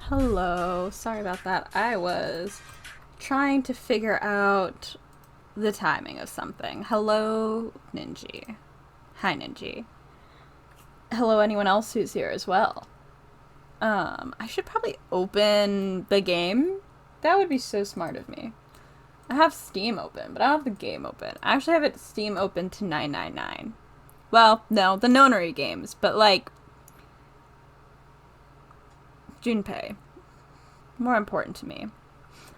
Hello. Sorry about that. I was trying to figure out the timing of something. Hello, Ninji. Hi, Ninji. Hello, anyone else who's here as well. I should probably open the game. That would be so smart of me. I have Steam open, but I don't have the game open. I actually have it Steam open to 999. Well, no, the nonary games, but like Junpei. More important to me.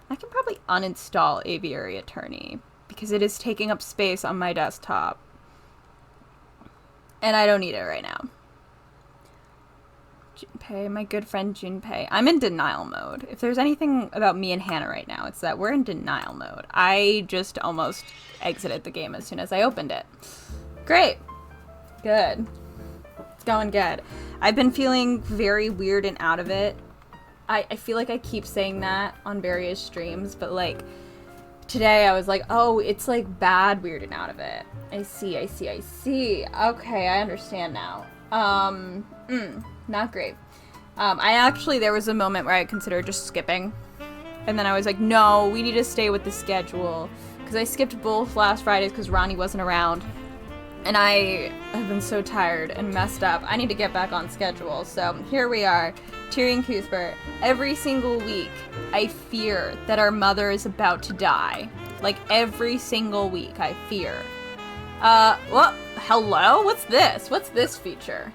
I can probably uninstall Aviary Attorney because it is taking up space on my desktop. And I don't need it right now. Junpei, my good friend Junpei. I'm in denial mode. If there's anything about me and Hannah right now, it's that we're in denial mode. I just almost exited the game as soon as I opened it. Great. Good. It's going good. I've been feeling very weird and out of it. I feel like I keep saying that on various streams, but like today I was like, oh, it's like bad weird and out of it. I see. Okay, I understand now. Not great. There was a moment where I considered just skipping. And then I was like, no, we need to stay with the schedule. Because I skipped both last Fridays because Ronnie wasn't around. And I have been so tired and messed up. I need to get back on schedule. So here we are, Tyrion Cuthbert. Every single week, I fear that our mother is about to die. Like every single week, I fear. Well, hello? What's this? What's this feature?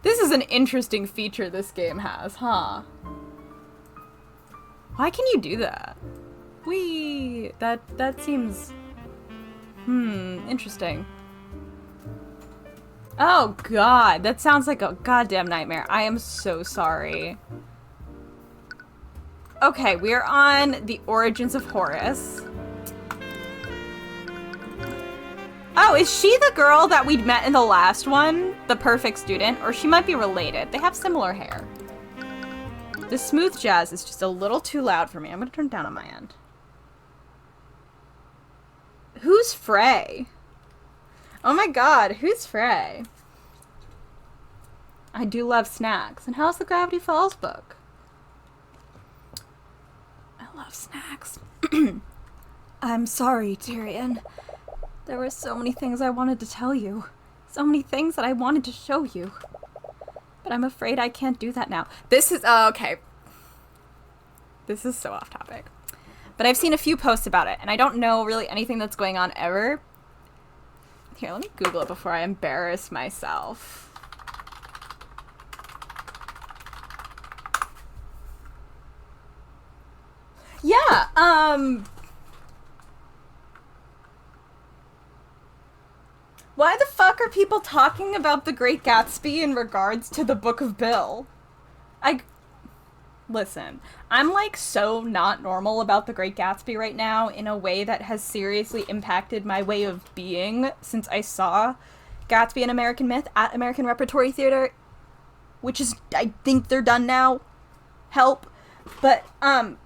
This is an interesting feature this game has, huh? Why can you do that? That seems... interesting. Oh god, that sounds like a goddamn nightmare. I am so sorry. Okay, we're on the origins of Horus. Oh, is she the girl that we'd met in the last one? The perfect student? Or she might be related. They have similar hair. The smooth jazz is just a little too loud for me. I'm gonna turn it down on my end. Who's Frey? Oh my god, who's Frey? I do love snacks. And how's the Gravity Falls book? I love snacks. I'm sorry, Tyrion. There were so many things I wanted to tell you. So many things that I wanted to show you. But I'm afraid I can't do that now. This is, okay. This is so off topic. But I've seen a few posts about it, and I don't know really anything that's going on ever. Here, let me Google it before I embarrass myself. Yeah, why the fuck are people talking about The Great Gatsby in regards to the Book of Bill? Listen, I'm like so not normal about The Great Gatsby right now in a way that has seriously impacted my way of being since I saw Gatsby and American Myth at American Repertory Theater, which is, I think they're done now. Help. But,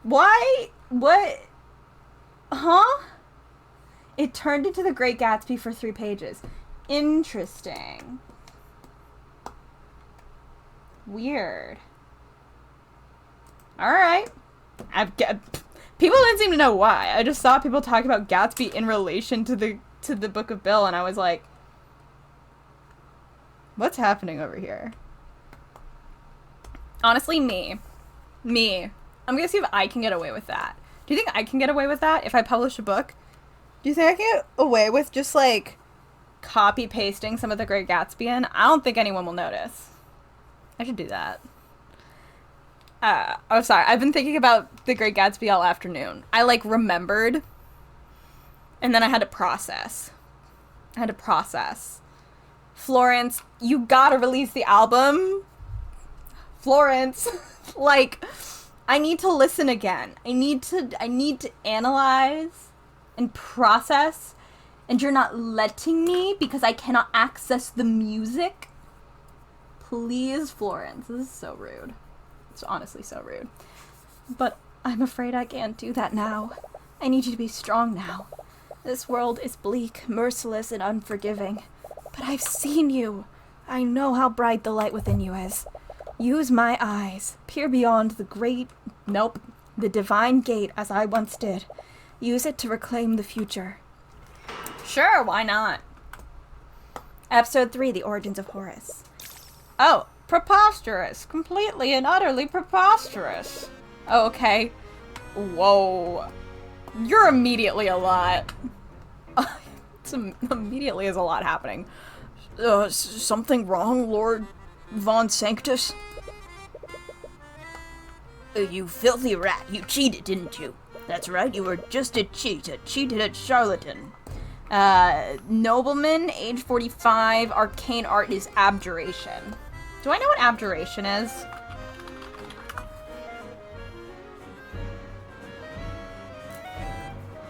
why? What? Huh? It turned into The Great Gatsby for 3 pages. Interesting. Weird. Alright. People didn't seem to know why. I just saw people talk about Gatsby in relation to the Book of Bill, and I was like, what's happening over here? Honestly, me. I'm gonna see if I can get away with that. Do you think I can get away with that if I publish a book? Do you think I can get away with just, like, copy-pasting some of The Great Gatsby in? I don't think anyone will notice. I should do that. Oh, sorry. I've been thinking about The Great Gatsby all afternoon. I, like, remembered, and then I had to process. Florence, you gotta release the album. Florence, like, I need to listen again. I need to analyze and process, and you're not letting me because I cannot access the music. Please, Florence. This is so rude. It's honestly so rude. But I'm afraid I can't do that now. I need you to be strong now. This world is bleak, merciless, and unforgiving. But I've seen you. I know how bright the light within you is. Use my eyes. Peer beyond the divine gate as I once did. Use it to reclaim the future. Sure, why not? Episode 3, The Origins of Horus. Oh, preposterous. Completely and utterly preposterous. Oh, okay. Whoa. You're immediately a lot. Immediately is a lot happening. Something wrong, Lord Von Sanctus? You filthy rat, you cheated, didn't you? That's right, you were just a cheated charlatan. Nobleman, age 45, arcane art is abjuration. Do I know what abjuration is?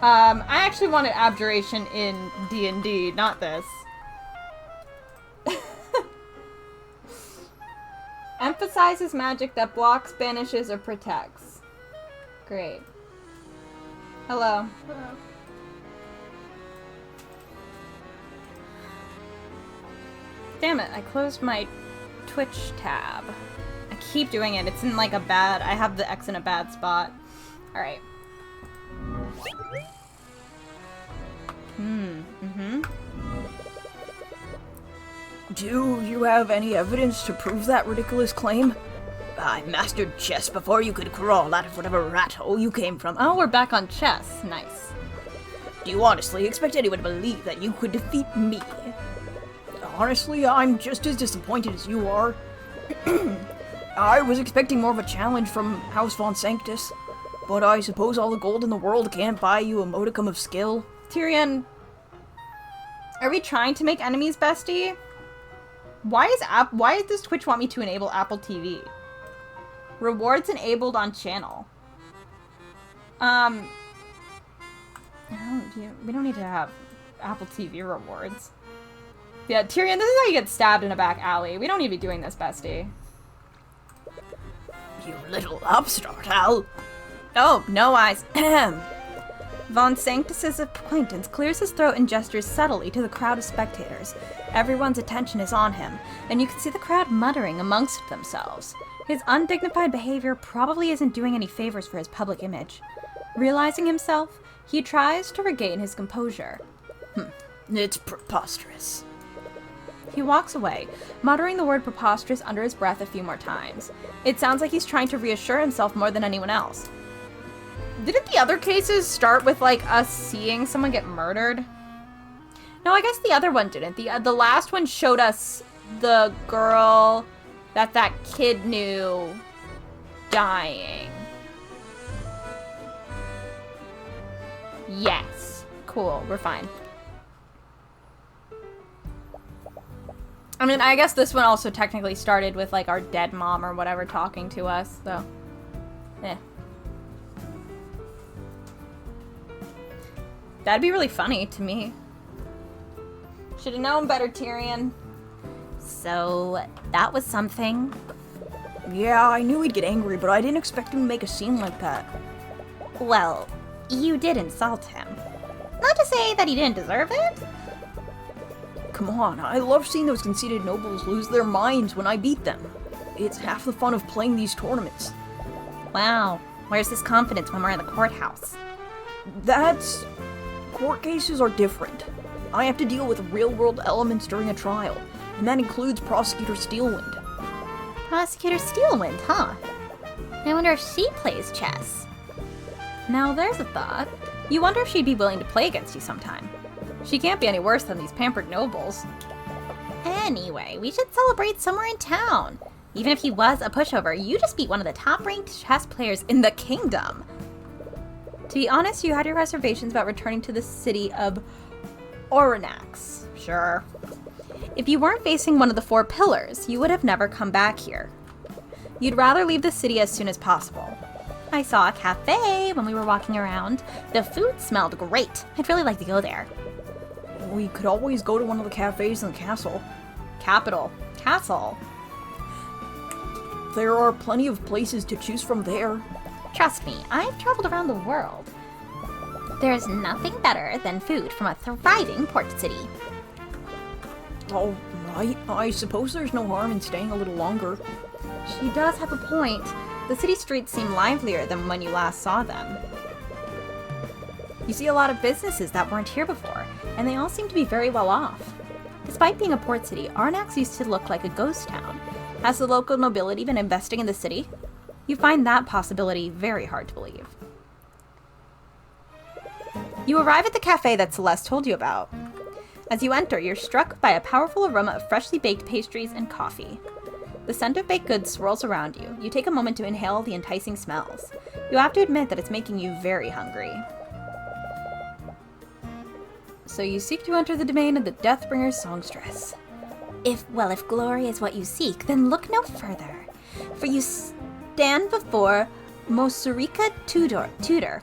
I actually wanted abjuration in D&D, not this. Emphasizes magic that blocks, banishes, or protects. Great. Hello. Hello. Damn it, I closed my Twitch tab. I keep doing it. It's in like a bad... I have the X in a bad spot. Alright. Do you have any evidence to prove that ridiculous claim? I mastered chess before you could crawl out of whatever rat hole you came from. Oh, we're back on chess. Nice. Do you honestly expect anyone to believe that you could defeat me? Honestly, I'm just as disappointed as you are. I was expecting more of a challenge from House Von Sanctus, but I suppose all the gold in the world can't buy you a modicum of skill. Tyrion, are we trying to make enemies, bestie? Why does Twitch want me to enable Apple TV? Rewards enabled on channel. We don't need to have Apple TV rewards. Yeah, Tyrion, this is how you get stabbed in a back alley. We don't need to be doing this, bestie. You little upstart, Al. Oh, no eyes. Von Sanctus's acquaintance clears his throat and gestures subtly to the crowd of spectators. Everyone's attention is on him, and you can see the crowd muttering amongst themselves. His undignified behavior probably isn't doing any favors for his public image. Realizing himself, he tries to regain his composure. It's preposterous. He walks away, muttering the word preposterous under his breath a few more times. It sounds like he's trying to reassure himself more than anyone else. Didn't the other cases start with, like, us seeing someone get murdered? No, I guess the other one didn't. The last one showed us the girl that kid knew dying. Yes. Cool, we're fine. I mean, I guess this one also technically started with, like, our dead mom or whatever talking to us, so... eh. That'd be really funny to me. Should've known better, Tyrion. So, that was something. Yeah, I knew he'd get angry, but I didn't expect him to make a scene like that. Well, you did insult him. Not to say that he didn't deserve it. Come on, I love seeing those conceited nobles lose their minds when I beat them. It's half the fun of playing these tournaments. Wow, where's this confidence when we're in the courthouse? Court cases are different. I have to deal with real-world elements during a trial, and that includes Prosecutor Steelwind. Prosecutor Steelwind, huh? I wonder if she plays chess. Now there's a thought. You wonder if she'd be willing to play against you sometime. She can't be any worse than these pampered nobles. Anyway, we should celebrate somewhere in town. Even if he was a pushover, you just beat one of the top-ranked chess players in the kingdom. To be honest, you had your reservations about returning to the city of Oranax. Sure. If you weren't facing one of the 4 pillars, you would have never come back here. You'd rather leave the city as soon as possible. I saw a cafe when we were walking around. The food smelled great. I'd really like to go there. We could always go to one of the cafes in the castle. Castle. There are plenty of places to choose from there. Trust me, I've traveled around the world. There's nothing better than food from a thriving port city. All right, I suppose there's no harm in staying a little longer. She does have a point. The city streets seem livelier than when you last saw them. You see a lot of businesses that weren't here before, and they all seem to be very well off. Despite being a port city, Arnax used to look like a ghost town. Has the local nobility been investing in the city? You find that possibility very hard to believe. You arrive at the cafe that Celeste told you about. As you enter, you're struck by a powerful aroma of freshly baked pastries and coffee. The scent of baked goods swirls around you. You take a moment to inhale the enticing smells. You have to admit that it's making you very hungry. So you seek to enter the domain of the Deathbringer's songstress. If glory is what you seek, then look no further. For you stand before Mosurika Tutor.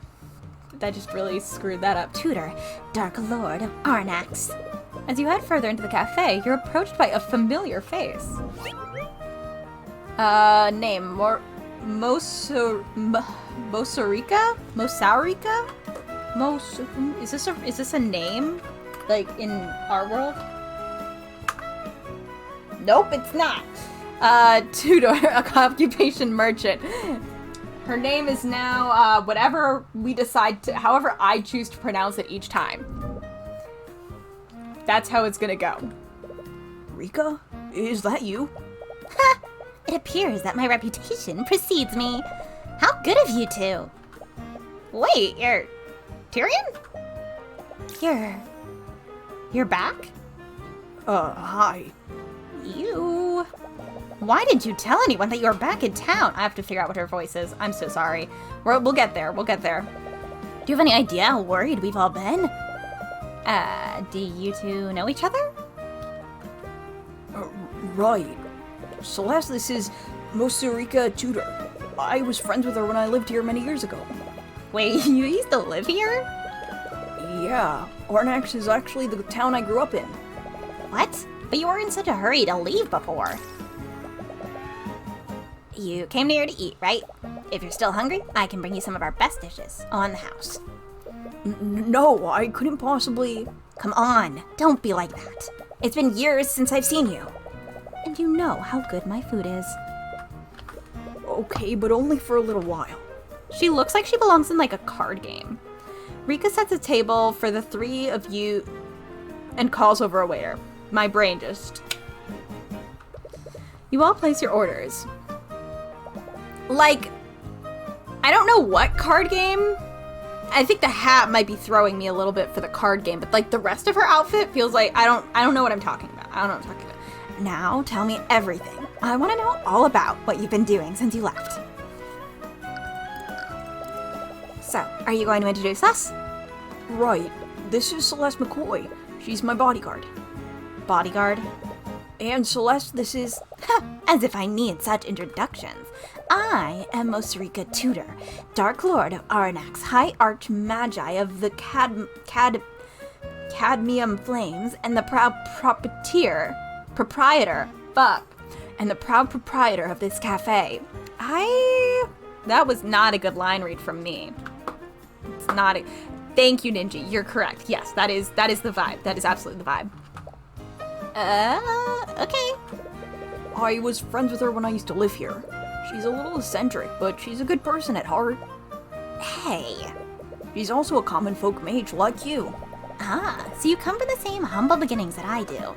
That just really screwed that up. Tutor, Dark Lord of Arnax. As you head further into the cafe, you're approached by a familiar face. Name, Mosaurika? Is this a name? Like, in our world? Nope, it's not. Tudor, a occupation merchant. Her name is now, whatever we decide to, however I choose to pronounce it each time. That's how it's gonna go. Rika? Is that you? Ha! It appears that my reputation precedes me. How good of you two! Wait, you're... Tyrion? You're back? Hi. You... Why didn't you tell anyone that you were back in town? I have to figure out what her voice is. I'm so sorry. We'll get there. We'll get there. Do you have any idea how worried we've all been? Do you two know each other? Right. Celeste, this is Mosurika Tutor. I was friends with her when I lived here many years ago. Wait, you used to live here? Yeah. Arnax is actually the town I grew up in. What? But you were in such a hurry to leave before. You came here to eat, right? If you're still hungry, I can bring you some of our best dishes on the house. No, I couldn't possibly... Come on, don't be like that. It's been years since I've seen you. And you know how good my food is. Okay, but only for a little while. She looks like she belongs in like a card game. Rika sets a table for the three of you and calls over a waiter. My brain just... You all place your orders. Like, I don't know what card game. I think the hat might be throwing me a little bit for the card game, but like the rest of her outfit feels like I don't know what I'm talking about. I don't know what I'm talking about. Now tell me everything. I want to know all about what you've been doing since you left. So, are you going to introduce us? Right. This is Celeste McCoy. She's my bodyguard. Bodyguard? And Celeste, this is... As if I need such introductions. I am Mosurika Tutor, Dark Lord of Arnax, High Archmagi of the Cadmium Flames, and the proud proprietor of this cafe. That was not a good line read from me. It's not a... Thank you, Ninja. You're correct. Yes, that is the vibe. That is absolutely the vibe. Okay. I was friends with her when I used to live here. She's a little eccentric, but she's a good person at heart. Hey. She's also a common folk mage like you. Ah, so you come from the same humble beginnings that I do.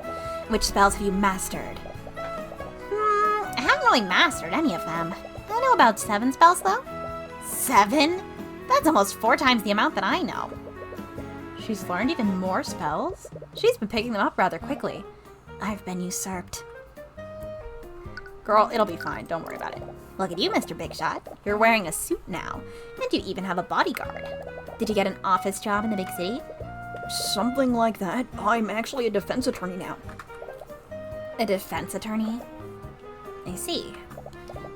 Which spells have you mastered? I haven't really mastered any of them. I know about 7 spells, though. 7? That's almost 4 times the amount that I know. She's learned even more spells? She's been picking them up rather quickly. I've been usurped. Girl, it'll be fine. Don't worry about it. Look at you, Mr. Big Shot. You're wearing a suit now. And you even have a bodyguard. Did you get an office job in the big city? Something like that. I'm actually a defense attorney now. A defense attorney? I see.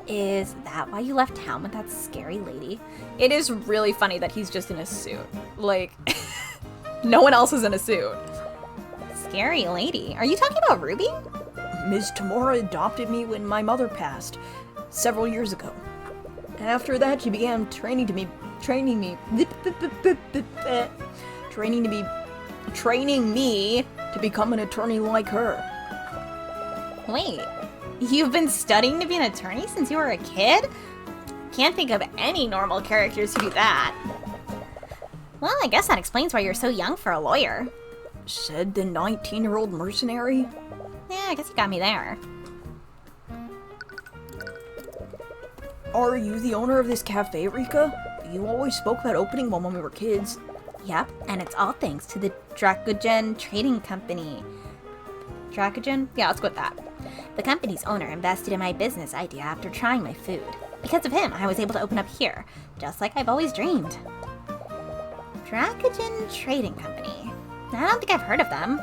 Is that why you left town with that scary lady? It is really funny that he's just in a suit. Like, no one else is in a suit. Scary lady? Are you talking about Ruby? Ms. Tamora adopted me when my mother passed several years ago. After that, she began training me to become an attorney like her. Wait, You've been studying to be an attorney since you were a kid? Can't think of any normal characters who do that. Well, I guess that explains why you're so young for a lawyer. Said the 19-year-old mercenary? Yeah, I guess you got me there. Are you the owner of this cafe, Rika? You always spoke about opening one when we were kids. Yep, and it's all thanks to the Dracogen Trading Company. Dracogen? Yeah, let's go with that. The company's owner invested in my business idea after trying my food. Because of him, I was able to open up here, just like I've always dreamed. Dracogen Trading Company. I don't think I've heard of them.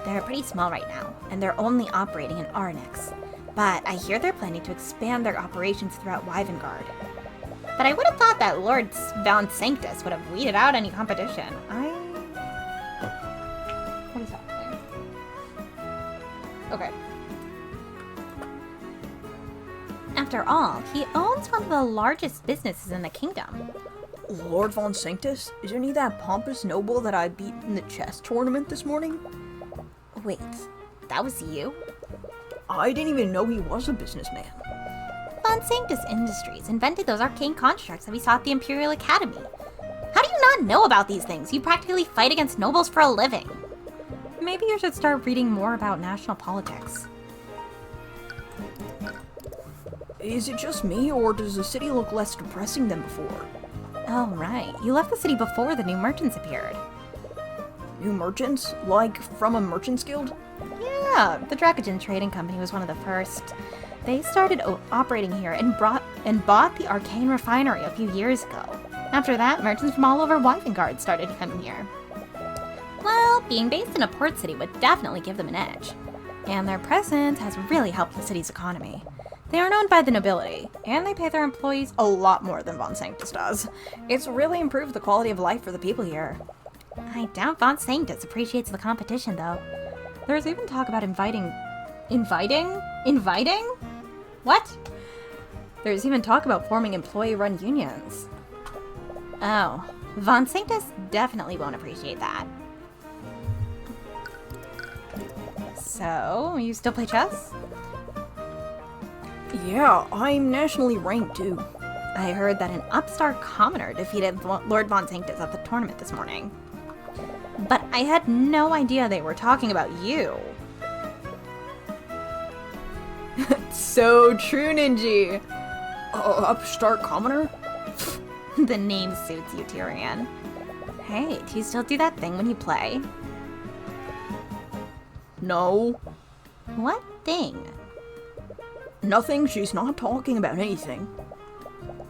They're pretty small right now, and they're only operating in Arnix. But I hear they're planning to expand their operations throughout Wyvengard. But I would have thought that Lord Von Sanctus would have weeded out any competition. What is happening? Okay. After all, he owns one of the largest businesses in the kingdom. Lord Von Sanctus? Isn't he that pompous noble that I beat in the chess tournament this morning? Wait, that was you? I didn't even know he was a businessman. Von Sanctus Industries invented those arcane constructs that we saw at the Imperial Academy. How do you not know about these things? You practically fight against nobles for a living. Maybe you should start reading more about national politics. Is it just me, or does the city look less depressing than before? Oh, right. You left the city before the new merchants appeared. New merchants? Like from a merchant's guild? Yeah, the Dracogen Trading Company was one of the first. They started operating here and bought the Arcane refinery a few years ago. After that, merchants from all over Wyvengard started coming here. Well, being based in a port city would definitely give them an edge. And their presence has really helped the city's economy. They are known by the nobility, and they pay their employees a lot more than Von Sanctus does. It's really improved the quality of life for the people here. I doubt Von Sanctus appreciates the competition, though. There's even talk about inviting? What? There's even talk about forming employee-run unions. Oh, Von Sanctus definitely won't appreciate that. So, you still play chess? Yeah, I'm nationally ranked too. I heard that an upstart commoner defeated Lord Von Sanctus at the tournament this morning. But I had no idea they were talking about you. So true, Ninji. Upstart commoner? The name suits you, Tyrion. Hey, do you still do that thing when you play? No. What thing? Nothing, she's not talking about anything.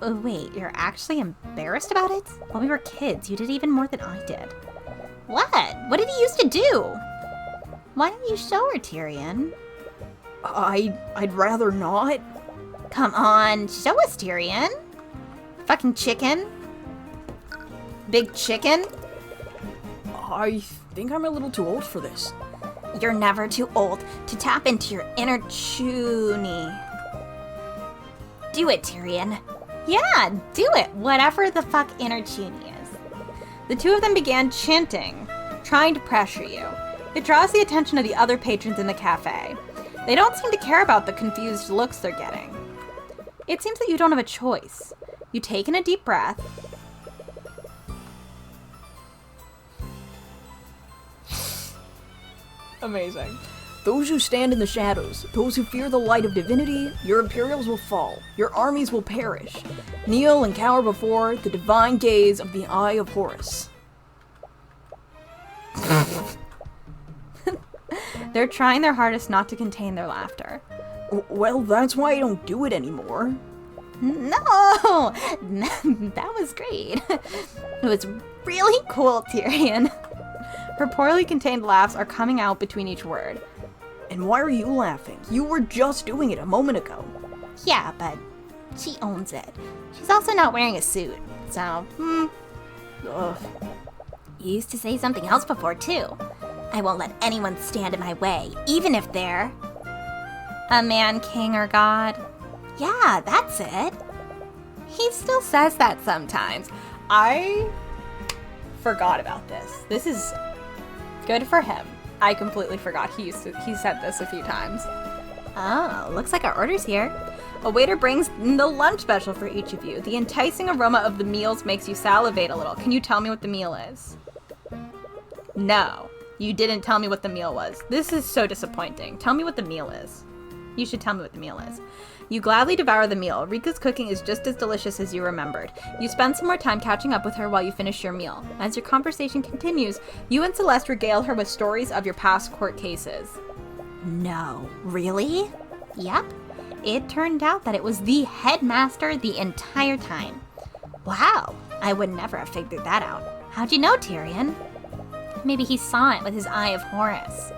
Oh, wait, you're actually embarrassed about it? When we were kids, you did even more than I did. What? What did he used to do? Why don't you show her, Tyrion? I'd rather not. Come on, show us, Tyrion. Fucking chicken. Big chicken. I think I'm a little too old for this. You're never too old to tap into your inner Chuny. Do it, Tyrion. Yeah, do it, whatever the fuck inner Chuny is. The two of them began chanting, trying to pressure you. It draws the attention of the other patrons in the cafe. They don't seem to care about the confused looks they're getting. It seems that you don't have a choice. You take in a deep breath. Amazing. Those who stand in the shadows, those who fear the light of divinity, your imperials will fall, your armies will perish. Kneel and cower before the divine gaze of the Eye of Horus. They're trying their hardest not to contain their laughter. Well, that's why I don't do it anymore. No! That was great. It was really cool, Tyrion. Her poorly contained laughs are coming out between each word. And why are you laughing? You were just doing it a moment ago. Yeah, but she owns it. She's also not wearing a suit, so, Ugh. You used to say something else before, too. I won't let anyone stand in my way, even if they're a man, king, or god. Yeah, that's it. He still says that sometimes. I forgot about this. This is good for him. I completely forgot he said this a few times. Oh, looks like our order's here. A waiter brings the lunch special for each of you. The enticing aroma of the meals makes you salivate a little. Can you tell me what the meal is? No, you didn't tell me what the meal was. This is so disappointing. Tell me what the meal is. You should tell me what the meal is. You gladly devour the meal. Rika's cooking is just as delicious as you remembered. You spend some more time catching up with her while you finish your meal. As your conversation continues, you and Celeste regale her with stories of your past court cases. No, really? Yep. It turned out that it was the headmaster the entire time. Wow, I would never have figured that out. How'd you know, Tyrion? Maybe he saw it with his eye of Horus.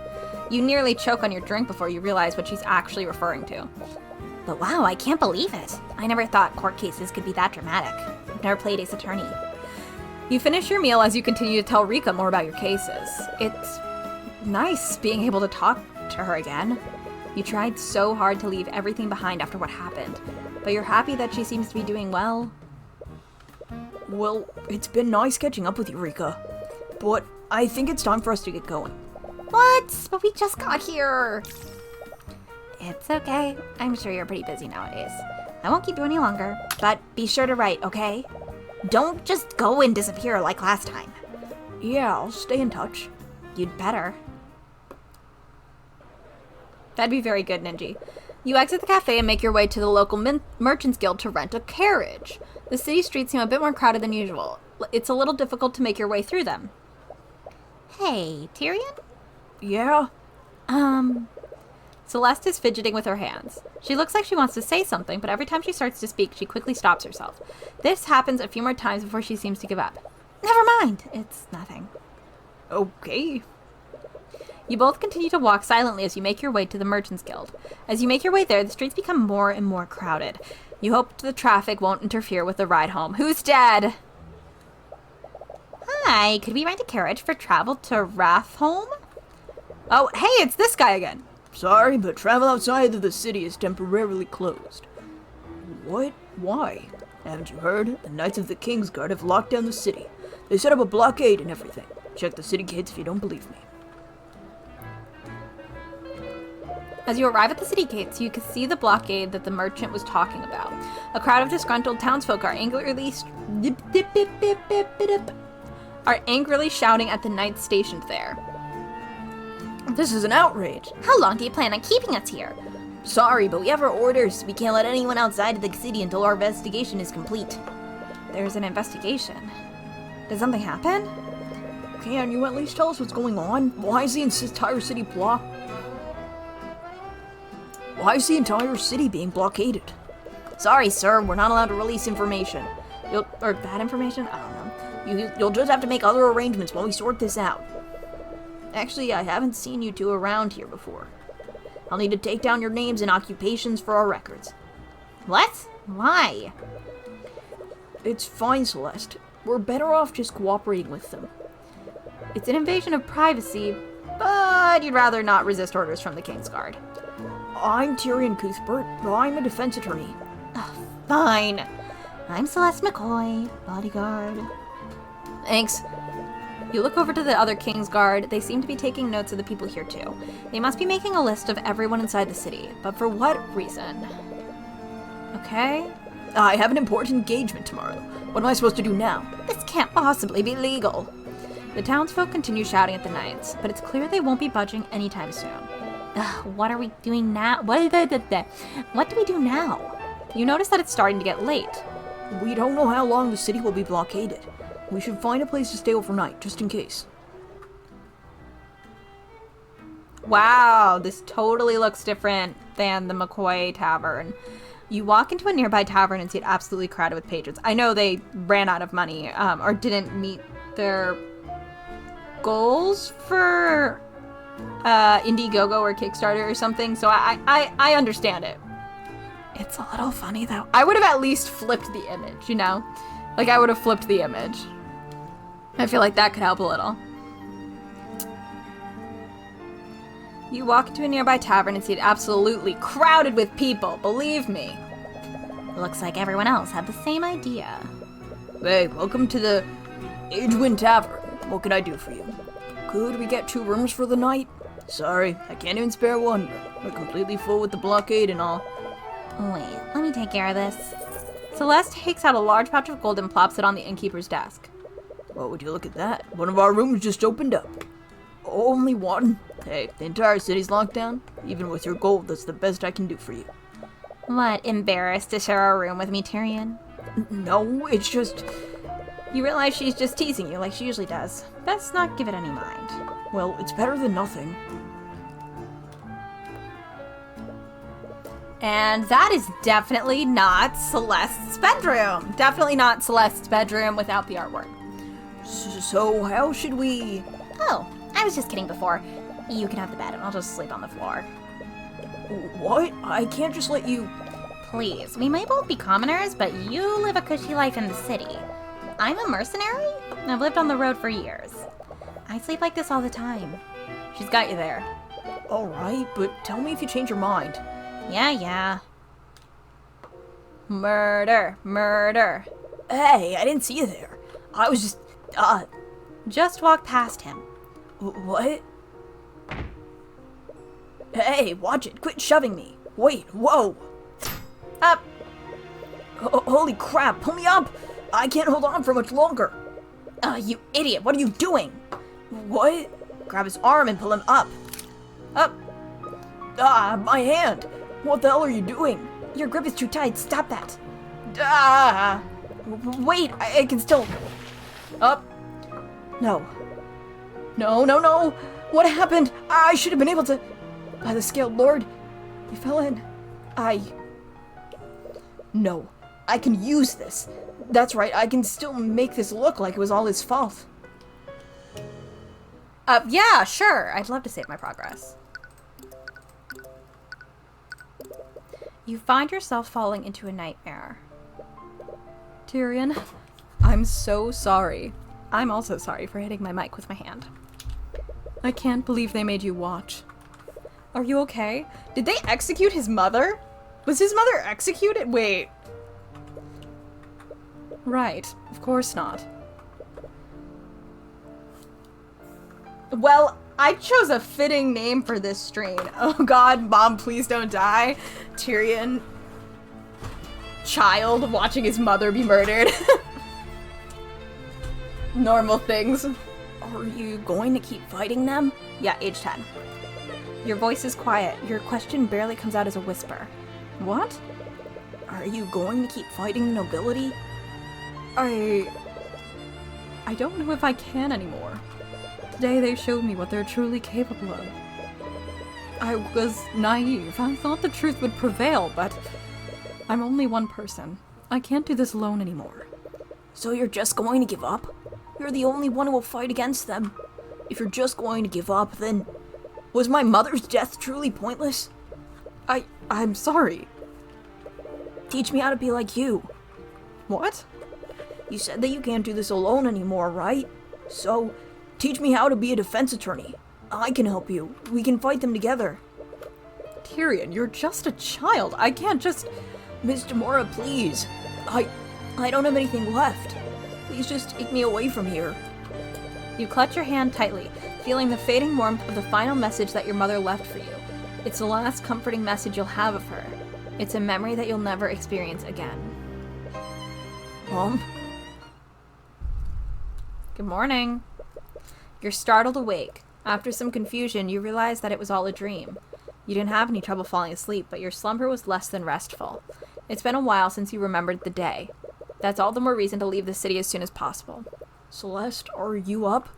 You nearly choke on your drink before you realize what she's actually referring to. But wow, I can't believe it. I never thought court cases could be that dramatic. I've never played Ace Attorney. You finish your meal as you continue to tell Rika more about your cases. It's nice being able to talk to her again. You tried so hard to leave everything behind after what happened, but you're happy that she seems to be doing well. Well, it's been nice catching up with you, Rika. But I think it's time for us to get going. What? But we just got here. It's okay. I'm sure you're pretty busy nowadays. I won't keep you any longer, but be sure to write, okay? Don't just go and disappear like last time. Yeah, I'll stay in touch. You'd better. That'd be very good, Ninji. You exit the cafe and make your way to the local Merchants Guild to rent a carriage. The city streets seem a bit more crowded than usual. It's a little difficult to make your way through them. Hey, Tyrion? Yeah? Celeste is fidgeting with her hands. She looks like she wants to say something, but every time she starts to speak, she quickly stops herself. This happens a few more times before she seems to give up. Never mind. It's nothing. Okay. You both continue to walk silently as you make your way to the Merchants Guild. As you make your way there, the streets become more and more crowded. You hope the traffic won't interfere with the ride home. Who's dead? Hi, could we rent a carriage for travel to Rathholm? Oh, hey, it's this guy again. Sorry, but travel outside of the city is temporarily closed. What? Why? Haven't you heard? The Knights of the Kingsguard have locked down the city. They set up a blockade and everything. Check the city gates if you don't believe me. As you arrive at the city gates, you can see the blockade that the merchant was talking about. A crowd of disgruntled townsfolk are angrily shouting at the knights stationed there. This is an outrage. How long do you plan on keeping us here? Sorry, but we have our orders. We can't let anyone outside of the city until our investigation is complete. There's an investigation. Did something happen? Can you at least tell us what's going on? Why is the entire city Why is the entire city being blockaded? Sorry, sir, we're not allowed to release information. Or bad information? I don't know. You'll just have to make other arrangements while we sort this out. Actually, I haven't seen you two around here before. I'll need to take down your names and occupations for our records. What? Why? It's fine, Celeste. We're better off just cooperating with them. It's an invasion of privacy, but you'd rather not resist orders from the Kingsguard. I'm Tyrion Cuthbert, but I'm a defense attorney. Fine. I'm Celeste McCoy, bodyguard. Thanks. You look over to the other Kingsguard. They seem to be taking notes of the people here too. They must be making a list of everyone inside the city, but for what reason? Okay. I have an important engagement tomorrow. What am I supposed to do now? This can't possibly be legal. The townsfolk continue shouting at the knights, but it's clear they won't be budging anytime soon. What are we doing now? What do we do now? You notice that it's starting to get late. We don't know how long the city will be blockaded. We should find a place to stay overnight, just in case. Wow, this totally looks different than the McCoy Tavern. You walk into a nearby tavern and see it absolutely crowded with patrons. I know they ran out of money, or didn't meet their goals for Indiegogo or Kickstarter or something, so I understand it. It's a little funny though. I would have at least flipped the image, you know? Like, I would have flipped the image. I feel like that could help a little. You walk into a nearby tavern and see it absolutely crowded with people, believe me. Looks like everyone else had the same idea. Hey, welcome to the Edgewind Tavern. What can I do for you? Could we get 2 rooms for the night? Sorry, I can't even spare one. We're completely full with the blockade and all. Wait, let me take care of this. Celeste takes out a large pouch of gold and plops it on the innkeeper's desk. Well, would you look at that? One of our rooms just opened up. Only one? Hey, the entire city's locked down. Even with your gold, that's the best I can do for you. What, embarrassed to share a room with me, Tyrion? No, it's just... You realize she's just teasing you like she usually does. Best not give it any mind. Well, it's better than nothing. And that is definitely not Celeste's bedroom. Definitely not Celeste's bedroom without the artwork. So, how should we... Oh, I was just kidding before. You can have the bed and I'll just sleep on the floor. What? I can't just let you... Please, we might both be commoners, but you live a cushy life in the city. I'm a mercenary? I've lived on the road for years. I sleep like this all the time. She's got you there. Alright, but tell me if you change your mind. Yeah. Murder. Murder. Hey, I didn't see you there. I was just... Just walk past him. What? Hey, watch it. Quit shoving me. Wait, whoa. Up. Holy crap, pull me up. I can't hold on for much longer. You idiot. What are you doing? What? Grab his arm and pull him up. Up. My hand. What the hell are you doing? Your grip is too tight. Stop that. Wait, I can still... Up. No. No. What happened? I should have been able to... By the scaled lord, you fell in. No. I can use this. That's right, I can still make this look like it was all his fault. Yeah, sure. I'd love to save my progress. You find yourself falling into a nightmare. Tyrion, I'm so sorry. I'm also sorry for hitting my mic with my hand. I can't believe they made you watch. Are you okay? Did they execute his mother? Was his mother executed? Wait. Right, of course not. Well, I chose a fitting name for this strain. Oh god, Mom, please don't die. Tyrion. Child watching his mother be murdered. Normal things. Are you going to keep fighting them? Yeah, age 10. Your voice is quiet. Your question barely comes out as a whisper. What? Are you going to keep fighting the nobility? I don't know if I can anymore. Today they showed me what they're truly capable of. I was naive. I thought the truth would prevail, but I'm only one person. I can't do this alone anymore. So you're just going to give up? You're the only one who will fight against them. If you're just going to give up, then... Was my mother's death truly pointless? I'm sorry. Teach me how to be like you. What? You said that you can't do this alone anymore, right? So, teach me how to be a defense attorney. I can help you. We can fight them together. Tyrion, you're just a child. I can't just... Mr. Mora, please. I don't have anything left. Please just take me away from here. You clutch your hand tightly, feeling the fading warmth of the final message that your mother left for you. It's the last comforting message you'll have of her. It's a memory that you'll never experience again. Mom? Good morning. You're startled awake. After some confusion, you realize that it was all a dream. You didn't have any trouble falling asleep, but your slumber was less than restful. It's been a while since you remembered the day. That's all the more reason to leave the city as soon as possible. Celeste, are you up?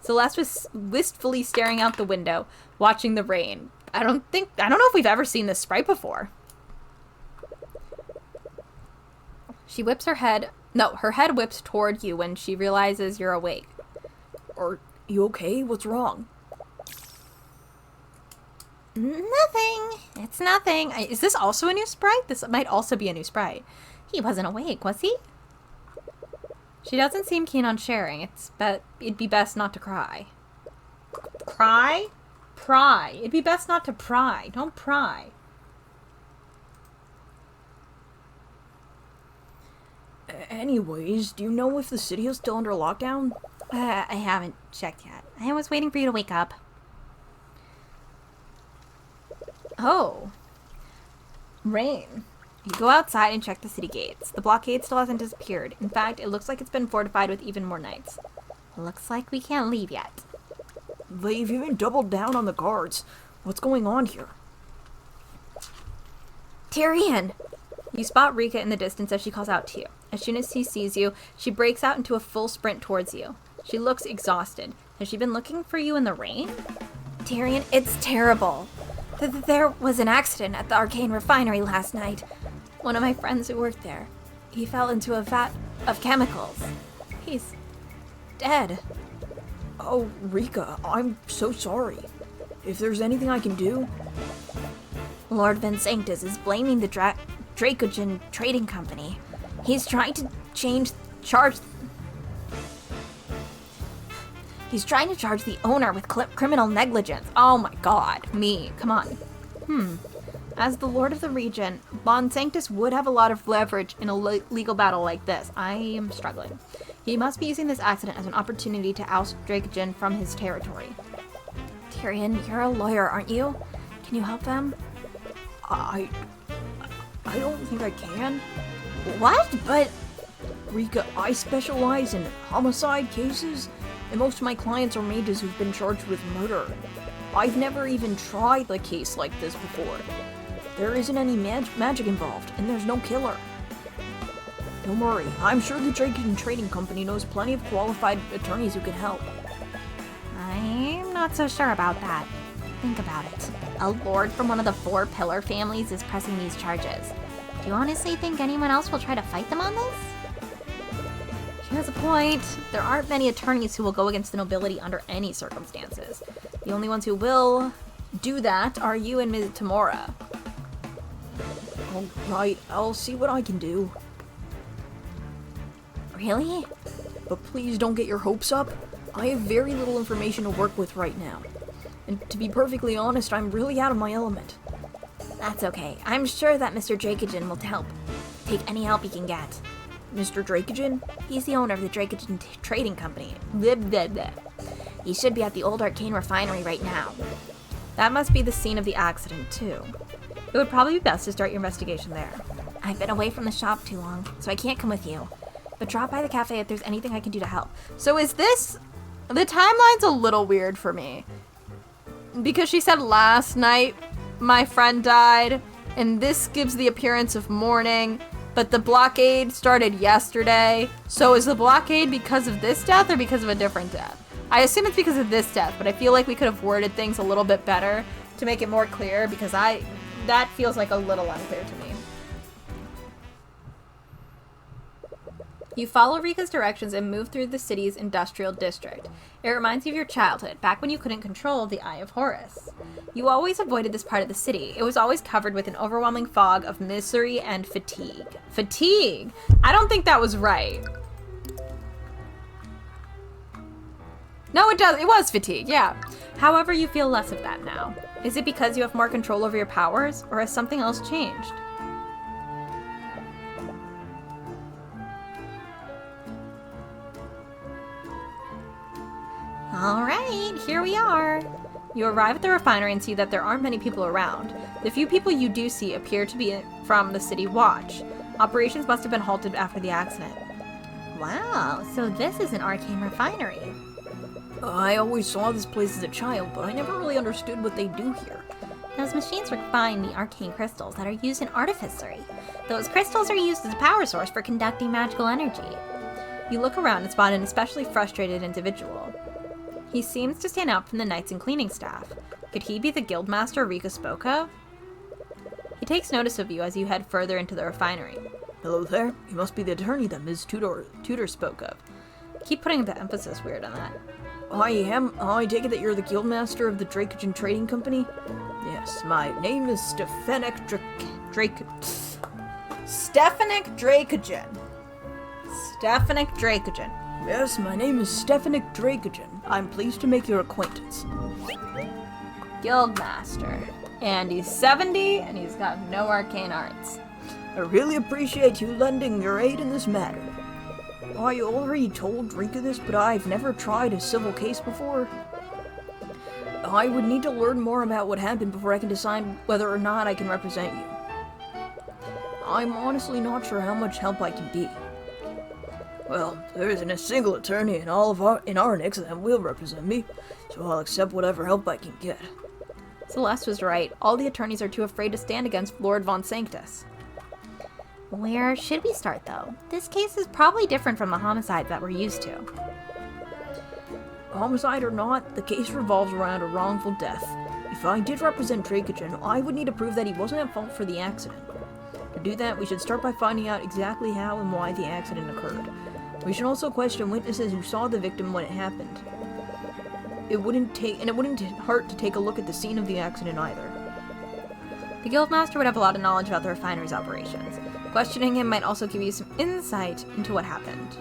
Celeste was wistfully staring out the window, watching the rain. I don't know if we've ever seen this sprite before. She whips her head whips toward you when she realizes you're awake. Are you okay? What's wrong? Nothing. It's nothing. Is this also a new sprite? This might also be a new sprite. He wasn't awake, was he? She doesn't seem keen on sharing. It'd be best not to cry. Cry? Pry. It'd be best not to pry. Don't pry. Anyways, do you know if the city is still under lockdown? I haven't checked yet. I was waiting for you to wake up. Oh. Rain. You go outside and check the city gates. The blockade still hasn't disappeared. In fact, it looks like it's been fortified with even more knights. Looks like we can't leave yet. They've even doubled down on the guards. What's going on here? Tyrion! You spot Rika in the distance as she calls out to you. As soon as she sees you, she breaks out into a full sprint towards you. She looks exhausted. Has she been looking for you in the rain? Tyrion, it's terrible. There was an accident at the arcane refinery last night. One of my friends who worked there, he fell into a vat of chemicals. He's dead. Oh, Rika, I'm so sorry. If there's anything I can do... Lord Vinsanctus is blaming the Dracogen Trading Company. He's trying to charge the owner with criminal negligence. Oh my god, me, come on. As the Lord of the region, Von Sanctus would have a lot of leverage in a legal battle like this. I am struggling. He must be using this accident as an opportunity to oust Dracogen from his territory. Tyrion, you're a lawyer, aren't you? Can you help them? I don't think I can. What? But Rika, I specialize in homicide cases, and most of my clients are mages who've been charged with murder. I've never even tried a case like this before. There isn't any magic involved, and there's no killer. Don't worry, I'm sure the Dracogen Trading Company knows plenty of qualified attorneys who can help. I'm not so sure about that. Think about it. A lord from one of the 4 pillar families is pressing these charges. Do you honestly think anyone else will try to fight them on this? She has a point. There aren't many attorneys who will go against the nobility under any circumstances. The only ones who will do that are you and Ms. Tamora. Alright, I'll see what I can do. Really? But please don't get your hopes up. I have very little information to work with right now. And to be perfectly honest, I'm really out of my element. That's okay. I'm sure that Mr. Dracogen will help. Take any help he can get. Mr. Dracogen? He's the owner of the Dracogen Trading Company. Blah, blah, blah. He should be at the old arcane refinery right now. That must be the scene of the accident, too. It would probably be best to start your investigation there. I've been away from the shop too long, so I can't come with you. But drop by the cafe if there's anything I can do to help. So is this... The timeline's a little weird for me. Because she said last night my friend died, and this gives the appearance of mourning, but the blockade started yesterday. So is the blockade because of this death or because of a different death? I assume it's because of this death, but I feel like we could have worded things a little bit better to make it more clear, because that feels like a little unclear to me. You follow Rika's directions and move through the city's industrial district. It reminds you of your childhood, back when you couldn't control the Eye of Horus. You always avoided this part of the city. It was always covered with an overwhelming fog of misery and fatigue. Fatigue? I don't think that was right. No, it was fatigue, yeah. However, you feel less of that now. Is it because you have more control over your powers, or has something else changed? Alright, here we are. You arrive at the refinery and see that there aren't many people around. The few people you do see appear to be from the City Watch. Operations must have been halted after the accident. Wow, so this is an arcane refinery. I always saw this place as a child, but I never really understood what they do here. Those machines refine the arcane crystals that are used in artificery. Those crystals are used as a power source for conducting magical energy. You look around and spot an especially frustrated individual. He seems to stand out from the knights and cleaning staff. Could he be the guildmaster Rika spoke of? He takes notice of you as you head further into the refinery. Hello there. You must be the attorney that Ms. Tudor spoke of. Keep putting the emphasis weird on that. I am. I take it that you're the guildmaster of the Dracogen Trading Company? Yes, my name is Stefanik Stefanik Dracogen. Stefanik Dracogen. Yes, my name is Stefanik Dracogen. I'm pleased to make your acquaintance. Guildmaster. And he's 70, and he's got no arcane arts. I really appreciate you lending your aid in this matter. I already told Rika this, but I've never tried a civil case before. I would need to learn more about what happened before I can decide whether or not I can represent you. I'm honestly not sure how much help I can be. Well, there isn't a single attorney in our Nix that will represent me, so I'll accept whatever help I can get. Celeste was right. All the attorneys are too afraid to stand against Lord Von Sanctus. Where should we start, though? This case is probably different from the homicides that we're used to. Homicide or not, the case revolves around a wrongful death. If I did represent Dracogen, I would need to prove that he wasn't at fault for the accident. To do that, we should start by finding out exactly how and why the accident occurred. We should also question witnesses who saw the victim when it happened. It wouldn't hurt to take a look at the scene of the accident either. The Guildmaster would have a lot of knowledge about the refinery's operations. Questioning him might also give you some insight into what happened.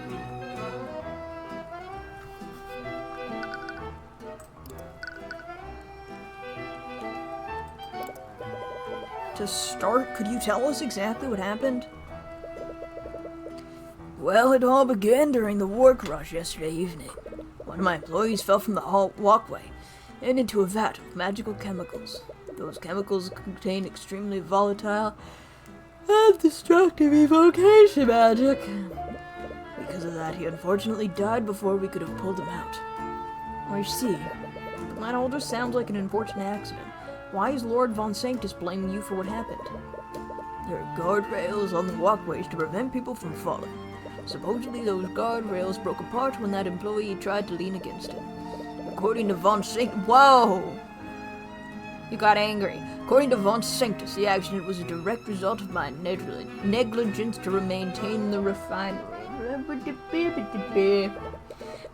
To start, could you tell us exactly what happened? Well, it all began during the work rush yesterday evening. One of my employees fell from the hall walkway and into a vat of magical chemicals. Those chemicals contain extremely volatile and destructive evocation magic. Because of that, he unfortunately died before we could have pulled him out. I see. That all just sounds like an unfortunate accident. Why is Lord Von Sanctus blaming you for what happened? There are guardrails on the walkways to prevent people from falling. Supposedly those guardrails broke apart when that employee tried to lean against it. According to Von Sanctus— Whoa! You got angry. According to Von Sanctus, the accident was a direct result of my negligence to maintain the refinery.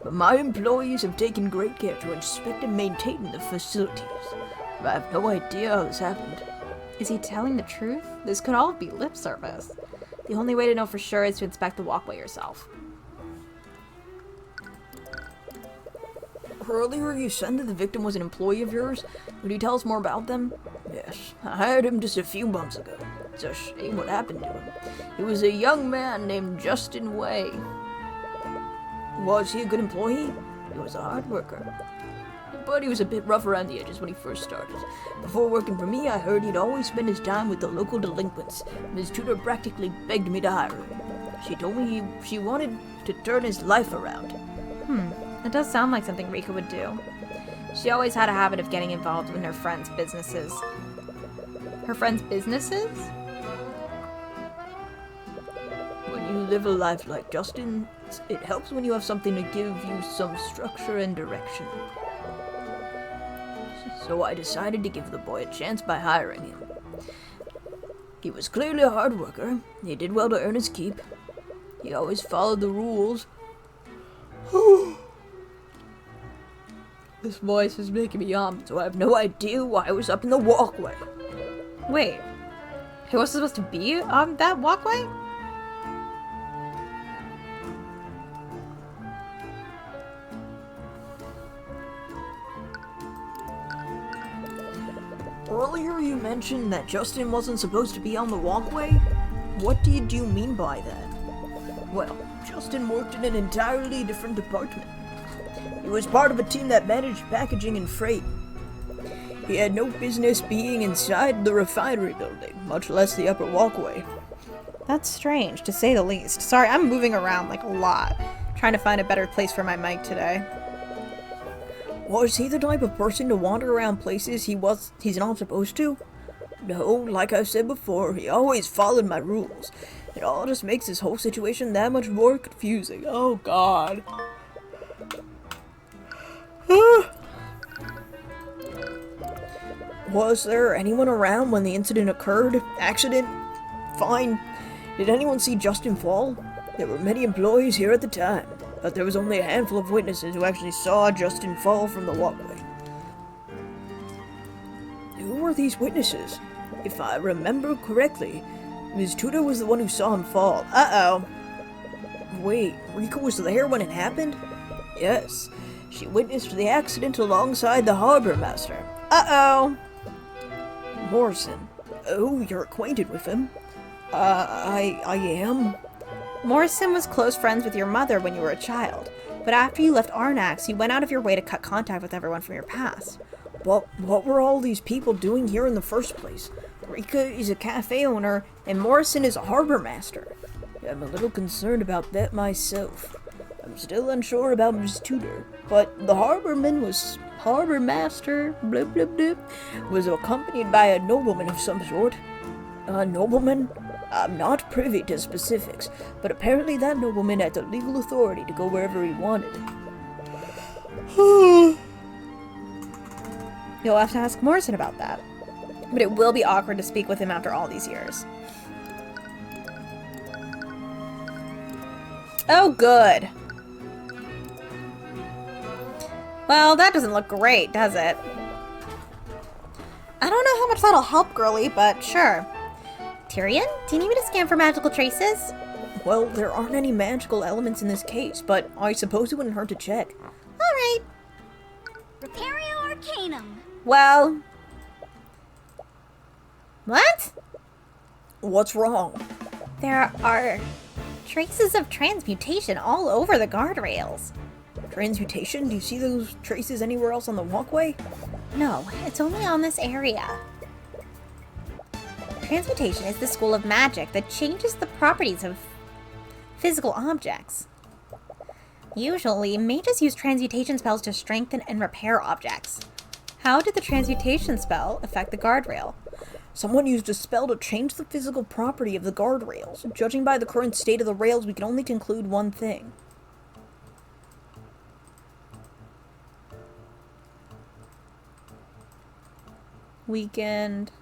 But my employees have taken great care to inspect and maintain the facilities. I have no idea how this happened. Is he telling the truth? This could all be lip service. The only way to know for sure is to inspect the walkway yourself. Earlier you said that the victim was an employee of yours. Would you tell us more about them? Yes, I hired him just a few months ago. It's a shame what happened to him. He was a young man named Justin Way. Was he a good employee? He was a hard worker. But he was a bit rough around the edges when he first started. Before working for me, I heard he'd always spend his time with the local delinquents. Ms. Tudor practically begged me to hire him. She told me she wanted to turn his life around. It does sound like something Rika would do. She always had a habit of getting involved in her friends' businesses. Her friends' businesses? When you live a life like Justin, it helps when you have something to give you some structure and direction. So I decided to give the boy a chance by hiring him. He was clearly a hard worker. He did well to earn his keep. He always followed the rules. This voice is making me yawn, so I have no idea why I was up in the walkway. Wait, he wasn't supposed to be on that walkway? Earlier you mentioned that Justin wasn't supposed to be on the walkway? What did you mean by that? Well, Justin worked in an entirely different department. He was part of a team that managed packaging and freight. He had no business being inside the refinery building, much less the upper walkway. That's strange, to say the least. Sorry, I'm moving around like a lot, trying to find a better place for my mic today. Was he the type of person to wander around places he's not supposed to? No, like I said before, he always followed my rules. It all just makes this whole situation that much more confusing. Oh god. Was there anyone around when the incident occurred? Accident? Fine. Did anyone see Justin fall? There were many employees here at the time, but there was only a handful of witnesses who actually saw Justin fall from the walkway. Who were these witnesses? If I remember correctly, Ms. Tudor was the one who saw him fall. Uh-oh. Wait, Rika was there when it happened? Yes. She witnessed the accident alongside the harbor master. Uh-oh. Morrison. Oh, you're acquainted with him? I am. Morrison was close friends with your mother when you were a child, but after you left Arnax, you went out of your way to cut contact with everyone from your past. What were all these people doing here in the first place? Rika is a cafe owner, and Morrison is a harbor master. I'm a little concerned about that myself. I'm still unsure about Miss Tudor, but the harbor master, blip blip blip, was accompanied by a nobleman of some sort. A nobleman? I'm not privy to specifics, but apparently that nobleman had the legal authority to go wherever he wanted. You'll have to ask Morrison about that. But it will be awkward to speak with him after all these years. Oh, good. Well, that doesn't look great, does it? I don't know how much that'll help, girly, but sure. Tyrion, do you need me to scan for magical traces? Well, there aren't any magical elements in this case, but I suppose it wouldn't hurt to check. Alright. Repario Arcanum. Well... What? What's wrong? There are traces of transmutation all over the guardrails. Transmutation? Do you see those traces anywhere else on the walkway? No, it's only on this area. Transmutation is the school of magic that changes the properties of physical objects. Usually, mages use transmutation spells to strengthen and repair objects. How did the transmutation spell affect the guardrail? Someone used a spell to change the physical property of the guardrails. Judging by the current state of the rails, we can only conclude one thing. Weakened.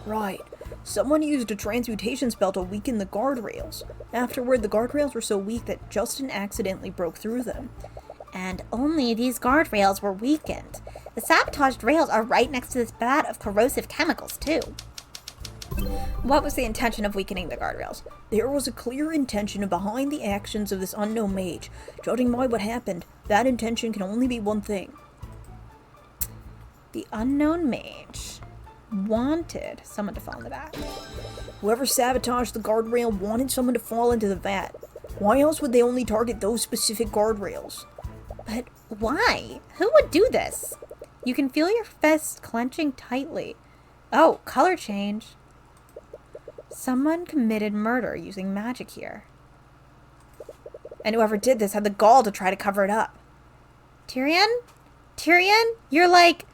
Right. Someone used a transmutation spell to weaken the guardrails. Afterward, the guardrails were so weak that Justin accidentally broke through them. And only these guardrails were weakened. The sabotaged rails are right next to this vat of corrosive chemicals, too. What was the intention of weakening the guardrails? There was a clear intention behind the actions of this unknown mage. Judging by what happened, that intention can only be one thing. The unknown mage wanted someone to fall in the vat. Whoever sabotaged the guardrail wanted someone to fall into the vat. Why else would they only target those specific guardrails? But why? Who would do this? You can feel your fist clenching tightly. Oh, color change. Someone committed murder using magic here. And whoever did this had the gall to try to cover it up. Tyrion? Tyrion? You're like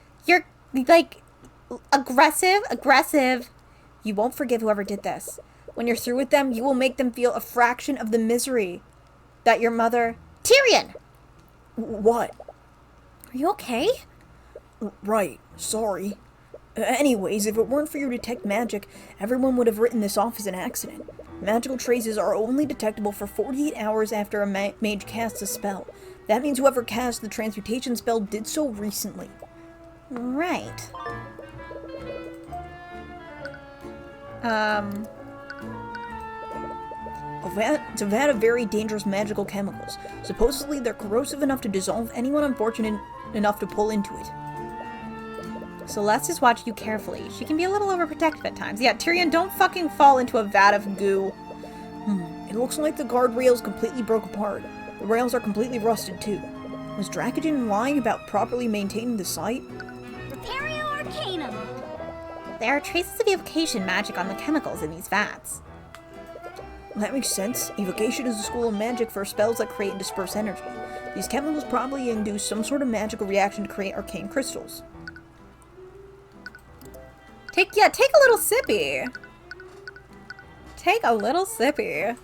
aggressive. You won't forgive whoever did this. When you're through with them, you will make them feel a fraction of the misery that your mother... Tyrion! What? Are you okay? Right. Sorry. Anyways, if it weren't for your detect magic, everyone would have written this off as an accident. Magical traces are only detectable for 48 hours after a mage casts a spell. That means whoever cast the transmutation spell did so recently. Right. It's a vat of very dangerous magical chemicals. Supposedly, they're corrosive enough to dissolve anyone unfortunate enough to pull into it. Celeste is watching you carefully. She can be a little overprotective at times. Yeah, Tyrion, don't fucking fall into a vat of goo. It looks like the guardrails completely broke apart. The rails are completely rusted, too. Was Dracogen lying about properly maintaining the site? Repario Arcanum. There are traces of evocation magic on the chemicals in these vats. That makes sense. Evocation is the school of magic for spells that create and disperse energy. These chemicals probably induce some sort of magical reaction to create arcane crystals. Take a little sippy. Take a little sippy.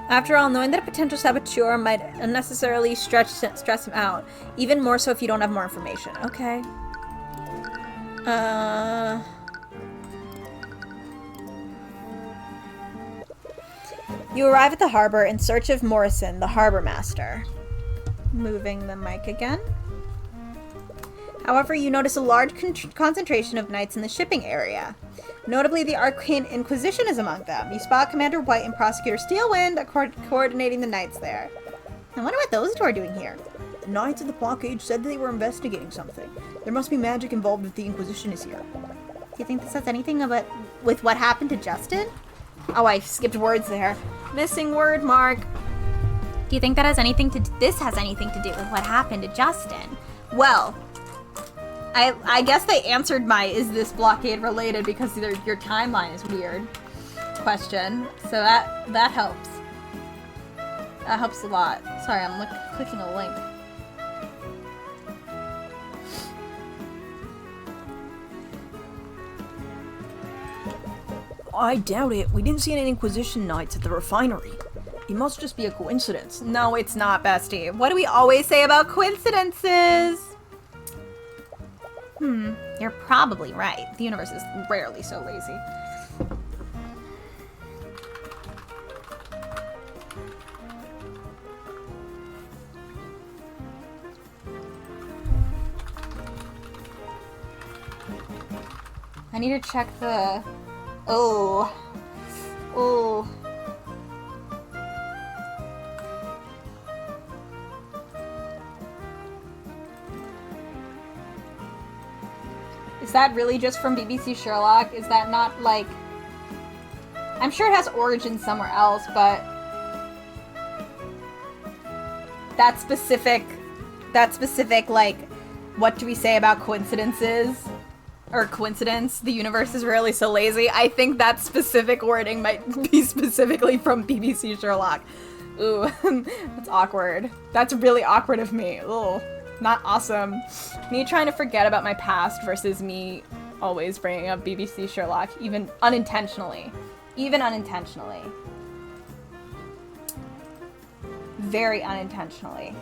After all, knowing that a potential saboteur might unnecessarily stress him out, even more so if you don't have more information. Okay. You arrive at the harbor in search of Morrison, the harbor master. Moving the mic again. However, you notice a large concentration of knights in the shipping area. Notably, the Arcane Inquisition is among them. You spot Commander White and Prosecutor Steelwind coordinating the Knights there. I wonder what those two are doing here. The Knights of the Blockade said they were investigating something. There must be magic involved if the Inquisition is here. Do you think this has anything about with what happened to Justin? Oh, I skipped words there. Missing word mark. Do you think that this has anything to do with what happened to Justin? Well, I guess they answered my "is this blockade related" because your timeline is weird question. So that helps. That helps a lot. Sorry, I'm clicking a link. I doubt it. We didn't see any Inquisition Knights at the refinery. It must just be a coincidence. No, it's not, bestie. What do we always say about coincidences? You're probably right. The universe is rarely so lazy. I need to check the... Oh. Is that really just from BBC Sherlock? Is that not, like... I'm sure it has origins somewhere else, but... That specific, like, what do we say about coincidences? Or coincidence, the universe is rarely so lazy. I think that specific wording might be specifically from BBC Sherlock. Ooh, that's awkward. That's really awkward of me. Ooh. Not awesome. Me trying to forget about my past versus me always bringing up BBC Sherlock, even unintentionally. Even unintentionally. Very unintentionally.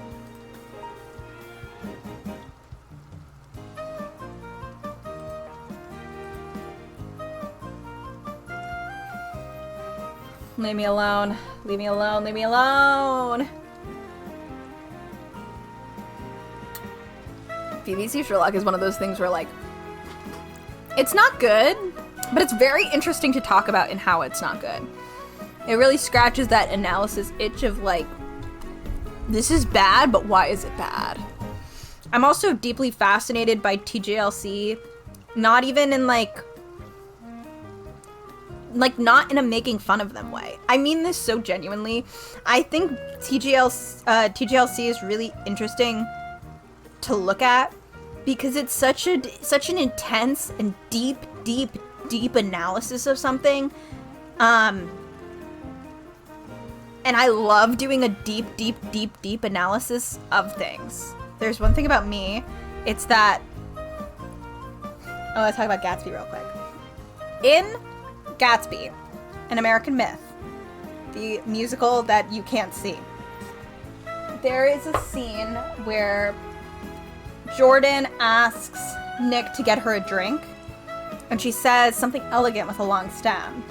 Leave me alone. Leave me alone. Leave me alone. BBC Sherlock is one of those things where, like, it's not good, but it's very interesting to talk about in how it's not good. It really scratches that analysis itch of, like, this is bad, but why is it bad? I'm also deeply fascinated by TJLC, not even in, like, not in a making fun of them way. I mean this so genuinely. I think TJLC is really interesting to look at because it's such an intense and deep analysis of something. And I love doing a deep analysis of things. There's one thing about me, it's that... Oh, let's talk about Gatsby real quick. In Gatsby, An American Myth, the musical that you can't see, there is a scene where Jordan asks Nick to get her a drink, and she says something elegant with a long stem.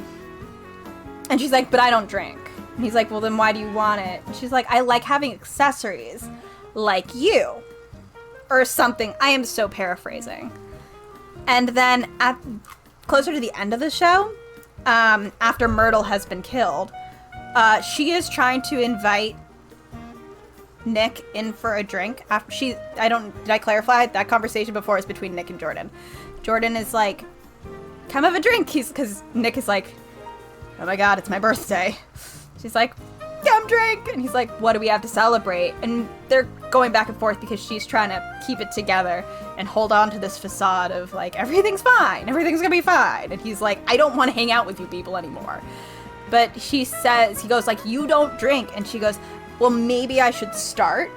And she's like, but I don't drink. And he's like, well, then why do you want it? And she's like, I like having accessories like you. Or something. I am so paraphrasing. And then closer to the end of the show, after Myrtle has been killed, she is trying to invite Nick in for a drink. After did I clarify? That conversation before is between Nick and Jordan. Jordan is like, come have a drink. Because Nick is like, oh my god, it's my birthday. She's like, come drink. And he's like, what do we have to celebrate? And they're going back and forth because she's trying to keep it together and hold on to this facade of like, everything's fine. Everything's gonna be fine. And he's like, I don't want to hang out with you people anymore. But he goes like, you don't drink. And she goes, well, maybe I should start.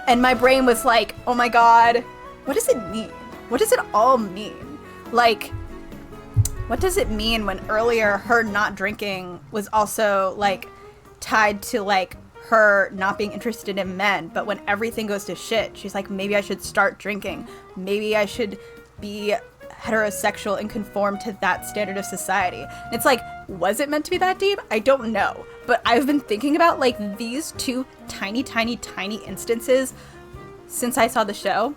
And my brain was like, oh my god, what does it mean? What does it all mean? Like, what does it mean when earlier her not drinking was also like tied to like her not being interested in men, but when everything goes to shit, she's like, maybe I should start drinking. Maybe I should be heterosexual and conform to that standard of society. And it's like, was it meant to be that deep? I don't know. But I've been thinking about like these two tiny instances since I saw the show.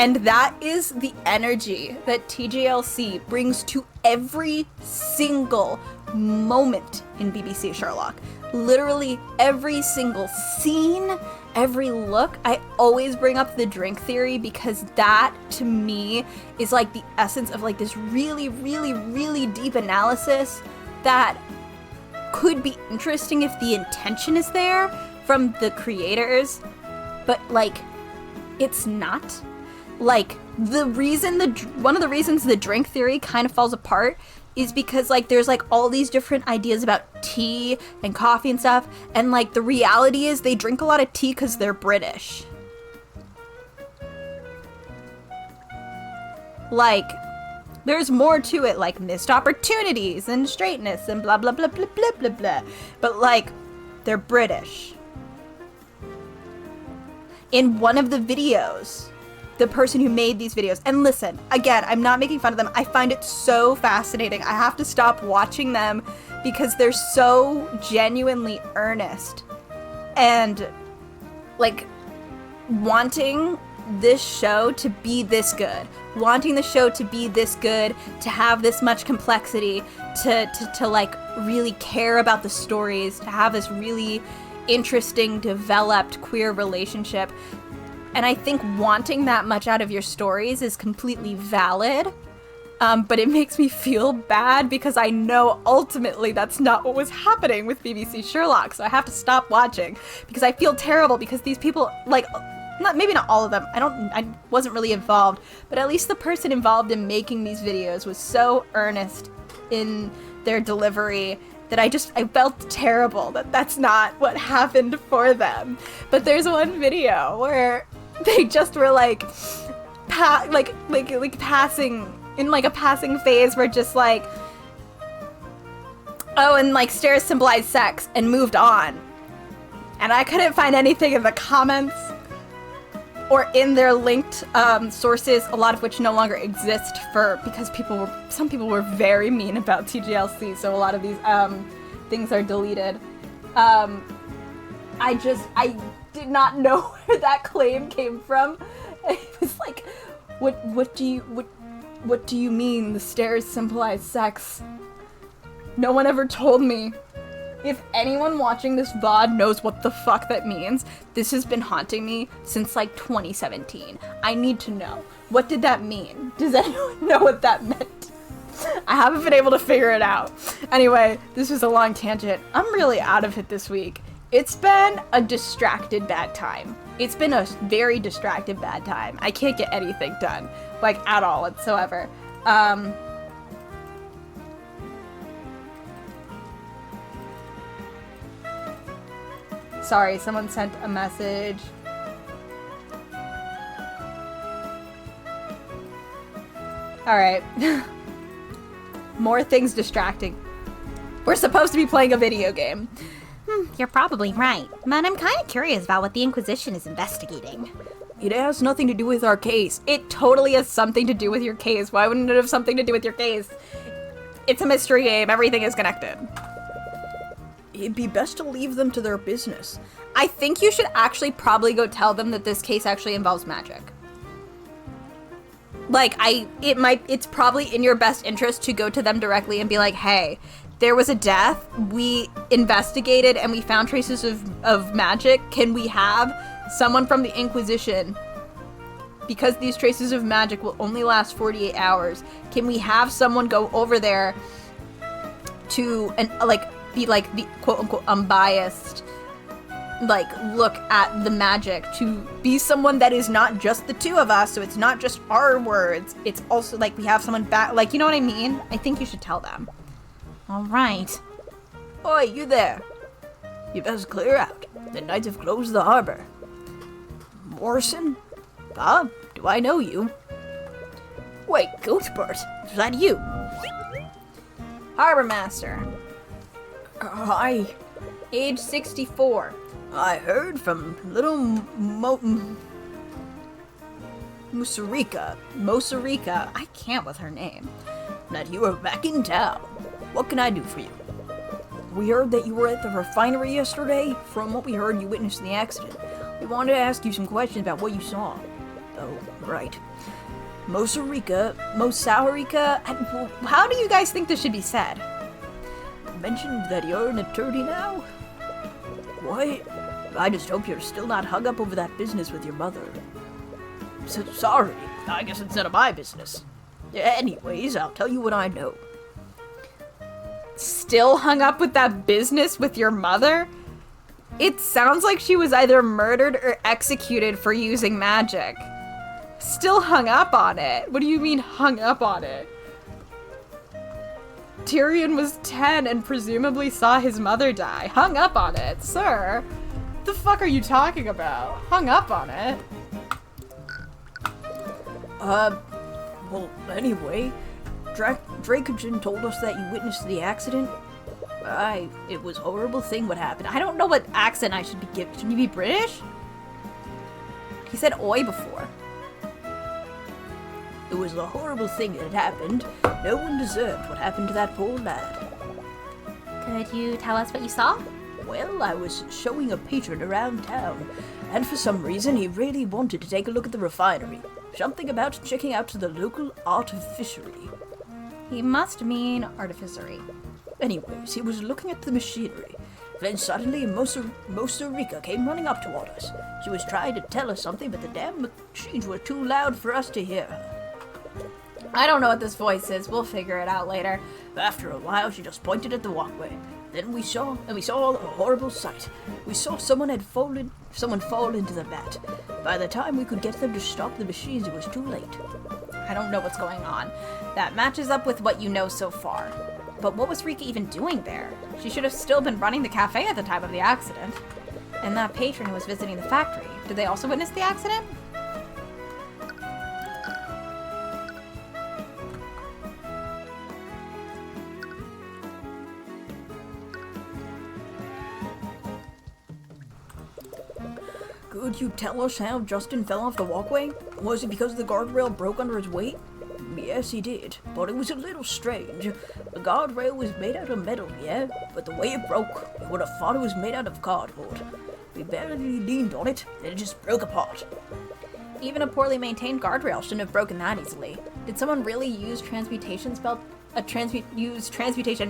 And that is the energy that TJLC brings to every single moment in BBC Sherlock. Literally every single scene, every look. I always bring up the drink theory because that, to me, is like the essence of like this really, really, really deep analysis that could be interesting if the intention is there from the creators, but like, it's not. Like, one of the reasons the drink theory kind of falls apart is because, like, there's, like, all these different ideas about tea and coffee and stuff, and, like, the reality is they drink a lot of tea because they're British. Like, there's more to it, like missed opportunities and straightness and blah, blah, blah, blah, blah, blah, blah. But, like, they're British. In one of the videos, the person who made these videos, and listen, again, I'm not making fun of them. I find it so fascinating. I have to stop watching them because they're so genuinely earnest and like wanting this show to be this good, wanting the show to be this good, to have this much complexity, to like really care about the stories, to have this really interesting, developed queer relationship. And I think wanting that much out of your stories is completely valid, but it makes me feel bad because I know ultimately that's not what was happening with BBC Sherlock, so I have to stop watching because I feel terrible because these people, like, maybe not all of them, I wasn't really involved, but at least the person involved in making these videos was so earnest in their delivery that I felt terrible that that's not what happened for them. But there's one video where they just were like passing in like a passing phase where just like, oh, and like stairs symbolize sex and moved on. And I couldn't find anything in the comments or in their linked sources, a lot of which no longer exist because some people were very mean about TGLC, so a lot of these things are deleted. I did not know where that claim came from. It was like, what do you mean the stairs symbolize sex? No one ever told me. If anyone watching this VOD knows what the fuck that means, this has been haunting me since like 2017. I need to know. What did that mean? Does anyone know what that meant? I haven't been able to figure it out. Anyway, this was a long tangent. I'm really out of it this week. It's been a distracted bad time. It's been a very distracted bad time. I can't get anything done, like at all whatsoever. Sorry, someone sent a message. Alright. More things distracting. We're supposed to be playing a video game. You're probably right, but I'm kind of curious about what the Inquisition is investigating. It has nothing to do with our case. It totally has something to do with your case. Why wouldn't it have something to do with your case? It's a mystery game. Everything is connected. It'd be best to leave them to their business. I think you should actually probably go tell them that this case actually involves magic. Like, it's probably in your best interest to go to them directly and be like, hey, there was a death, we investigated and we found traces of magic. Can we have someone from the Inquisition, because these traces of magic will only last 48 hours, can we have someone go over there to, and like, be like the quote-unquote unbiased, like, look at the magic, to be someone that is not just the two of us, so it's not just our words, it's also like we have someone back, like, you know what I mean? I think you should tell them. All right. Oi, you there. You best clear out. The knights have closed the harbor. Morrison? Bob, do I know you? Wait, Cuthbert, is that you? Harbor Master. Hi. Age 64. I heard from little Mosarika, I can't with her name. that you were back in town. What can I do for you? We heard that you were at the refinery yesterday. From what we heard, you witnessed the accident. We wanted to ask you some questions about what you saw. Though, Right. Mosarika, How do you guys think this should be said? mentioned that you're an attorney now? What? I just hope you're still not hung up over that business with your mother. Sorry, I guess it's none of my business. Anyways, I'll tell you what I know. Still hung up with that business with your mother? It sounds like she was either murdered or executed for using magic. Still hung up on it? What do you mean hung up on it? Tyrion was 10 and presumably saw his mother die. Hung up on it, sir. The fuck are you talking about? Hung up on it? Well, anyway, Dracogen told us that you witnessed the accident. It was a horrible thing what happened. I don't know what accent I should be giving. Should you be British? He said oi before. It was a horrible thing that had happened. No one deserved what happened to that poor lad. Could you tell us what you saw? Well, I was showing a patron around town, and for some reason he really wanted to take a look at the refinery. Something about checking out the local artificery. He must mean artificery. Anyways, he was looking at the machinery. Then suddenly Mosarika came running up toward us. She was trying to tell us something, but the damn machines were too loud for us to hear her. I don't know what this voice is. We'll figure it out later. After a while, she just pointed at the walkway. Then we saw a horrible sight. We saw someone fall into the vat. By the time we could get them to stop the machines, it was too late. I don't know what's going on. That matches up with what you know so far. But what was Rika even doing there? She should have still been running the cafe at the time of the accident. And that patron who was visiting the factory, did they also witness the accident? Could you tell us how Justin fell off the walkway? Was it because the guardrail broke under his weight? Yes, he did, but it was a little strange. The guardrail was made out of metal, yeah, but the way it broke, you would have thought it was made out of cardboard. We barely leaned on it, and it just broke apart. Even a poorly maintained guardrail shouldn't have broken that easily. Did someone really use transmutation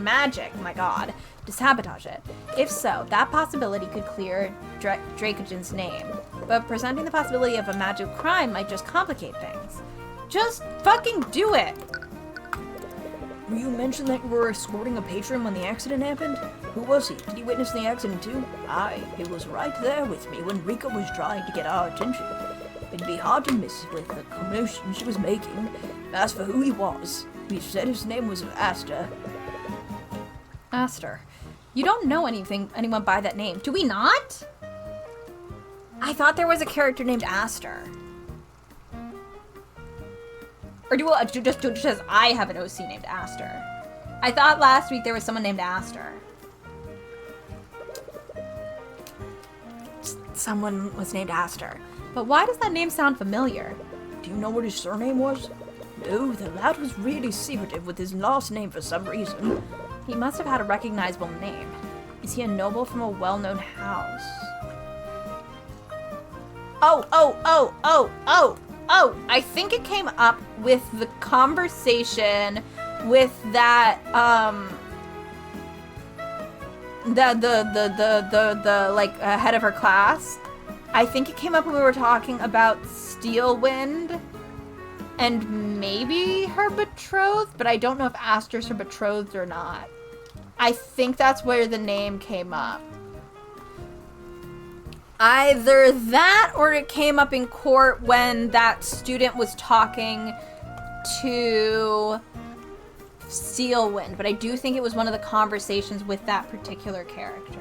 magic, my god, to sabotage it? If so, that possibility could clear Dracogen's name. But presenting the possibility of a magic crime might just complicate things. Just fucking do it! You mentioned that you were escorting a patron when the accident happened? Who was he? Did he witness the accident too? Aye, he was right there with me when Rika was trying to get our attention. It'd be hard to miss with the commotion she was making. As for who he was, he said his name was Aster. Aster. You don't know anyone by that name, do we not? I thought there was a character named Aster. Or just as I have an OC named Aster. I thought last week there was someone named Aster. Someone was named Aster. But why does that name sound familiar? Do you know what his surname was? No, the lad was really secretive with his last name for some reason. He must have had a recognizable name. Is he a noble from a well-known house? Oh, I think it came up with the conversation with that, the head of her class. I think it came up when we were talking about Steelwind and maybe her betrothed, but I don't know if Aster's her betrothed or not. I think that's where the name came up. Either that or it came up in court when that student was talking to Steelwind, but I do think it was one of the conversations with that particular character.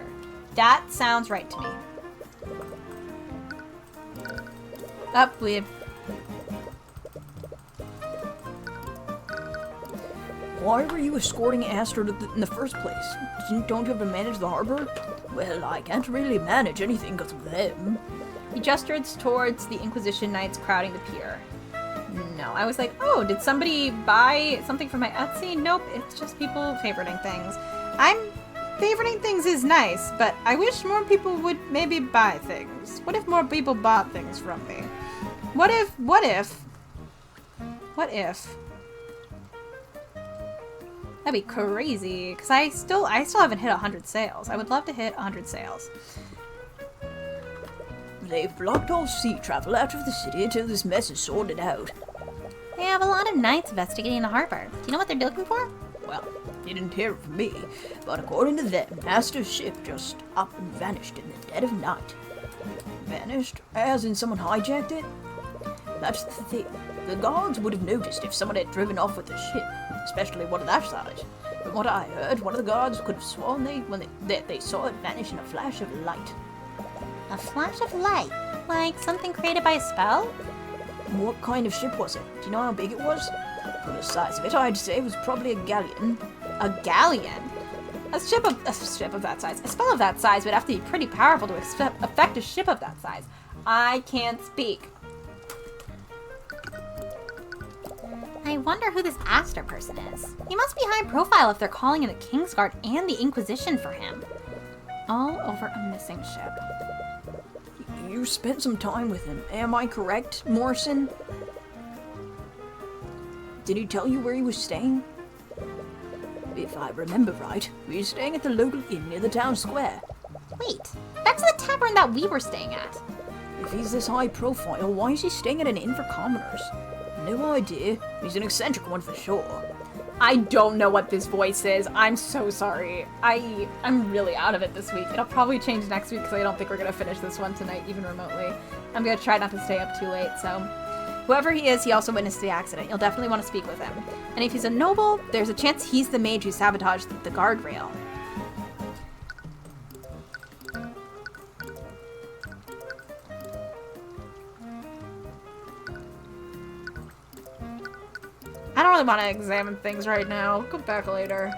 That sounds right to me. Why were you escorting Aster in the first place? Don't you have to manage the harbor? Well, I can't really manage anything because of them. He gestured towards the Inquisition Knights crowding the pier. No, I was like, oh, did somebody buy something from my Etsy? Nope, it's just people favoriting things. Favoriting things is nice, but I wish more people would maybe buy things. What if more people bought things from me? What if What if? That'd be crazy, because I still haven't hit 100 sales. I would love to hit 100 sales. They've blocked all sea travel out of the city until this mess is sorted out. They have a lot of knights investigating the harbor. Do you know what they're looking for? Well, they didn't hear it from me, but according to them, Aster's ship just up and vanished in the dead of night. Vanished? As in someone hijacked it? That's the thing. The guards would have noticed if someone had driven off with the ship, especially one of that size. From what I heard, one of the guards could have sworn they saw it vanish in a flash of light. A flash of light? Like something created by a spell? What kind of ship was it? Do you know how big it was? For the size of it, I'd say it was probably a galleon. A galleon? A ship of that size. A spell of that size would have to be pretty powerful to affect a ship of that size. I can't speak. I wonder who this Aster person is. He must be high profile if they're calling in the Kingsguard and the Inquisition for him. All over a missing ship. You spent some time with him, am I correct, Morrison? Did he tell you where he was staying? If I remember right, he was staying at the local inn near the town square. Wait, that's the tavern that we were staying at. If he's this high profile, why is he staying at an inn for commoners? No idea. He's an eccentric one for sure. I don't know what this voice is. I'm so sorry. I'm really out of it this week. It'll probably change next week because I don't think we're going to finish this one tonight, even remotely. I'm going to try not to stay up too late, so... Whoever he is, he also witnessed the accident. You'll definitely want to speak with him. And if he's a noble, there's a chance he's the mage who sabotaged the guardrail. I don't really want to examine things right now. I'll go back later.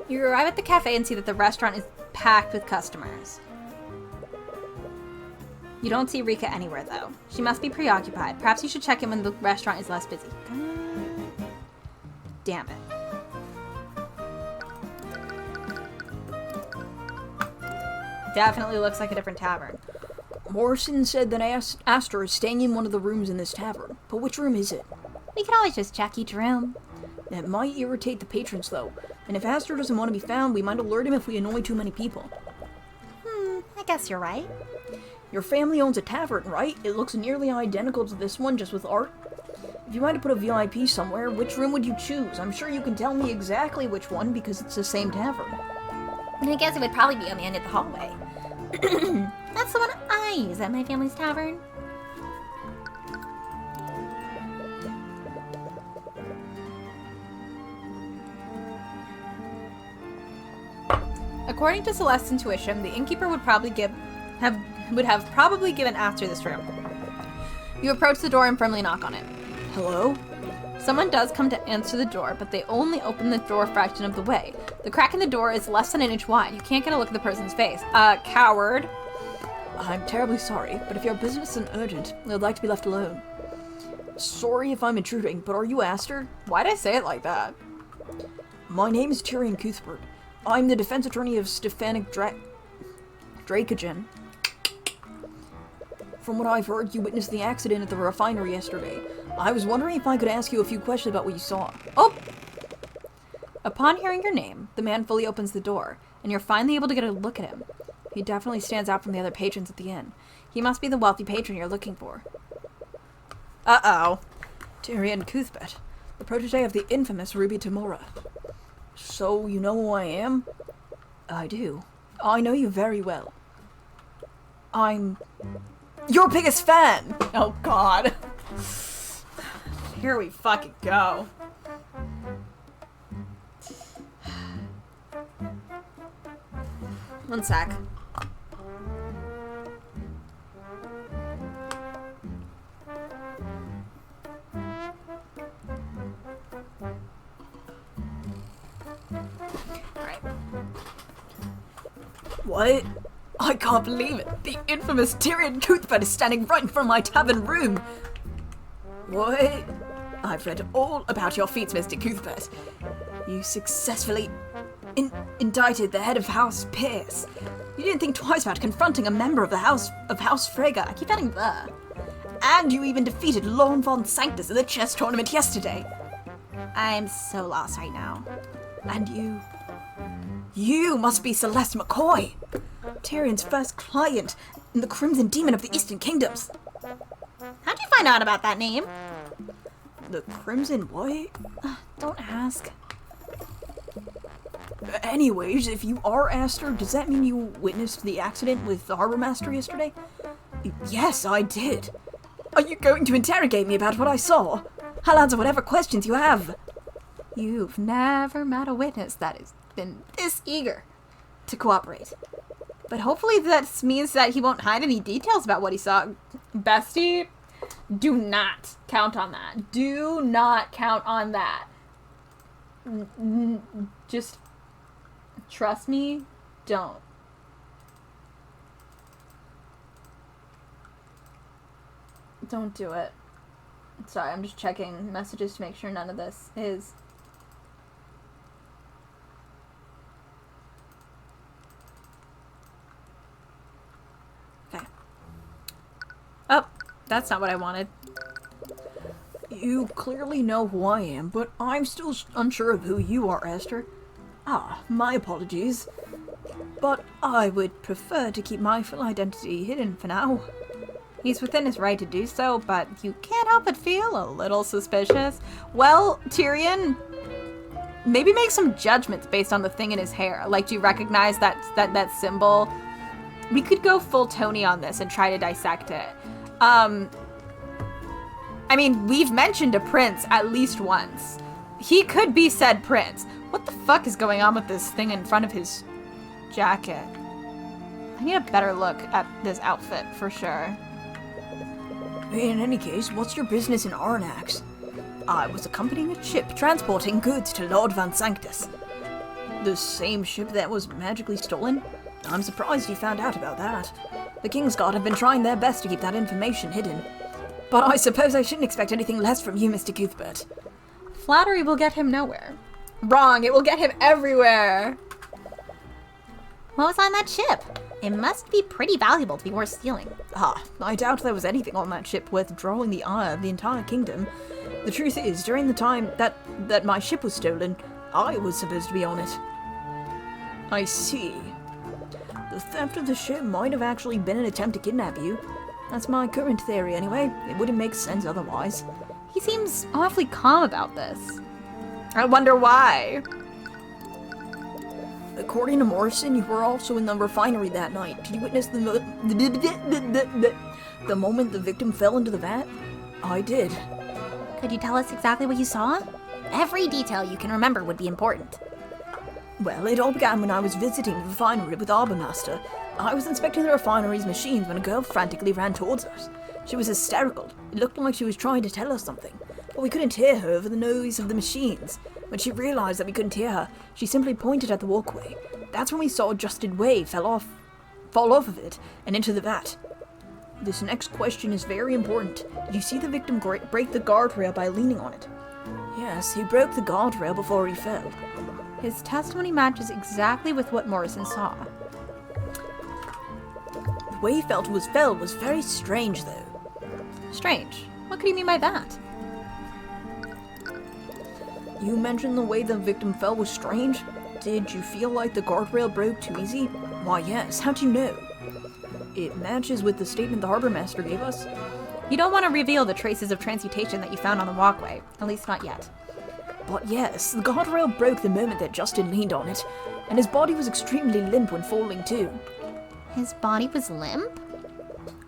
You arrive at the cafe and see that the restaurant is packed with customers. You don't see Rika anywhere, though. She must be preoccupied. Perhaps you should check in when the restaurant is less busy. Damn it. Definitely looks like a different tavern. Morrison said that Aster is staying in one of the rooms in this tavern. But which room is it? We can always just check each room. That might irritate the patrons, though. And if Aster doesn't want to be found, we might alert him if we annoy too many people. I guess you're right. Your family owns a tavern, right? It looks nearly identical to this one, just with art. If you had to put a VIP somewhere, which room would you choose? I'm sure you can tell me exactly which one because it's the same tavern. I guess it would probably be on the end of the hallway. That's the one I use at my family's tavern. According to Celeste's intuition, the innkeeper would probably have probably given Aster this room. You approach the door and firmly knock on it. Hello? Someone does come to answer the door, but they only open the door a fraction of the way. The crack in the door is less than an inch wide. You can't get a look at the person's face. Coward. I'm terribly sorry, but if your business isn't urgent, I'd like to be left alone. Sorry if I'm intruding, but are you Aster? Why'd I say it like that? My name is Tyrion Cuthbert. I'm the defense attorney of Stefanik Dracogen. From what I've heard, you witnessed the accident at the refinery yesterday. I was wondering if I could ask you a few questions about what you saw. Oh! Upon hearing your name, the man fully opens the door, and you're finally able to get a look at him. He definitely stands out from the other patrons at the inn. He must be the wealthy patron you're looking for. Uh-oh. Tyrion Cuthbert, the protege of the infamous Ruby Tamura. So, you know who I am? I do. I know you very well. I'm your biggest fan! Oh, God. Here we fucking go. One sec. What? I can't believe it. The infamous Tyrion Cuthbert is standing right in front of my tavern room. What? I've read all about your feats, Mr. Cuthbert. You successfully indicted the head of House Pierce. You didn't think twice about confronting a member of the House Frege. I keep adding the. And you even defeated Lorne von Sanctus in the chess tournament yesterday. I'm so lost right now. And you must be Celeste McCoy, Tyrion's first client and the Crimson Demon of the Eastern Kingdoms. How'd you find out about that name? The Crimson what? Don't ask. Anyways, if you are Aster, does that mean you witnessed the accident with the Harbor Master yesterday? Yes, I did. Are you going to interrogate me about what I saw? I'll answer whatever questions you have. You've never met a witness that has been this eager to cooperate. But hopefully that means that he won't hide any details about what he saw. Bestie, do not count on that. Do not count on that. Just trust me, don't. Don't do it. Sorry, I'm just checking messages to make sure none of this is... Okay. Oh, that's not what I wanted. You clearly know who I am, but I'm still unsure of who you are, Aster. My apologies. But I would prefer to keep my full identity hidden for now. He's within his right to do so, but you can't help but feel a little suspicious. Well, Tyrion, maybe make some judgments based on the thing in his hair. Like, do you recognize that symbol? We could go full Tony on this and try to dissect it. I mean, we've mentioned a prince at least once. He could be said prince. What the fuck is going on with this thing in front of his jacket? I need a better look at this outfit for sure. In any case, what's your business in Arnax? I was accompanying a ship transporting goods to Lord Van Sanctus. The same ship that was magically stolen? I'm surprised you found out about that. The Kingsguard have been trying their best to keep that information hidden. But I suppose I shouldn't expect anything less from you, Mr. Cuthbert. Flattery will get him nowhere. Wrong, it will get him everywhere. What was on that ship? It must be pretty valuable to be worth stealing. I doubt there was anything on that ship worth drawing the ire of the entire kingdom. The truth is, during the time that my ship was stolen, I was supposed to be on it. I see. The theft of the ship might have actually been an attempt to kidnap you. That's my current theory anyway. It wouldn't make sense otherwise. He seems awfully calm about this. I wonder why. According to Morrison, you were also in the refinery that night. Did you witness the moment the victim fell into the vat? I did. Could you tell us exactly what you saw? Every detail you can remember would be important. Well, it all began when I was visiting the refinery with Arbor Master. I was inspecting the refinery's machines when a girl frantically ran towards us. She was hysterical. It looked like she was trying to tell us something, but we couldn't hear her over the noise of the machines. When she realized that we couldn't hear her, she simply pointed at the walkway. That's when we saw Justin Way fall off of it and into the vat. This next question is very important. Did you see the victim break the guardrail by leaning on it? Yes, he broke the guardrail before he fell. His testimony matches exactly with what Morrison saw. The way he fell was very strange, though. Strange? What could you mean by that? You mentioned the way the victim fell was strange. Did you feel like the guardrail broke too easy? Why, yes. How'd you know? It matches with the statement the Harbor Master gave us. You don't want to reveal the traces of transmutation that you found on the walkway. At least not yet. But yes, the guardrail broke the moment that Justin leaned on it, and his body was extremely limp when falling too. His body was limp?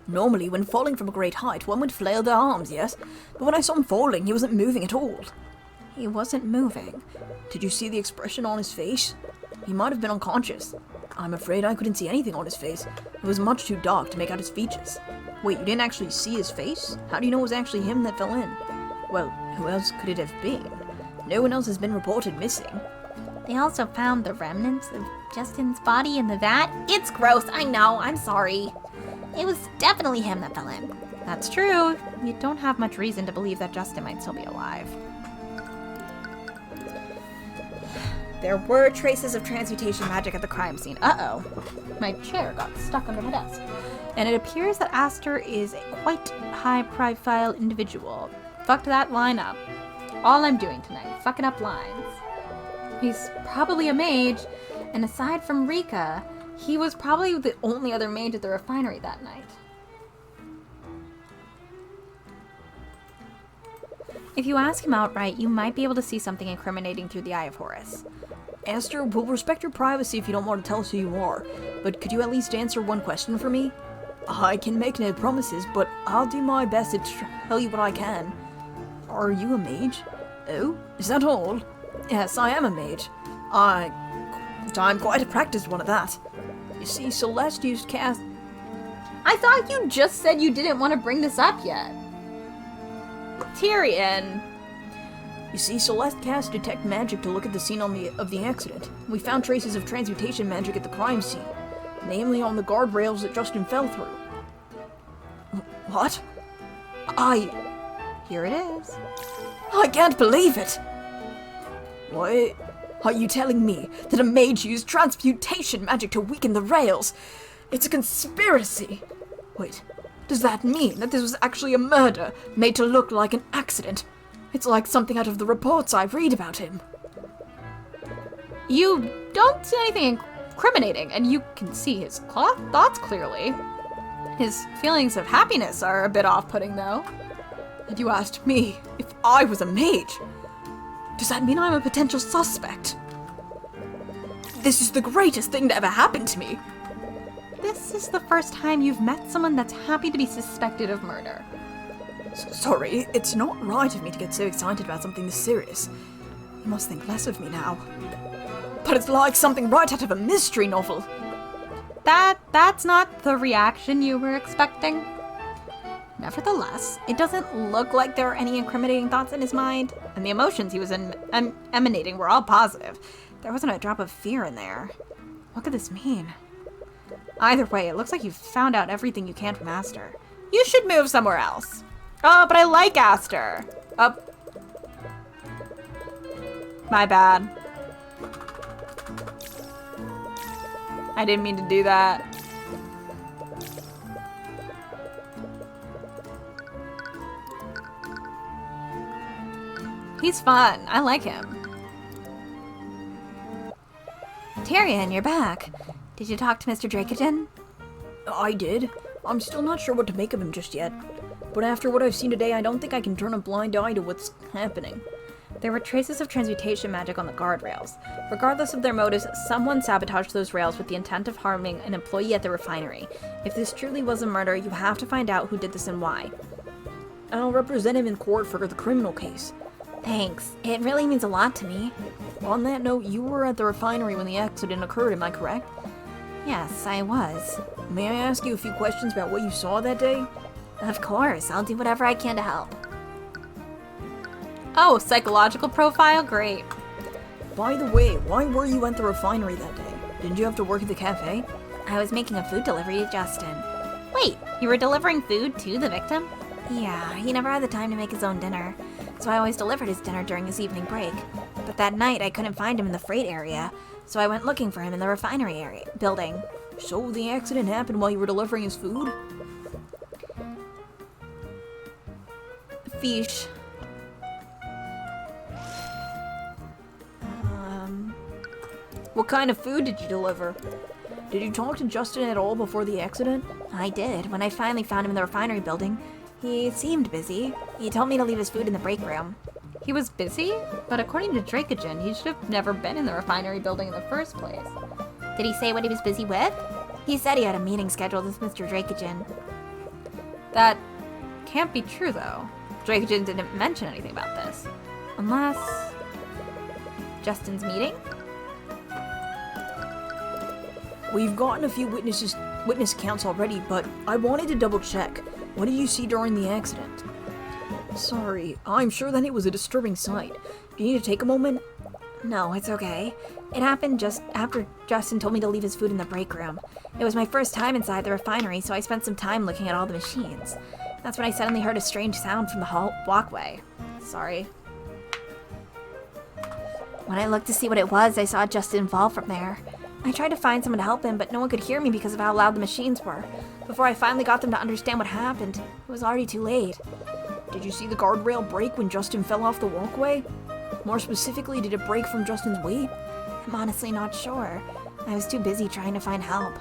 Normally, when falling from a great height, one would flail their arms, yes? But when I saw him falling, he wasn't moving at all. He wasn't moving. Did you see the expression on his face? He might have been unconscious. I'm afraid I couldn't see anything on his face. It was much too dark to make out his features. Wait, you didn't actually see his face? How do you know it was actually him that fell in? Well, who else could it have been? No one else has been reported missing. They also found the remnants of Justin's body in the vat. It's gross, I know, I'm sorry. It was definitely him that fell in. That's true. You don't have much reason to believe that Justin might still be alive. There were traces of transmutation magic at the crime scene. Uh-oh. My chair got stuck under my desk. and it appears that Aster is a quite high-profile individual. Fucked that line up. All I'm doing tonight, fucking up lines. He's probably a mage, and aside from Rika, he was probably the only other mage at the refinery that night. If you ask him outright, you might be able to see something incriminating through the Eye of Horus. Aster, we'll respect your privacy if you don't want to tell us who you are, but could you at least answer one question for me? I can make no promises, but I'll do my best to tell you what I can. Are you a mage? Oh, is that all? Yes, I am a mage. I'm quite a practiced one at that. You see, Celeste used cast... I thought you just said you didn't want to bring this up yet. Tyrion. You see, Celeste cast Detect Magic to look at the scene of the accident. We found traces of transmutation magic at the crime scene, namely on the guardrails that Justin fell through. What? Here it is. I can't believe it! What? Are you telling me that a mage used transmutation magic to weaken the rails? It's a conspiracy! Wait, does that mean that this was actually a murder made to look like an accident? It's like something out of the reports I read about him. You don't see anything incriminating, and you can see his thoughts clearly. His feelings of happiness are a bit off-putting, though. And you asked me if I was a mage? Does that mean I'm a potential suspect? This is the greatest thing to ever happen to me. This is the first time you've met someone that's happy to be suspected of murder. Sorry, it's not right of me to get so excited about something this serious. You must think less of me now. But it's like something right out of a mystery novel. That's not the reaction you were expecting. Nevertheless, it doesn't look like there are any incriminating thoughts in his mind, and the emotions he was emanating were all positive. There wasn't a drop of fear in there. What could this mean? Either way, it looks like you've found out everything you can from Aster. You should move somewhere else. Oh, but I like Aster. Oh. My bad. I didn't mean to do that. He's fun. I like him. Tyrion, you're back. Did you talk to Mr. Dracogen? I did. I'm still not sure what to make of him just yet. But after what I've seen today, I don't think I can turn a blind eye to what's happening. There were traces of transmutation magic on the guardrails. Regardless of their motives, someone sabotaged those rails with the intent of harming an employee at the refinery. If this truly was a murder, you have to find out who did this and why. I'll represent him in court for the criminal case. Thanks. It really means a lot to me. On that note, you were at the refinery when the accident occurred, am I correct? Yes, I was. May I ask you a few questions about what you saw that day? Of course, I'll do whatever I can to help. Oh, psychological profile? Great. By the way, why were you at the refinery that day? Didn't you have to work at the cafe? I was making a food delivery to Justin. Wait, you were delivering food to the victim? Yeah, he never had the time to make his own dinner, so I always delivered his dinner during his evening break. But that night, I couldn't find him in the freight area, so I went looking for him in the refinery building. So the accident happened while you were delivering his food? Fish. What kind of food did you deliver? Did you talk to Justin at all before the accident? I did. When I finally found him in the refinery building, he seemed busy. He told me to leave his food in the break room. He was busy? But according to Dracogen, he should have never been in the refinery building in the first place. Did he say what he was busy with? He said he had a meeting scheduled with Mr. Dracogen. That can't be true, though. Dracogen didn't mention anything about this. Unless... Justin's meeting? We've gotten a few witness accounts already, but I wanted to double check. What did you see during the accident? Sorry, I'm sure that it was a disturbing sight. Do you need to take a moment? No, it's okay. It happened just after Justin told me to leave his food in the break room. It was my first time inside the refinery, so I spent some time looking at all the machines. That's when I suddenly heard a strange sound from the walkway. Sorry. When I looked to see what it was, I saw Justin fall from there. I tried to find someone to help him, but no one could hear me because of how loud the machines were. Before I finally got them to understand what happened, it was already too late. Did you see the guardrail break when Justin fell off the walkway? More specifically, did it break from Justin's weight? I'm honestly not sure. I was too busy trying to find help.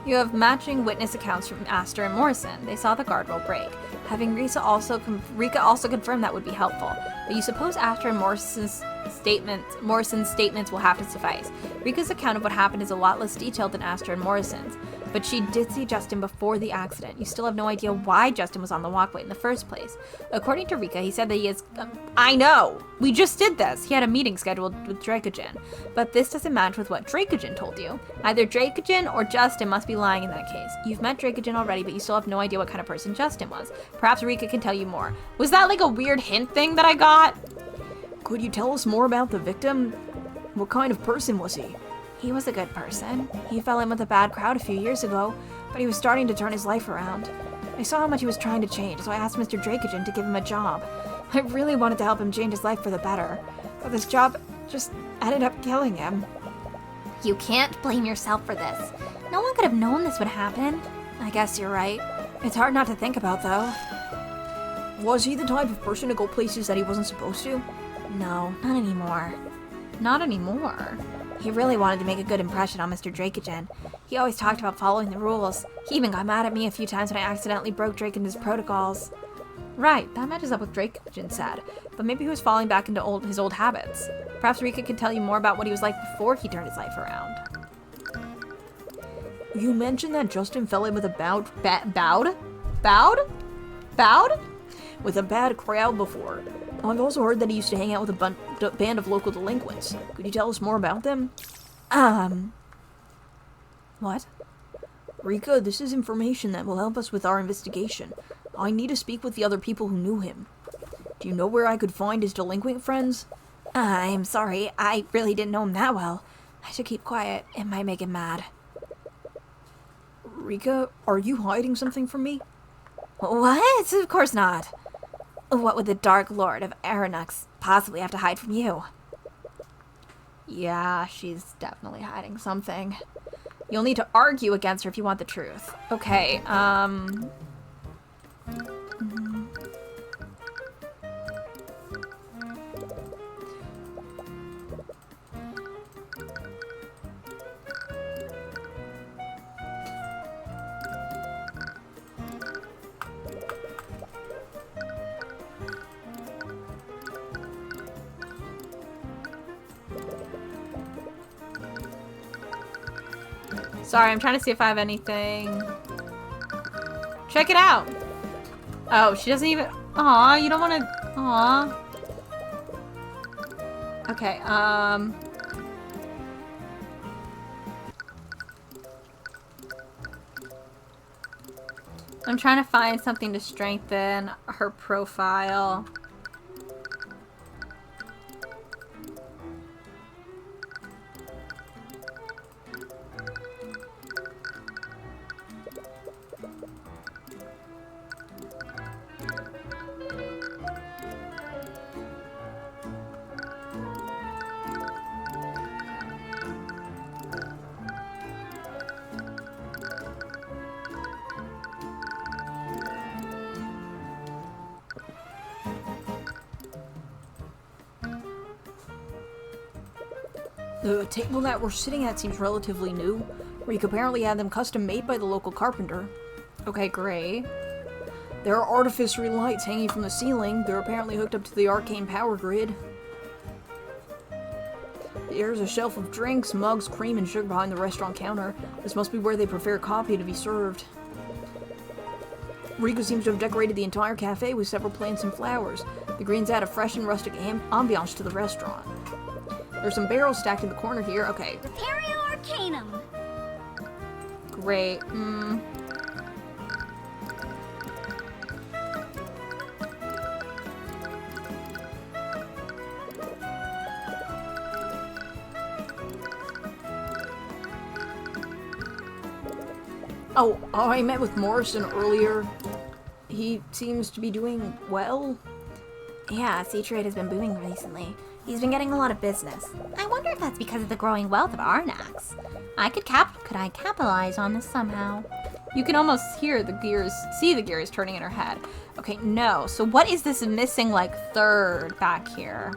You have matching witness accounts from Aster and Morrison. They saw the guardrail break. Having Rika also confirm that would be helpful, but you suppose Aster and Morrison's statements will have to suffice. Rika's account of what happened is a lot less detailed than Aster and Morrison's, but she did see Justin before the accident. You still have no idea why Justin was on the walkway in the first place. According to Rika, he said that he is... I know! We just did this! He had a meeting scheduled with Dracogen. But this doesn't match with what Dracogen told you. Either Dracogen or Justin must be lying in that case. You've met Dracogen already, but you still have no idea what kind of person Justin was. Perhaps Rika can tell you more. Was that like a weird hint thing that I got? Could you tell us more about the victim? What kind of person was he? He was a good person. He fell in with a bad crowd a few years ago, but he was starting to turn his life around. I saw how much he was trying to change, so I asked Mr. Dracogen to give him a job. I really wanted to help him change his life for the better, but this job just ended up killing him. You can't blame yourself for this. No one could have known this would happen. I guess you're right. It's hard not to think about, though. Was he the type of person to go places that he wasn't supposed to? No, not anymore. Not anymore. He really wanted to make a good impression on Mr. Dracogen. He always talked about following the rules. He even got mad at me a few times when I accidentally broke Dracogen's protocols. Right, that matches up with Dracogen said, but maybe he was falling back into his old habits. Perhaps Rika can tell you more about what he was like before he turned his life around. You mentioned that Justin fell in with a Bowed? with a bad crowd before. I've also heard that he used to hang out with a band of local delinquents. Could you tell us more about them? What? Rika, this is information that will help us with our investigation. I need to speak with the other people who knew him. Do you know where I could find his delinquent friends? I'm sorry, I really didn't know him that well. I should keep quiet. It might make him mad. Rika, are you hiding something from me? What? Of course not. What would the Dark Lord of Aronux possibly have to hide from you? Yeah, she's definitely hiding something. You'll need to argue against her if you want the truth. Okay, sorry, I'm trying to see if I have anything. Check it out! Oh, she doesn't even... Aw, you don't want to... Aw. Okay, I'm trying to find something to strengthen her profile. The table that we're sitting at seems relatively new. Reek apparently had them custom made by the local carpenter. Okay, great. There are artificery lights hanging from the ceiling. They're apparently hooked up to the arcane power grid. There's a shelf of drinks, mugs, cream, and sugar behind the restaurant counter. This must be where they prepare coffee to be served. Rika seems to have decorated the entire cafe with several plants and flowers. The greens add a fresh and rustic ambiance to the restaurant. There's some barrels stacked in the corner here. Okay. Repario Arcanum. Great. Oh, I met with Morrison earlier. He seems to be doing well. Yeah, sea trade has been booming recently. He's been getting a lot of business. I wonder if that's because of the growing wealth of Arnax. Could I capitalize on this somehow? You can almost hear the gears, see the gears turning in her head. Okay, no. So what is this missing, like, third back here?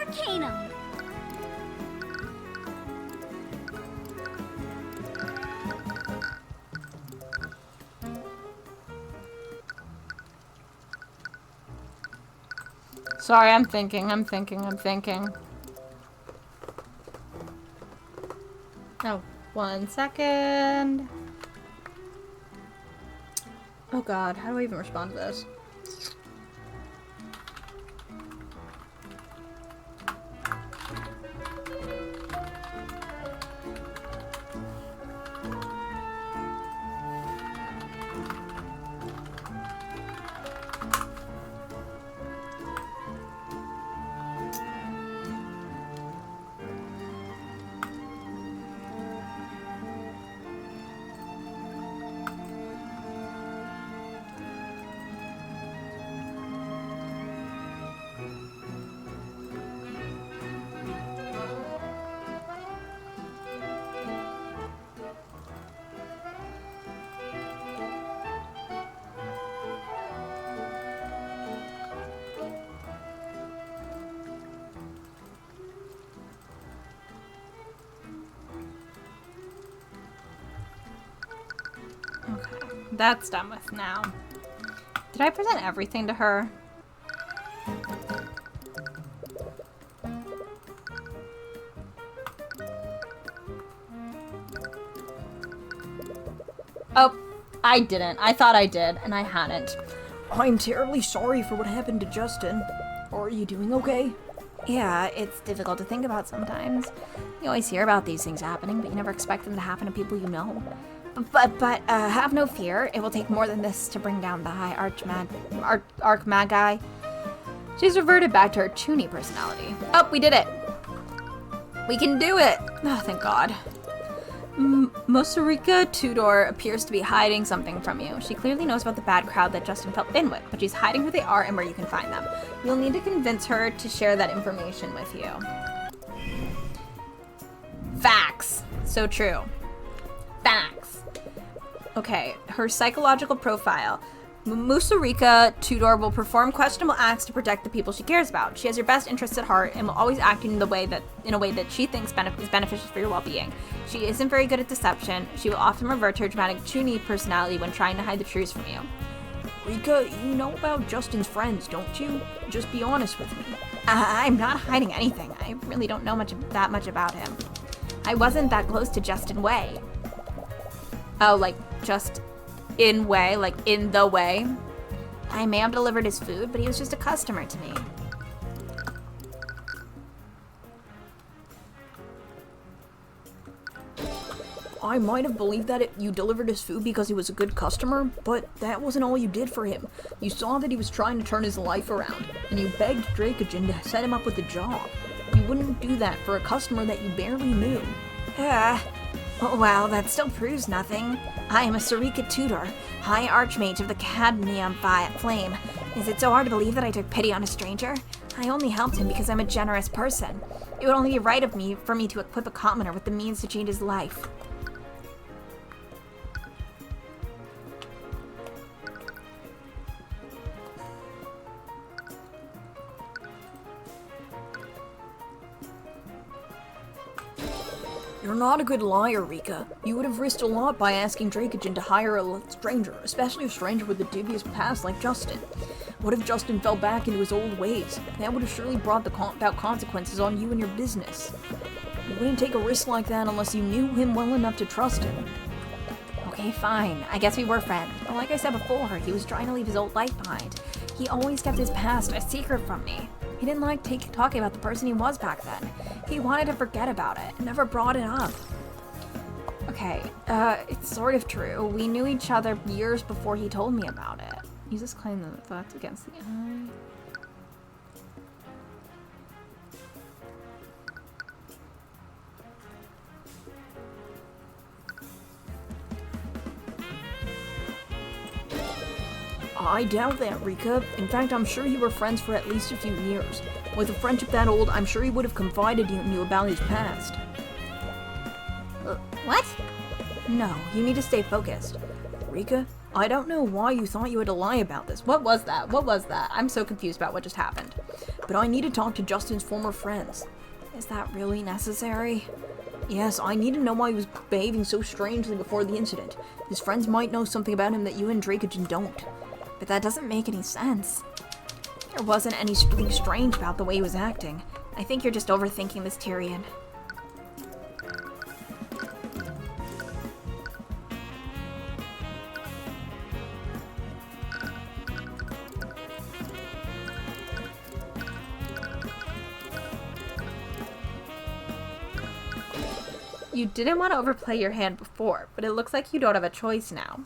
Arcanum. Sorry, I'm thinking. Oh, 1 second. Oh god, how do I even respond to this? Okay, that's done with now. Did I present everything to her? Oh, I didn't. I thought I did, and I hadn't. I'm terribly sorry for what happened to Justin. Are you doing okay? Yeah, it's difficult to think about sometimes. You always hear about these things happening, but you never expect them to happen to people you know. But have no fear. It will take more than this to bring down the High Archmagi. She's reverted back to her Chuny personality. Oh, we did it! We can do it! Oh, thank God. Mosarika Tudor appears to be hiding something from you. She clearly knows about the bad crowd that Justin fell in with, but she's hiding who they are and where you can find them. You'll need to convince her to share that information with you. Facts. So true. Facts. Okay, her psychological profile. Musarika Tudor will perform questionable acts to protect the people she cares about. She has your best interests at heart and will always act in a way that she thinks is beneficial for your well-being. She isn't very good at deception. She will often revert to her dramatic Chuny personality when trying to hide the truth from you. Rika, you know about Justin's friends, don't you? Just be honest with me. I'm not hiding anything. I really don't know that much about him. I wasn't that close to Justin Way. Oh, like just in way, like in the way. I may have delivered his food, but he was just a customer to me. I might have believed that you delivered his food because he was a good customer, but that wasn't all you did for him. You saw that he was trying to turn his life around, and you begged Dracogen to set him up with a job. You wouldn't do that for a customer that you barely knew. Oh, well, that still proves nothing. I am a Sarika Tudor, High Archmage of the Cadmium Flame. Is it so hard to believe that I took pity on a stranger? I only helped him because I'm a generous person. It would only be right for me to equip a commoner with the means to change his life. You're not a good liar, Rika. You would have risked a lot by asking Dracogen to hire a stranger, especially a stranger with a dubious past like Justin. What if Justin fell back into his old ways? That would have surely brought about consequences on you and your business. You wouldn't take a risk like that unless you knew him well enough to trust him. Okay, fine. I guess we were friends. But like I said before, he was trying to leave his old life behind. He always kept his past a secret from me. He didn't like talking about the person he was back then. He wanted to forget about it, never brought it up. Okay, it's sort of true. We knew each other years before he told me about it. Use this claim the thoughts against the eye. I doubt that, Rika. In fact, I'm sure you were friends for at least a few years. With a friendship that old, I'm sure he would have confided in you about his past. What? No, you need to stay focused. Rika, I don't know why you thought you had to lie about this, What was that? What was that? I'm so confused about what just happened. but I need to talk to Justin's former friends. Is that really necessary? Yes, I need to know why he was behaving so strangely before the incident. His friends might know something about him that you and Dracogen don't. But that doesn't make any sense. There wasn't anything strange about the way he was acting. I think you're just overthinking this, Tyrion. You didn't want to overplay your hand before, but it looks like you don't have a choice now.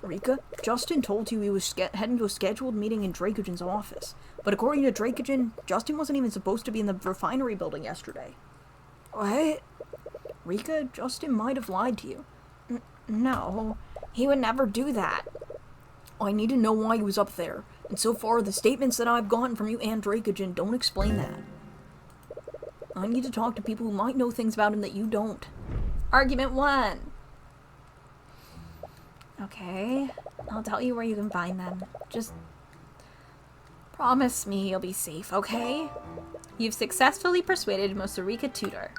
Rika, Justin told you he was heading to a scheduled meeting in Dracogen's office. But according to Dracogen, Justin wasn't even supposed to be in the refinery building yesterday. What? Rika, Justin might have lied to you. No, he would never do that. I need to know why he was up there. And so far, the statements that I've gotten from you and Dracogen don't explain that. I need to talk to people who might know things about him that you don't. Argument 1. Okay, I'll tell you where you can find them. Just promise me you'll be safe, okay? You've successfully persuaded Mosarika Tudor.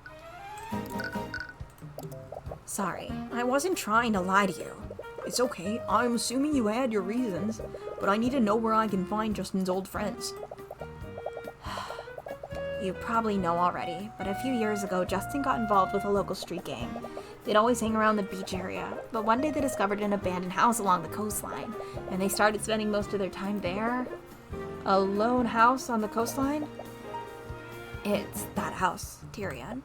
Sorry, I wasn't trying to lie to you. It's okay, I'm assuming you had your reasons, but I need to know where I can find Justin's old friends. You probably know already, but a few years ago, Justin got involved with a local street gang. They'd always hang around the beach area, but one day they discovered an abandoned house along the coastline, and they started spending most of their time there. A lone house on the coastline? It's that house, Tyrion.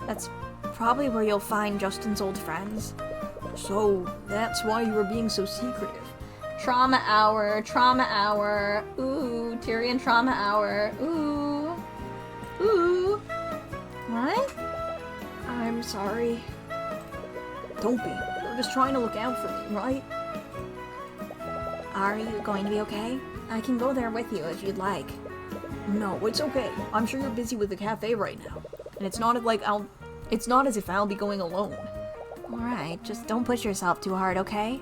That's probably where you'll find Justin's old friends. So, that's why you were being so secretive. Trauma hour, trauma hour. Ooh, Tyrion trauma hour. Ooh. Ooh. What? I'm sorry. Don't be. You're just trying to look out for me, right? Are you going to be okay? I can go there with you if you'd like. No, it's okay. I'm sure you're busy with the cafe right now. And it's not like it's not as if I'll be going alone. Alright, just don't push yourself too hard, okay?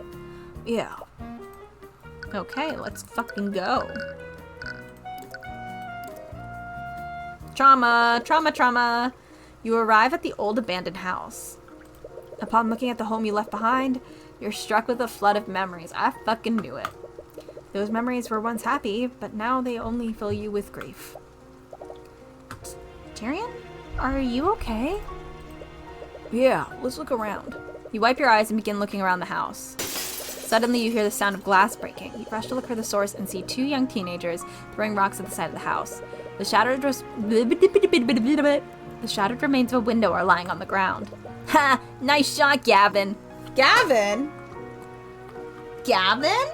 Yeah. Okay, let's fucking go. Trauma, trauma, trauma. You arrive at the old abandoned house. Upon looking at the home you left behind, you're struck with a flood of memories. I fucking knew it. Those memories were once happy, but now they only fill you with grief. Tyrion? Are you okay? Yeah, let's look around. You wipe your eyes and begin looking around the house. Suddenly you hear the sound of glass breaking. You rush to look for the source and see 2 young teenagers throwing rocks at the side of the house. The shattered remains of a window are lying on the ground. Ha! Nice shot, Gavin! Gavin? Gavin?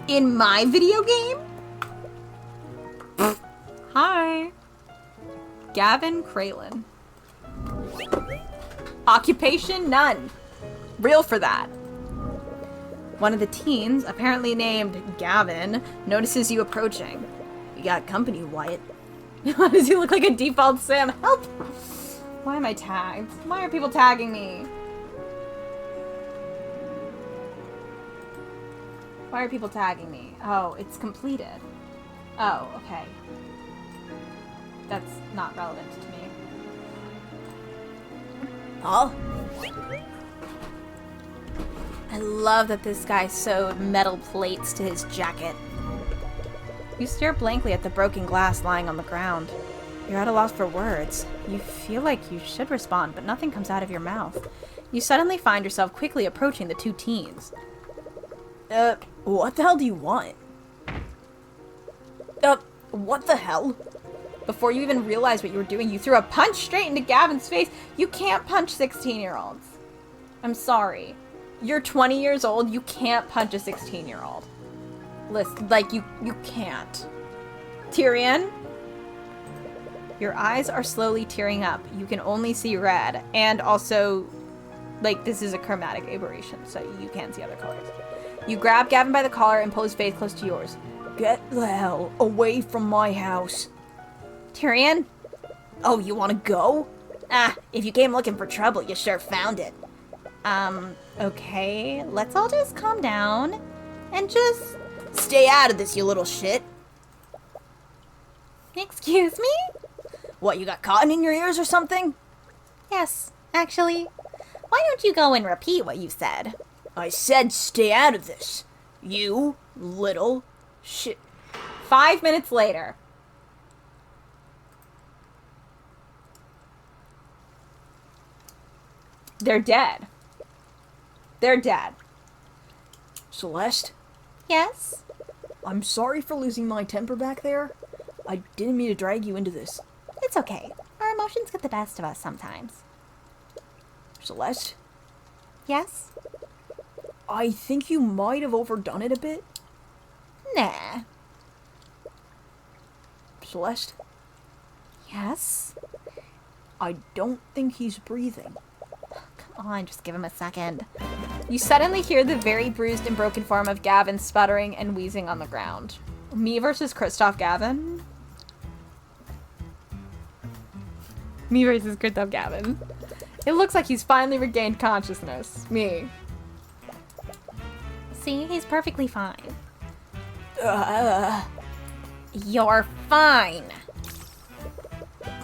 In my video game? Hi. Gavin Kraylin. Occupation? None. Real for that. One of the teens, apparently named Gavin, notices you approaching. You got company, Wyatt. Why does he look like a default Sam? Help! Why am I tagged? Why are people tagging me? Why are people tagging me? Oh, it's completed. Oh, okay. That's not relevant to me. Huh? I love that this guy sewed metal plates to his jacket. You stare blankly at the broken glass lying on the ground. You're at a loss for words. You feel like you should respond, but nothing comes out of your mouth. You suddenly find yourself quickly approaching the 2 teens. What the hell do you want? What the hell? Before you even realized what you were doing, you threw a punch straight into Gavin's face. You can't punch 16-year-olds. I'm sorry. You're 20 years old. You can't punch a 16-year-old. Listen, like, you can't. Tyrion? Your eyes are slowly tearing up. You can only see red. And also, like, this is a chromatic aberration, so you can't see other colors. You grab Gavin by the collar and pull his face close to yours. Get the hell away from my house. Tyrion? Oh, you want to go? Ah, if you came looking for trouble, you sure found it. Okay. Let's all just calm down and just... Stay out of this, you little shit. Excuse me? What, you got cotton in your ears or something? Yes, actually. Why don't you go and repeat what you said? I said stay out of this. You little shit. 5 minutes later. They're dead. They're dead. Celeste, Yes? I'm sorry for losing my temper back there. I didn't mean to drag you into this. It's okay. Our emotions get the best of us sometimes. Celeste, Yes? I think you might have overdone it a bit. Nah. Celeste, Yes? I don't think he's breathing. Come on, just give him a second. You suddenly hear the very bruised and broken form of Gavin sputtering and wheezing on the ground. Me versus Christoph Gavin? Me versus Christoph Gavin. It looks like he's finally regained consciousness. Me. See, he's perfectly fine. Uh, You're fine.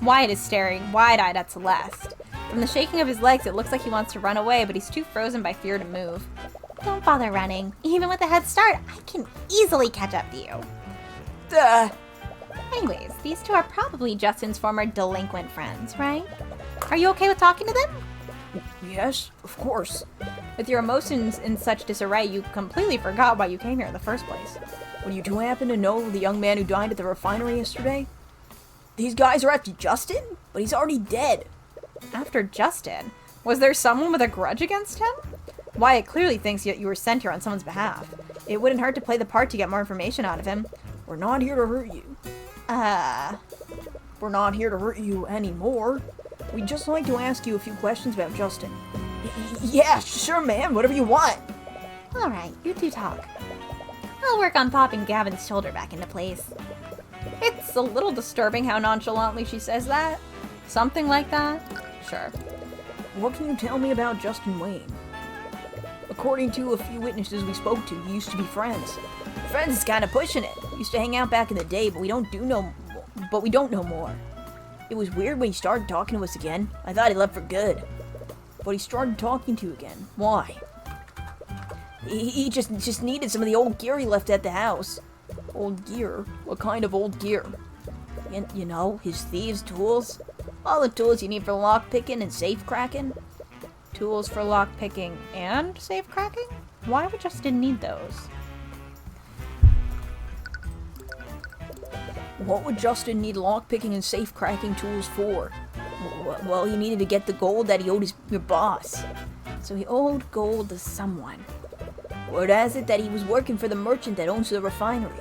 Wyatt is staring wide-eyed at Celeste. From the shaking of his legs, it looks like he wants to run away, but he's too frozen by fear to move. Don't bother running. Even with a head start, I can easily catch up to you. Anyways, these two are probably Justin's former delinquent friends, right? Are you okay with talking to them? yes, of course. With your emotions in such disarray, you completely forgot why you came here in the first place. Would you two happen to know the young man who died at the refinery yesterday? These guys are after Justin, but he's already dead. After Justin? Was there someone with a grudge against him? Wyatt clearly thinks that you were sent here on someone's behalf. It wouldn't hurt to play the part to get more information out of him. We're not here to hurt you. We're not here to hurt you anymore. We'd just like to ask you a few questions about Justin. Yeah, sure, man. Whatever you want. Alright, you two talk. I'll work on popping Gavin's shoulder back into place. It's a little disturbing how nonchalantly she says that. Something like that? Sure. What can you tell me about Justin Wayne? According to a few witnesses we spoke to, you used to be friends. Friends is kind of pushing it. Used to hang out back in the day, but we don't know more. It was weird when he started talking to us again. I thought he left for good. But he started talking to you again. Why? He just needed some of the old gear he left at the house. Old gear? What kind of old gear? You know, his thieves' tools. All the tools you need for lockpicking and safe cracking. Tools for lockpicking and safe cracking? Why would Justin need those? What would Justin need lockpicking and safe cracking tools for? Well, he needed to get the gold that he owed your boss. So he owed gold to someone. Word has it that he was working for the merchant that owns the refinery.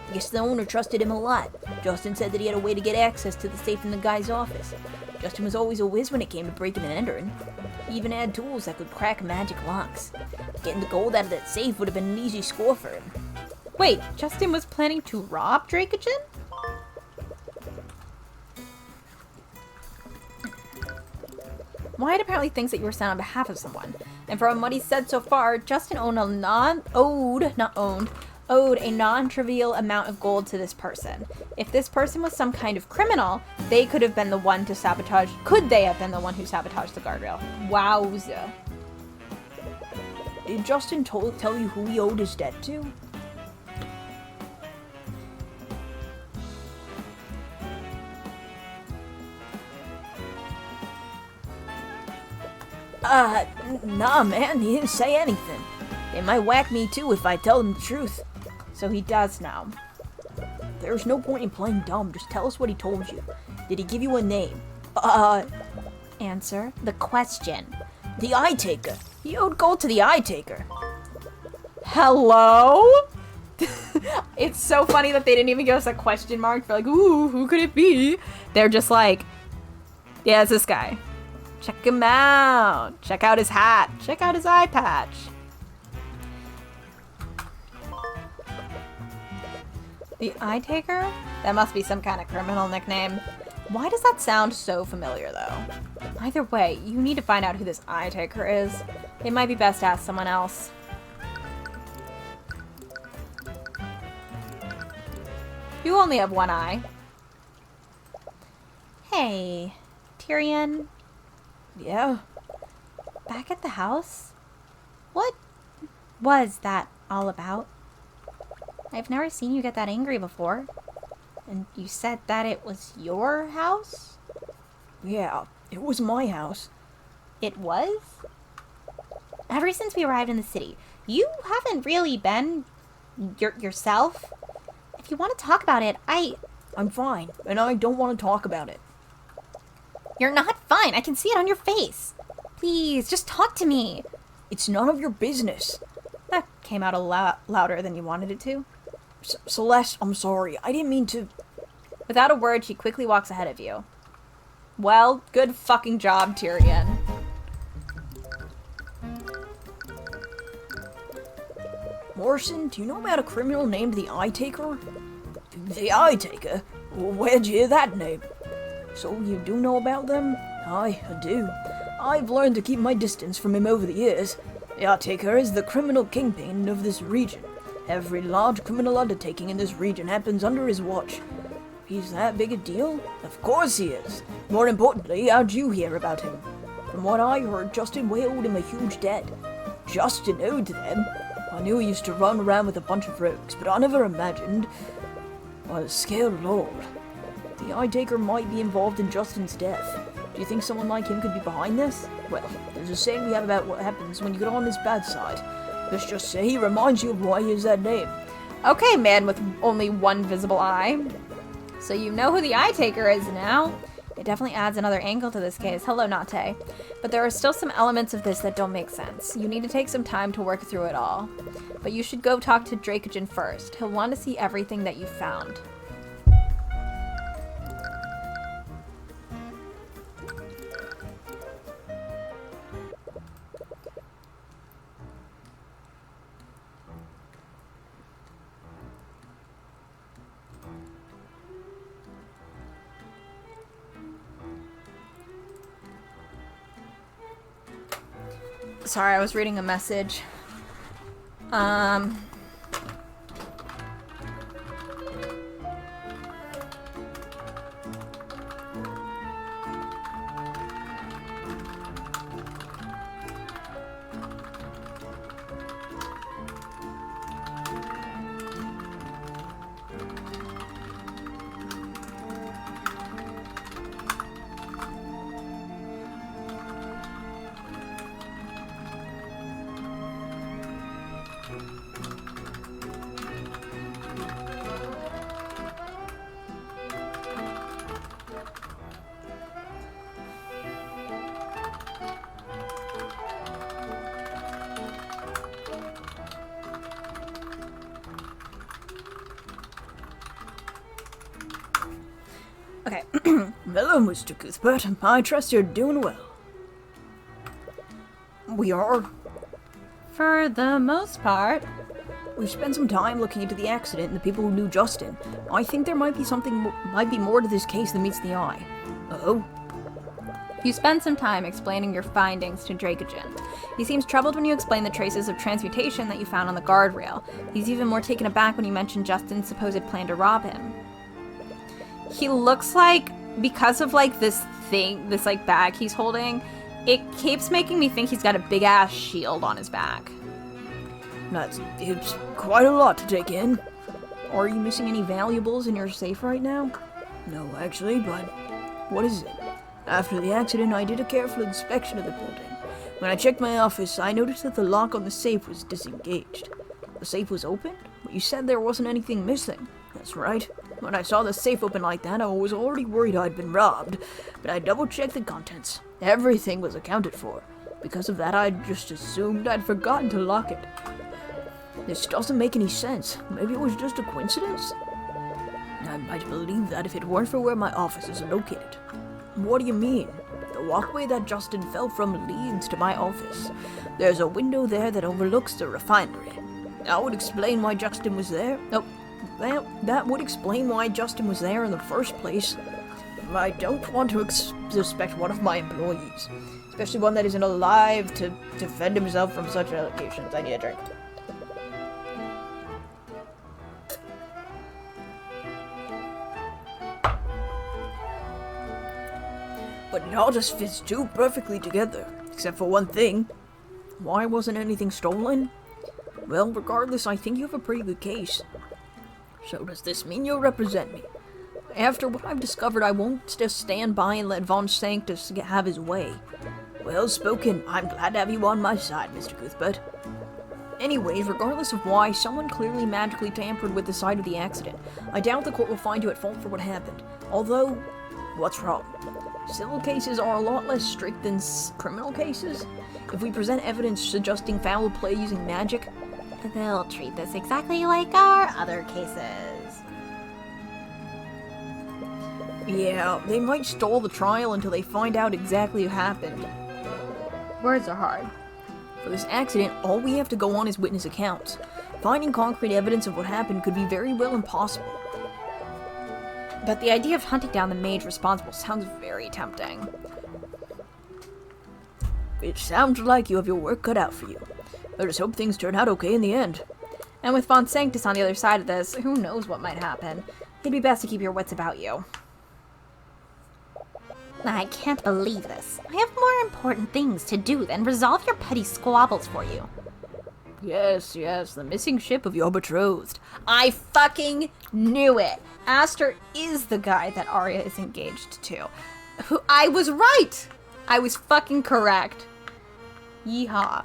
I guess the owner trusted him a lot. Justin said that he had a way to get access to the safe in the guy's office. Justin was always a whiz when it came to breaking and entering. He even had tools that could crack magic locks. Getting the gold out of that safe would have been an easy score for him. Wait, Justin was planning to rob Dracogen? Wyatt apparently thinks that you were sent on behalf of someone. And from what he said so far, Justin owed a non-trivial amount of gold to this person. If this person was some kind of criminal, they could have been the one to sabotage. Could they have been the one who sabotaged the guardrail? Wowza. Did Justin tell you who he owed his debt to? Nah, man, he didn't say anything. They might whack me too if I tell them the truth. So he does know. there's no point in playing dumb. Just tell us what he told you. Did he give you a name? Answer the question. The Eye Taker. He owed gold to the Eye Taker. Hello? It's so funny that they didn't even give us a question mark. They're like, ooh, who could it be? They're just like, yeah, it's this guy. Check him out. Check out his hat. Check out his eye patch. The Eye Taker? That must be some kind of criminal nickname. Why does that sound so familiar, though? Either way, you need to find out who this Eye Taker is. It might be best to ask someone else. You only have one eye. Hey, Tyrion, Yeah? back at the house? What was that all about? I've never seen you get that angry before. And you said that it was your house? Yeah, it was my house. It was? Ever since we arrived in the city, you haven't really been yourself. If you want to talk about it, I'm fine, and I don't want to talk about it. You're not fine. I can see it on your face. Please, just talk to me. It's none of your business. That came out a lot louder than you wanted it to. Celeste, I'm sorry. I didn't mean to... Without a word, she quickly walks ahead of you. Well, good fucking job, Tyrion. Morrison, do you know about a criminal named the Eye Taker? The Eye Taker? Where'd you hear that name? So you do know about them? Aye, I do. I've learned to keep my distance from him over the years. The Eye Taker is the criminal kingpin of this region. Every large criminal undertaking in this region happens under his watch. He's that big a deal? Of course he is. More importantly, how'd you hear about him? From what I heard, Justin owed him a huge debt. Justin owed them? I knew he used to run around with a bunch of rogues, but I never imagined... I was scared lord. The Eye Taker might be involved in Justin's death. Do you think someone like him could be behind this? Well, there's a saying we have about what happens when you get on his bad side. Let's just say he reminds you of why he has that name. Okay, man with only one visible eye. So you know who the Eye Taker is now. It definitely adds another angle to this case. Hello, Nate. But there are still some elements of this that don't make sense. You need to take some time to work through it all. But you should go talk to Dracogen first. He'll want to see everything that you found. Sorry, I was reading a message. Okay. Hello, Mr. Cuthbert. I trust you're doing well. We are. For the most part. We've spent some time looking into the accident and the people who knew Justin. I think there might be more to this case than meets the eye. Oh? You spend some time explaining your findings to Dracogen. He seems troubled when you explain the traces of transmutation that you found on the guardrail. He's even more taken aback when you mention Justin's supposed plan to rob him. He looks like, because of like this thing, this like bag he's holding, it keeps making me think he's got a big ass shield on his back. It's quite a lot to take in. Are you missing any valuables in your safe right now? No, actually, but what is it? After the accident, I did a careful inspection of the building. When I checked my office, I noticed that the lock on the safe was disengaged. The safe was open, but you said there wasn't anything missing. That's right. When I saw the safe open like that, I was already worried I'd been robbed, but I double-checked the contents. Everything was accounted for. Because of that, I just assumed I'd forgotten to lock it. This doesn't make any sense. Maybe it was just a coincidence? I might believe that if it weren't for where my office is located. What do you mean? The walkway that Justin fell from leads to my office. There's a window there that overlooks the refinery. That would explain why Justin was there. Nope. Well, that would explain why Justin was there in the first place. I don't want to suspect one of my employees, especially one that isn't alive to defend himself from such allegations. I need a drink. But it all just fits too perfectly together, except for one thing. Why wasn't anything stolen? Well, regardless, I think you have a pretty good case. So does this mean you'll represent me? After what I've discovered, I won't just stand by and let Von Sanctus have his way. Well spoken. I'm glad to have you on my side, Mr. Cuthbert. Anyways, regardless of why, someone clearly magically tampered with the site of the accident. I doubt the court will find you at fault for what happened. Although, what's wrong? Civil cases are a lot less strict than criminal cases. If we present evidence suggesting foul play using magic, They'll treat this exactly like our other cases. yeah, they might stall the trial until they find out exactly what happened. Words are hard. For this accident, all we have to go on is witness accounts. Finding concrete evidence of what happened could be very well impossible. But the idea of hunting down the mage responsible sounds very tempting. It sounds like you have your work cut out for you. I just hope things turn out okay in the end. And with Von Sanctus on the other side of this, who knows what might happen. It'd be best to keep your wits about you. I can't believe this. I have more important things to do than resolve your petty squabbles for you. Yes, the missing ship of your betrothed. I fucking knew it! Aster is the guy that Arya is engaged to. I was right! I was fucking correct. Yeehaw.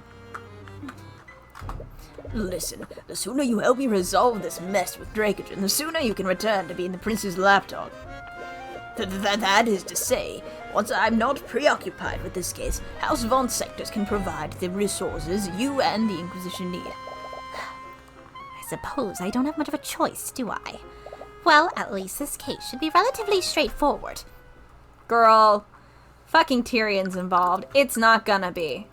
Listen, the sooner you help me resolve this mess with Dracogen, the sooner you can return to being the prince's lapdog. That is to say, once I'm not preoccupied with this case, House Von Sanctus can provide the resources you and the Inquisition need. I suppose I don't have much of a choice, do I? Well, at least this case should be relatively straightforward. Girl, fucking Tyrion's involved. It's not gonna be.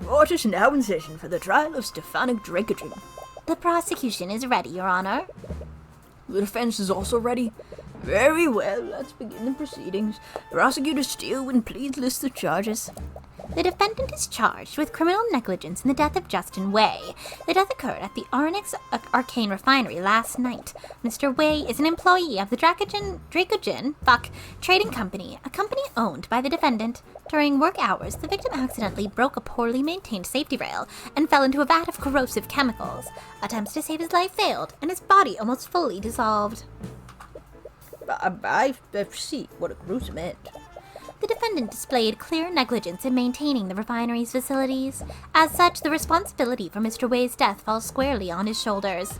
Court is now in session for the trial of Stefanik Dracogen. The prosecution is ready, Your Honor. The defense is also ready. Very well, let's begin the proceedings. Prosecutor Steele, please list the charges. The defendant is charged with criminal negligence in the death of Justin Way. The death occurred at the Arcane Refinery last night. Mr. Way is an employee of the Dracogen Trading Company, a company owned by the defendant. During work hours, the victim accidentally broke a poorly maintained safety rail and fell into a vat of corrosive chemicals. Attempts to save his life failed, and his body almost fully dissolved. I see what a gruesome end. The defendant displayed clear negligence in maintaining the refinery's facilities. As such, the responsibility for Mr. Way's death falls squarely on his shoulders.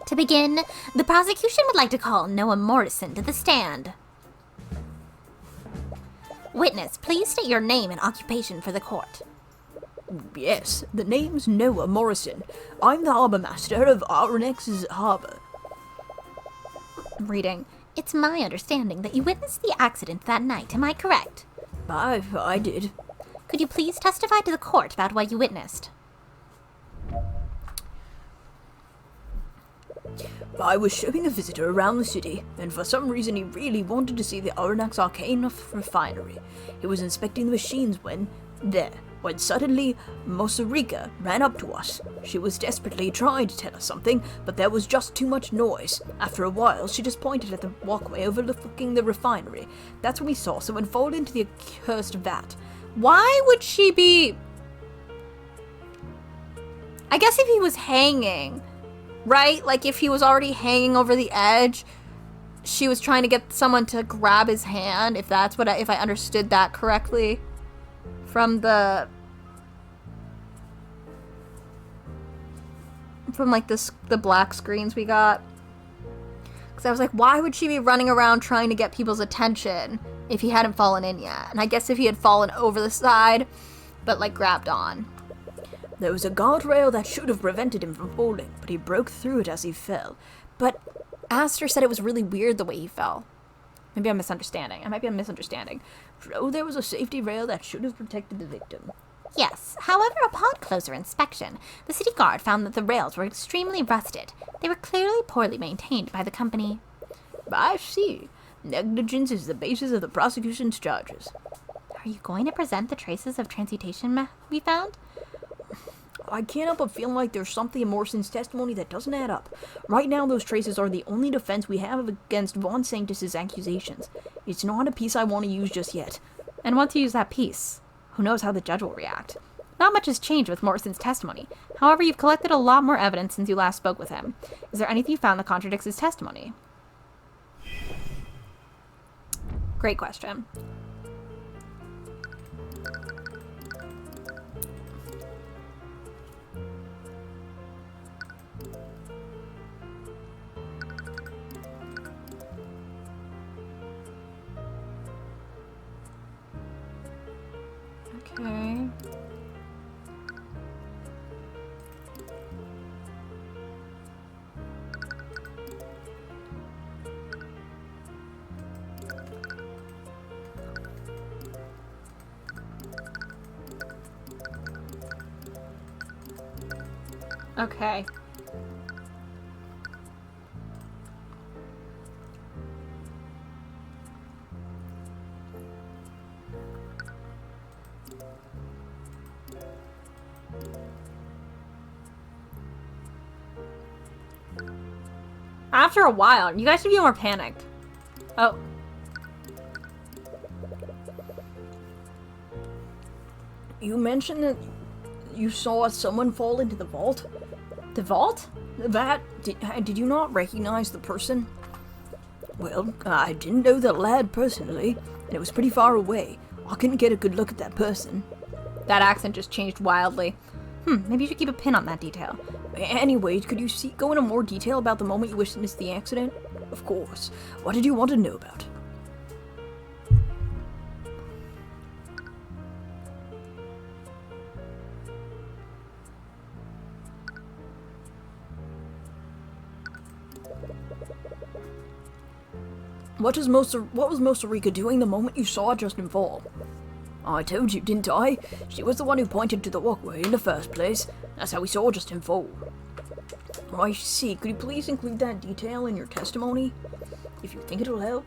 To begin, the prosecution would like to call Noah Morrison to the stand. Witness, please state your name and occupation for the court. Yes, the name's Noah Morrison. I'm the harbour master of Arnex's harbour. Reading. It's my understanding that you witnessed the accident that night, am I correct? I did. Could you please testify to the court about what you witnessed? I was showing a visitor around the city, and for some reason he really wanted to see the Arnax Arcane refinery. He was inspecting the machines when suddenly Mosarika ran up to us. She was desperately trying to tell us something, but there was just too much noise. After a while, she just pointed at the walkway overlooking the refinery. That's when we saw someone fall into the accursed vat. Why would she be... I guess if he was hanging, right? Like if he was already hanging over the edge, she was trying to get someone to grab his hand, if that's what if I understood that correctly from the like the black screens we got. Because I was like, why would she be running around trying to get people's attention if he hadn't fallen in yet? And I guess if he had fallen over the side, but like grabbed on. There was a guardrail that should have prevented him from falling, but he broke through it as he fell. But Aster said it was really weird the way he fell. Maybe I'm misunderstanding. I might be misunderstanding. So there was a safety rail that should have protected the victim. Yes, however, upon closer inspection, the city guard found that the rails were extremely rusted. They were clearly poorly maintained by the company. I see. Negligence is the basis of the prosecution's charges. Are you going to present the traces of transmutation we found? I can't help but feel like there's something in Morrison's testimony that doesn't add up. Right now, those traces are the only defense we have against Von Sanctus's accusations. It's not a piece I want to use just yet. And once you use that piece, who knows how the judge will react? Not much has changed with Morrison's testimony. However, you've collected a lot more evidence since you last spoke with him. Is there anything you found that contradicts his testimony? Great question. Okay. Okay. After a while, you guys should be more panicked. Oh. You mentioned that you saw someone fall into the vault? The vault? Did you not recognize the person? Well, I didn't know the lad personally, and it was pretty far away. I couldn't get a good look at that person. That accent just changed wildly. Maybe you should keep a pin on that detail. Anyways, could you go into more detail about the moment you witnessed the accident? Of course. What did you want to know about? What was Mosarika doing the moment you saw Justin fall? I told you, didn't I? She was the one who pointed to the walkway in the first place. That's how we saw Justin fall. I see. Could you please include that detail in your testimony? If you think it'll help.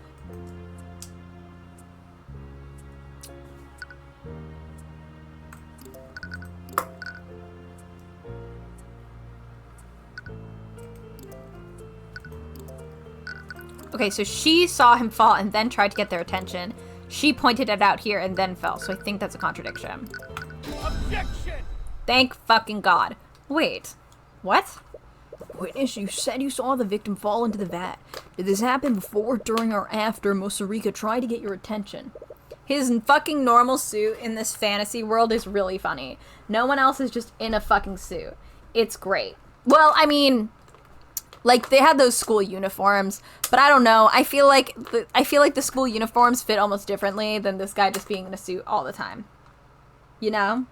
Okay, so she saw him fall and then tried to get their attention. She pointed it out here and then fell, so I think that's a contradiction. Objection! Thank fucking God. Wait. What? Witness, you said you saw the victim fall into the vat. Did this happen before, during, or after Mosarika tried to get your attention? His fucking normal suit in this fantasy world is really funny. No one else is just in a fucking suit. It's great. Well, I mean, like, they had those school uniforms, but I don't know. I feel like the school uniforms fit almost differently than this guy just being in a suit all the time. You know?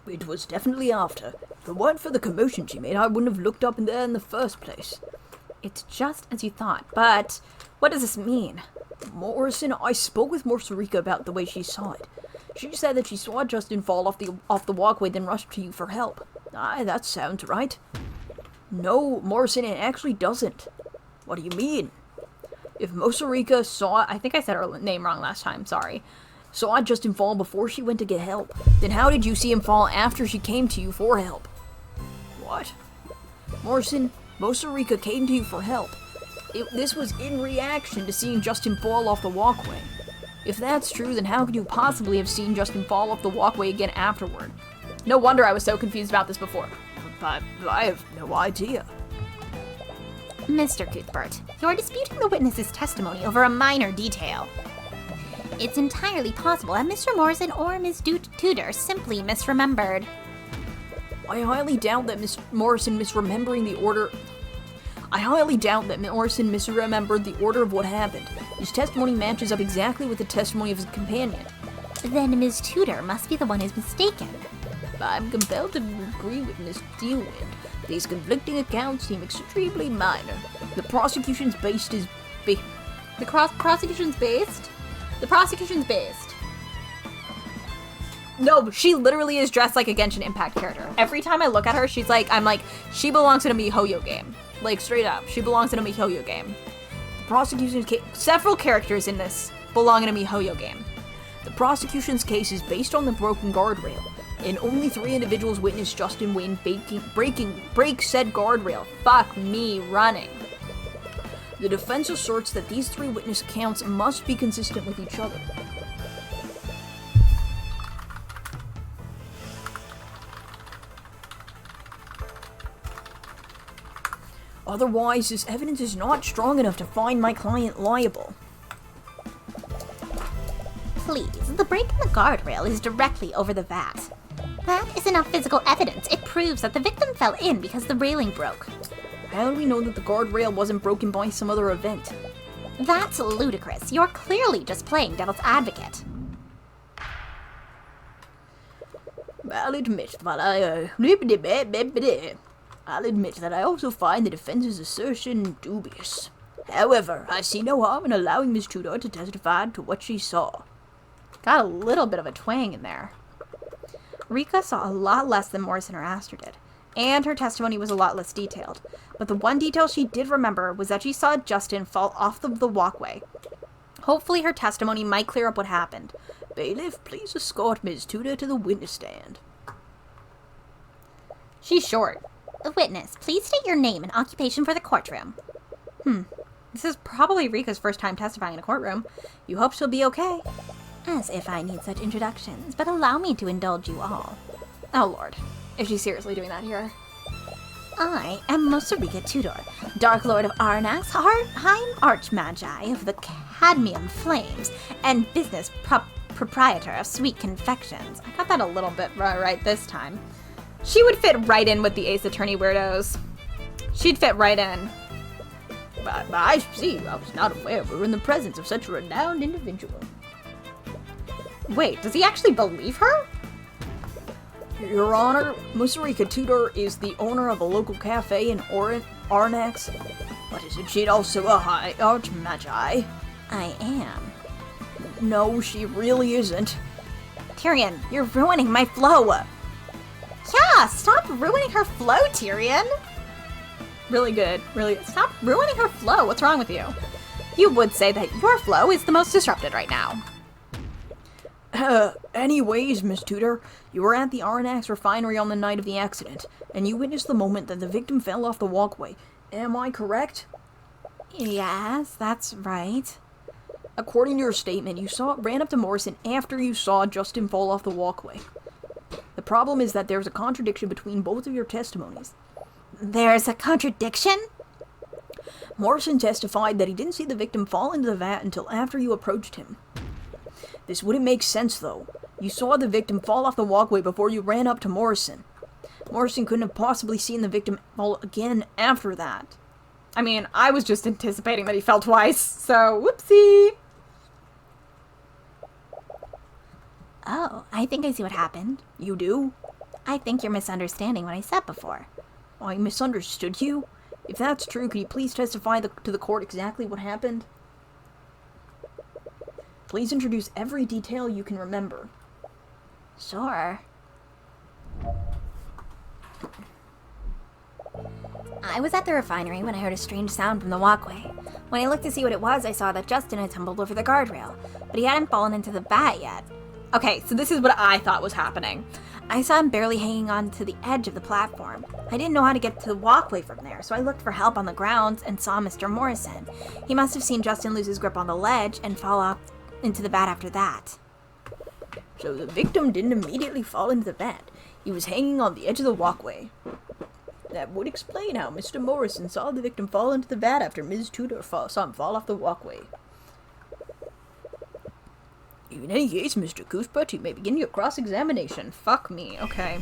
It was definitely after. If it weren't for the commotion she made, I wouldn't have looked up in there in the first place. It's just as you thought, but what does this mean? Morrison, I spoke with Mosarika about the way she saw it. She said that she saw Justin fall off the walkway, then rushed to you for help. Aye, that sounds right. No, Morrison, it actually doesn't. What do you mean? If Mosarika saw... I think I said her name wrong last time, sorry. Saw Justin fall before she went to get help, then how did you see him fall after she came to you for help? What? Morrison, Mosarika came to you for help. This was in reaction to seeing Justin fall off the walkway. If that's true, then how could you possibly have seen Justin fall off the walkway again afterward? No wonder I was so confused about this before. But I have no idea. Mr. Cuthbert, you're disputing the witness's testimony over a minor detail. It's entirely possible that Mr. Morrison or Miss Tudor simply misremembered. I highly doubt that Miss Morrison misremembering the order... I highly doubt that Morrison misremembered the order of what happened. His testimony matches up exactly with the testimony of his companion. Then Miss Tudor must be the one who's mistaken. I'm compelled to agree with Miss Dealwind. These conflicting accounts seem extremely minor. The prosecution's based is... The prosecution's based? The prosecution's based. No, she literally is dressed like a Genshin Impact character. Every time I look at her, I'm like, she belongs in a MiHoYo game. Like, straight up, she belongs in a MiHoYo game. The prosecution's case... Several characters in this belong in a MiHoYo game. The prosecution's case is based on the broken guardrail, and only 3 individuals witnessed Justin Wayne break said guardrail. Fuck me running. The defense asserts that these 3 witness accounts must be consistent with each other. Otherwise, this evidence is not strong enough to find my client liable. Please, the break in the guardrail is directly over the vat. That is enough physical evidence. It proves that the victim fell in because the railing broke. How do we know that the guardrail wasn't broken by some other event? That's ludicrous. You're clearly just playing devil's advocate. I'll admit that I also find the defense's assertion dubious. However, I see no harm in allowing Miss Tudor to testify to what she saw. Got a little bit of a twang in there. Rika saw a lot less than Morrison or Aster did, and her testimony was a lot less detailed. But the one detail she did remember was that she saw Justin fall off the walkway. Hopefully her testimony might clear up what happened. Bailiff, please escort Ms. Tudor to the witness stand. She's short. Witness, please state your name and occupation for the courtroom. This is probably Rika's first time testifying in a courtroom. You hope she'll be okay. As if I need such introductions, but allow me to indulge you all. Oh lord. Is she seriously doing that here? I am Mosarika Tudor, Dark Lord of Arnax, Heim Archmagi of the Cadmium Flames, and business proprietor of Sweet Confections. I got that a little bit right this time. She would fit right in with the Ace Attorney weirdos. She'd fit right in. I see. I was not aware we were in the presence of such a renowned individual. Wait, does he actually believe her? Your Honor, Mosarika Tudor is the owner of a local cafe in Arnax. But isn't she also a high archmagi? I am. No, she really isn't. Tyrion, you're ruining my flow! Yeah, stop ruining her flow, Tyrion! Really good, really good. Stop ruining her flow, what's wrong with you? You would say that your flow is the most disrupted right now. Anyways, Miss Tudor, you were at the Arnax refinery on the night of the accident, and you witnessed the moment that the victim fell off the walkway. Am I correct? Yes, that's right. According to your statement, you ran up to Morrison after you saw Justin fall off the walkway. The problem is that there's a contradiction between both of your testimonies. There's a contradiction? Morrison testified that he didn't see the victim fall into the vat until after you approached him. This wouldn't make sense, though. You saw the victim fall off the walkway before you ran up to Morrison. Morrison couldn't have possibly seen the victim fall again after that. I mean, I was just anticipating that he fell twice, so whoopsie! Oh, I think I see what happened. You do? I think you're misunderstanding what I said before. I misunderstood you? If that's true, could you please testify to the court exactly what happened? Please introduce every detail you can remember. Sure. I was at the refinery when I heard a strange sound from the walkway. When I looked to see what it was, I saw that Justin had tumbled over the guardrail, but he hadn't fallen into the vat yet. Okay, so this is what I thought was happening. I saw him barely hanging on to the edge of the platform. I didn't know how to get to the walkway from there, so I looked for help on the ground and saw Mr. Morrison. He must have seen Justin lose his grip on the ledge and fall off into the vat after that. So the victim didn't immediately fall into the vat. He was hanging on the edge of the walkway. That would explain how Mr. Morrison saw the victim fall into the vat after Ms. Tudor saw him fall off the walkway. In any case, Mr. Cuthbert, you may begin your cross-examination. Fuck me. Okay.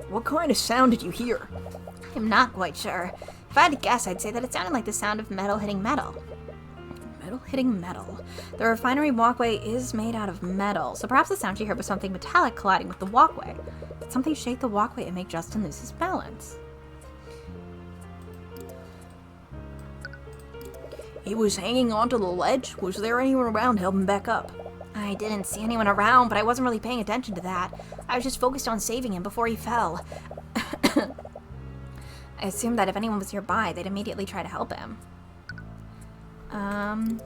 What kind of sound did you hear? I'm not quite sure. If I had to guess, I'd say that it sounded like the sound of metal hitting metal. Metal hitting metal. The refinery walkway is made out of metal, so perhaps the sound you heard was something metallic colliding with the walkway. Did something shake the walkway and make Justin lose his balance? He was hanging onto the ledge. Was there anyone around to help him back up? I didn't see anyone around, but I wasn't really paying attention to that. I was just focused on saving him before he fell. I assumed that if anyone was nearby, they'd immediately try to help him. And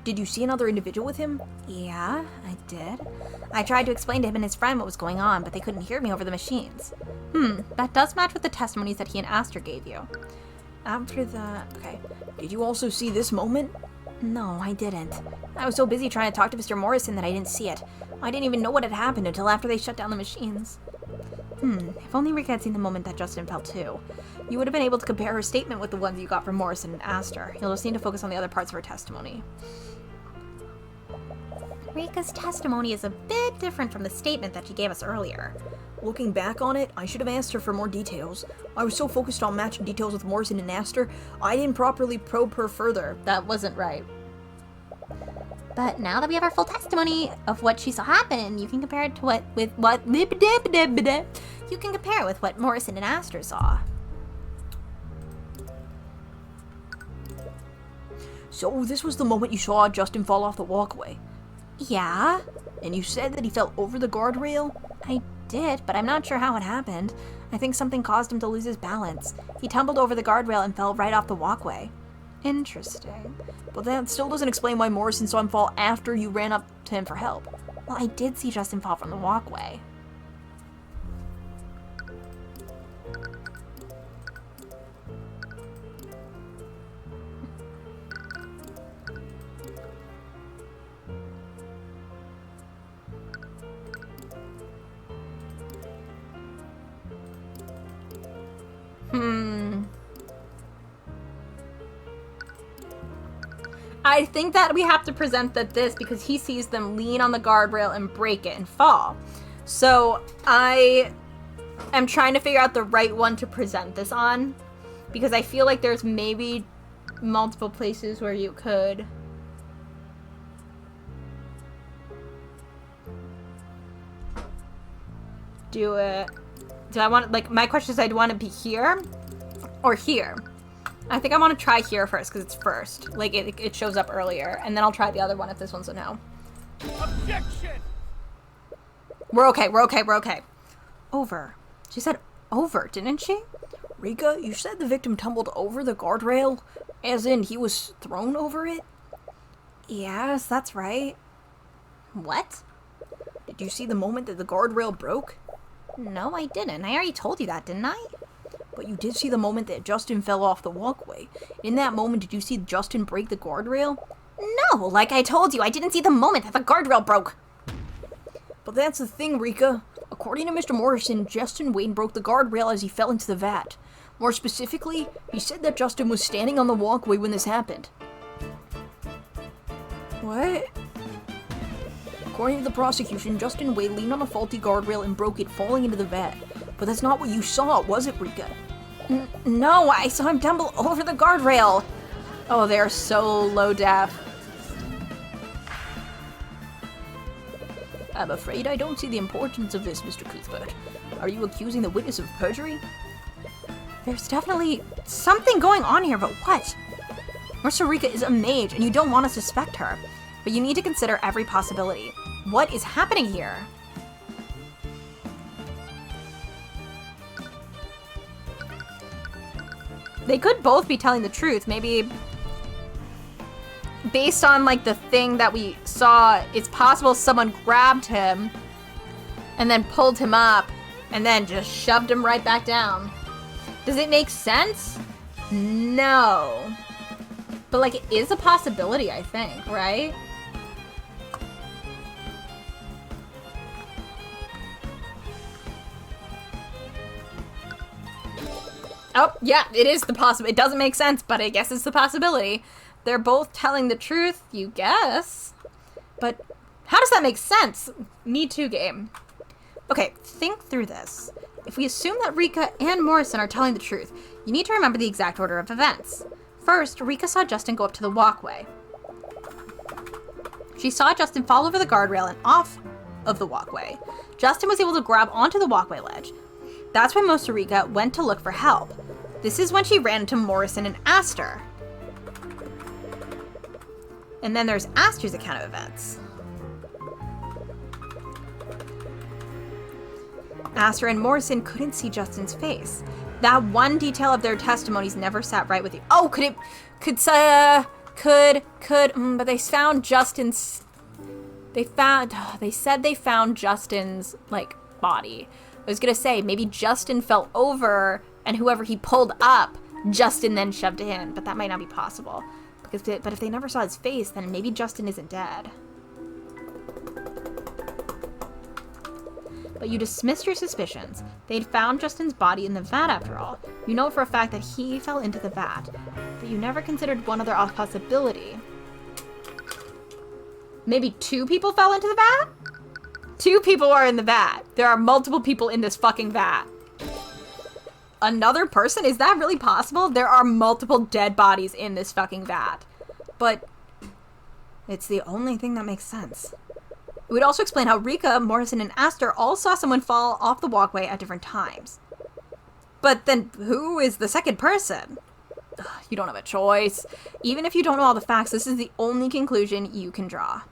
did you see another individual with him? Yeah, I did. I tried to explain to him and his friend what was going on, but they couldn't hear me over the machines. That does match with the testimonies that he and Aster gave you. Okay. Did you also see this moment? No, I didn't. I was so busy trying to talk to Mr. Morrison that I didn't see it. I didn't even know what had happened until after they shut down the machines. If only Rika had seen the moment that Justin fell too. You would have been able to compare her statement with the ones you got from Morrison and Aster. You'll just need to focus on the other parts of her testimony. Rika's testimony is a bit different from the statement that she gave us earlier. Looking back on it, I should have asked her for more details. I was so focused on matching details with Morrison and Aster, I didn't properly probe her further. That wasn't right. But now that we have our full testimony of what she saw happen, you can compare it to you can compare it with what Morrison and Aster saw. So this was the moment you saw Justin fall off the walkway. Yeah, And you said that he fell over the guardrail? I did, but I'm not sure how it happened. I think something caused him to lose his balance. He tumbled over the guardrail and fell right off the walkway. Interesting. But that still doesn't explain why Morrison saw him fall after you ran up to him for help. Well, I did see Justin fall from the walkway. I think that we have to present that this because he sees them lean on the guardrail and break it and fall. So I am trying to figure out the right one to present this on because I feel like there's maybe multiple places where you could do it. Do I want, like, my question is, I want to be here or here? I think I want to try here first because it's first. Like, it shows up earlier. And then I'll try the other one if this one's a no. Objection! We're okay. Over. She said over, didn't she? Rika, you said the victim tumbled over the guardrail? As in, he was thrown over it? Yes, that's right. What? Did you see the moment that the guardrail broke? No, I didn't. I already told you that, didn't I? But you did see the moment that Justin fell off the walkway. In that moment, did you see Justin break the guardrail? No, like I told you, I didn't see the moment that the guardrail broke. But that's the thing, Rika. According to Mr. Morrison, Justin Wayne broke the guardrail as he fell into the vat. More specifically, he said that Justin was standing on the walkway when this happened. What? According to the prosecution, Justin Wayne leaned on a faulty guardrail and broke it, falling into the vat. But that's not what you saw, was it, Rika? No, I saw him tumble over the guardrail. Oh, they're so low def. I'm afraid I don't see the importance of this, Mr. Cuthbert. Are you accusing the witness of perjury? There's definitely something going on here, but what? Mr. Rika is a mage, and you don't want to suspect her. But you need to consider every possibility. What is happening here? They could both be telling the truth. Maybe based on, like, the thing that we saw, it's possible someone grabbed him and then pulled him up and then just shoved him right back down. Does it make sense? No. But, like, it is a possibility, I think, right? Oh, yeah, it is the possibility. It doesn't make sense, but I guess it's the possibility. They're both telling the truth, you guess. But how does that make sense? Me Too game. Okay, think through this. If we assume that Rika and Morrison are telling the truth, you need to remember the exact order of events. First, Rika saw Justin go up to the walkway. She saw Justin fall over the guardrail and off of the walkway. Justin was able to grab onto the walkway ledge. That's when most of Rika went to look for help. This is when she ran into Morrison and Aster. And then there's Aster's account of events. Aster and Morrison couldn't see Justin's face. That one detail of their testimonies never sat right with you. Oh, but they found Justin's, they said they found Justin's, like, body. I was gonna say, maybe Justin fell over, and whoever he pulled up, Justin then shoved in, but that might not be possible. But if they never saw his face, then maybe Justin isn't dead. But you dismissed your suspicions. They'd found Justin's body in the vat after all. You know for a fact that he fell into the vat. But you never considered one other possibility. Maybe 2 people fell into the vat? 2 people are in the vat. There are multiple people in this fucking vat. Another person? Is that really possible? There are multiple dead bodies in this fucking vat. But it's the only thing that makes sense. It would also explain how Rika, Morrison, and Aster all saw someone fall off the walkway at different times. But then who is the second person? Ugh, you don't have a choice. Even if you don't know all the facts, this is the only conclusion you can draw.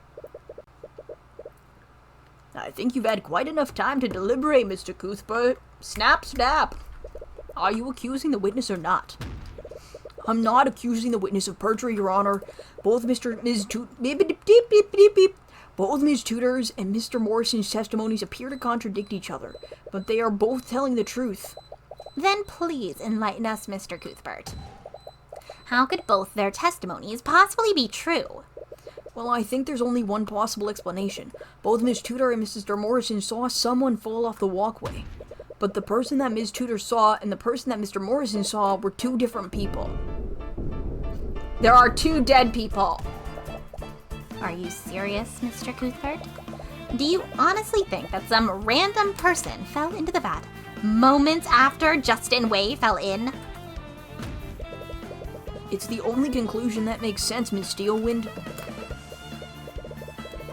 I think you've had quite enough time to deliberate, Mr. Cuthbert. Snap, snap. Are you accusing the witness or not? I'm not accusing the witness of perjury, Your Honor. Both Ms. Tudor's and Mr. Morrison's testimonies appear to contradict each other, but they are both telling the truth. Then please enlighten us, Mr. Cuthbert. How could both their testimonies possibly be true? Well, I think there's only one possible explanation. Both Ms. Tudor and Mr. Morrison saw someone fall off the walkway. But the person that Ms. Tudor saw and the person that Mr. Morrison saw were 2 different people. There are 2 dead people. Are you serious, Mr. Cuthbert? Do you honestly think that some random person fell into the vat moments after Justin Way fell in? It's the only conclusion that makes sense, Ms. Steelwind.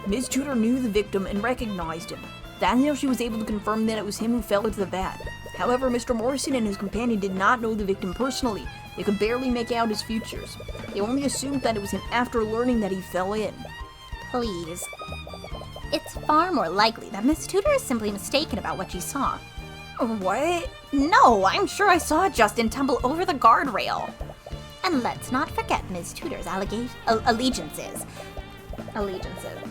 Ms. Tudor knew the victim and recognized him. That's how she was able to confirm that it was him who fell into the vat. However, Mr. Morrison and his companion did not know the victim personally. They could barely make out his features. They only assumed that it was him after learning that he fell in. Please. It's far more likely that Miss Tudor is simply mistaken about what she saw. What? No, I'm sure I saw Justin tumble over the guardrail. And let's not forget Miss Tudor's allegiances.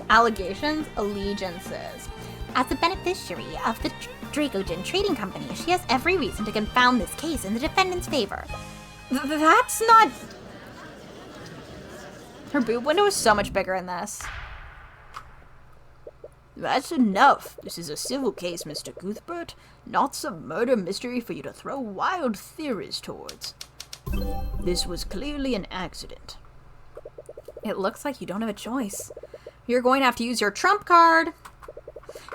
Allegations? Allegiances. As a beneficiary of the Dracogen Trading Company, she has every reason to confound this case in the defendant's favor. That's not... Her boob window is so much bigger in this. That's enough. This is a civil case, Mr. Cuthbert, not some murder mystery for you to throw wild theories towards. This was clearly an accident. It looks like you don't have a choice. You're going to have to use your trump card.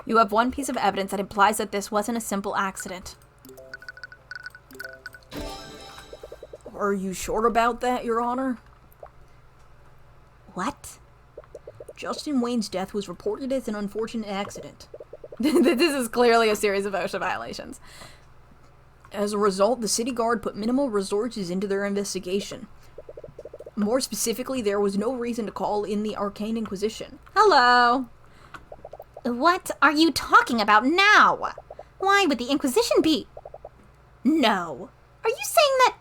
You have one piece of evidence that implies that this wasn't a simple accident. Are you sure about that, Your Honor? What? Justin Wayne's death was reported as an unfortunate accident. This is clearly a series of OSHA violations. As a result, the city guard put minimal resources into their investigation. More specifically, there was no reason to call in the Arcane Inquisition. Hello. What are you talking about now? Why would the Inquisition be... No. Are you saying that...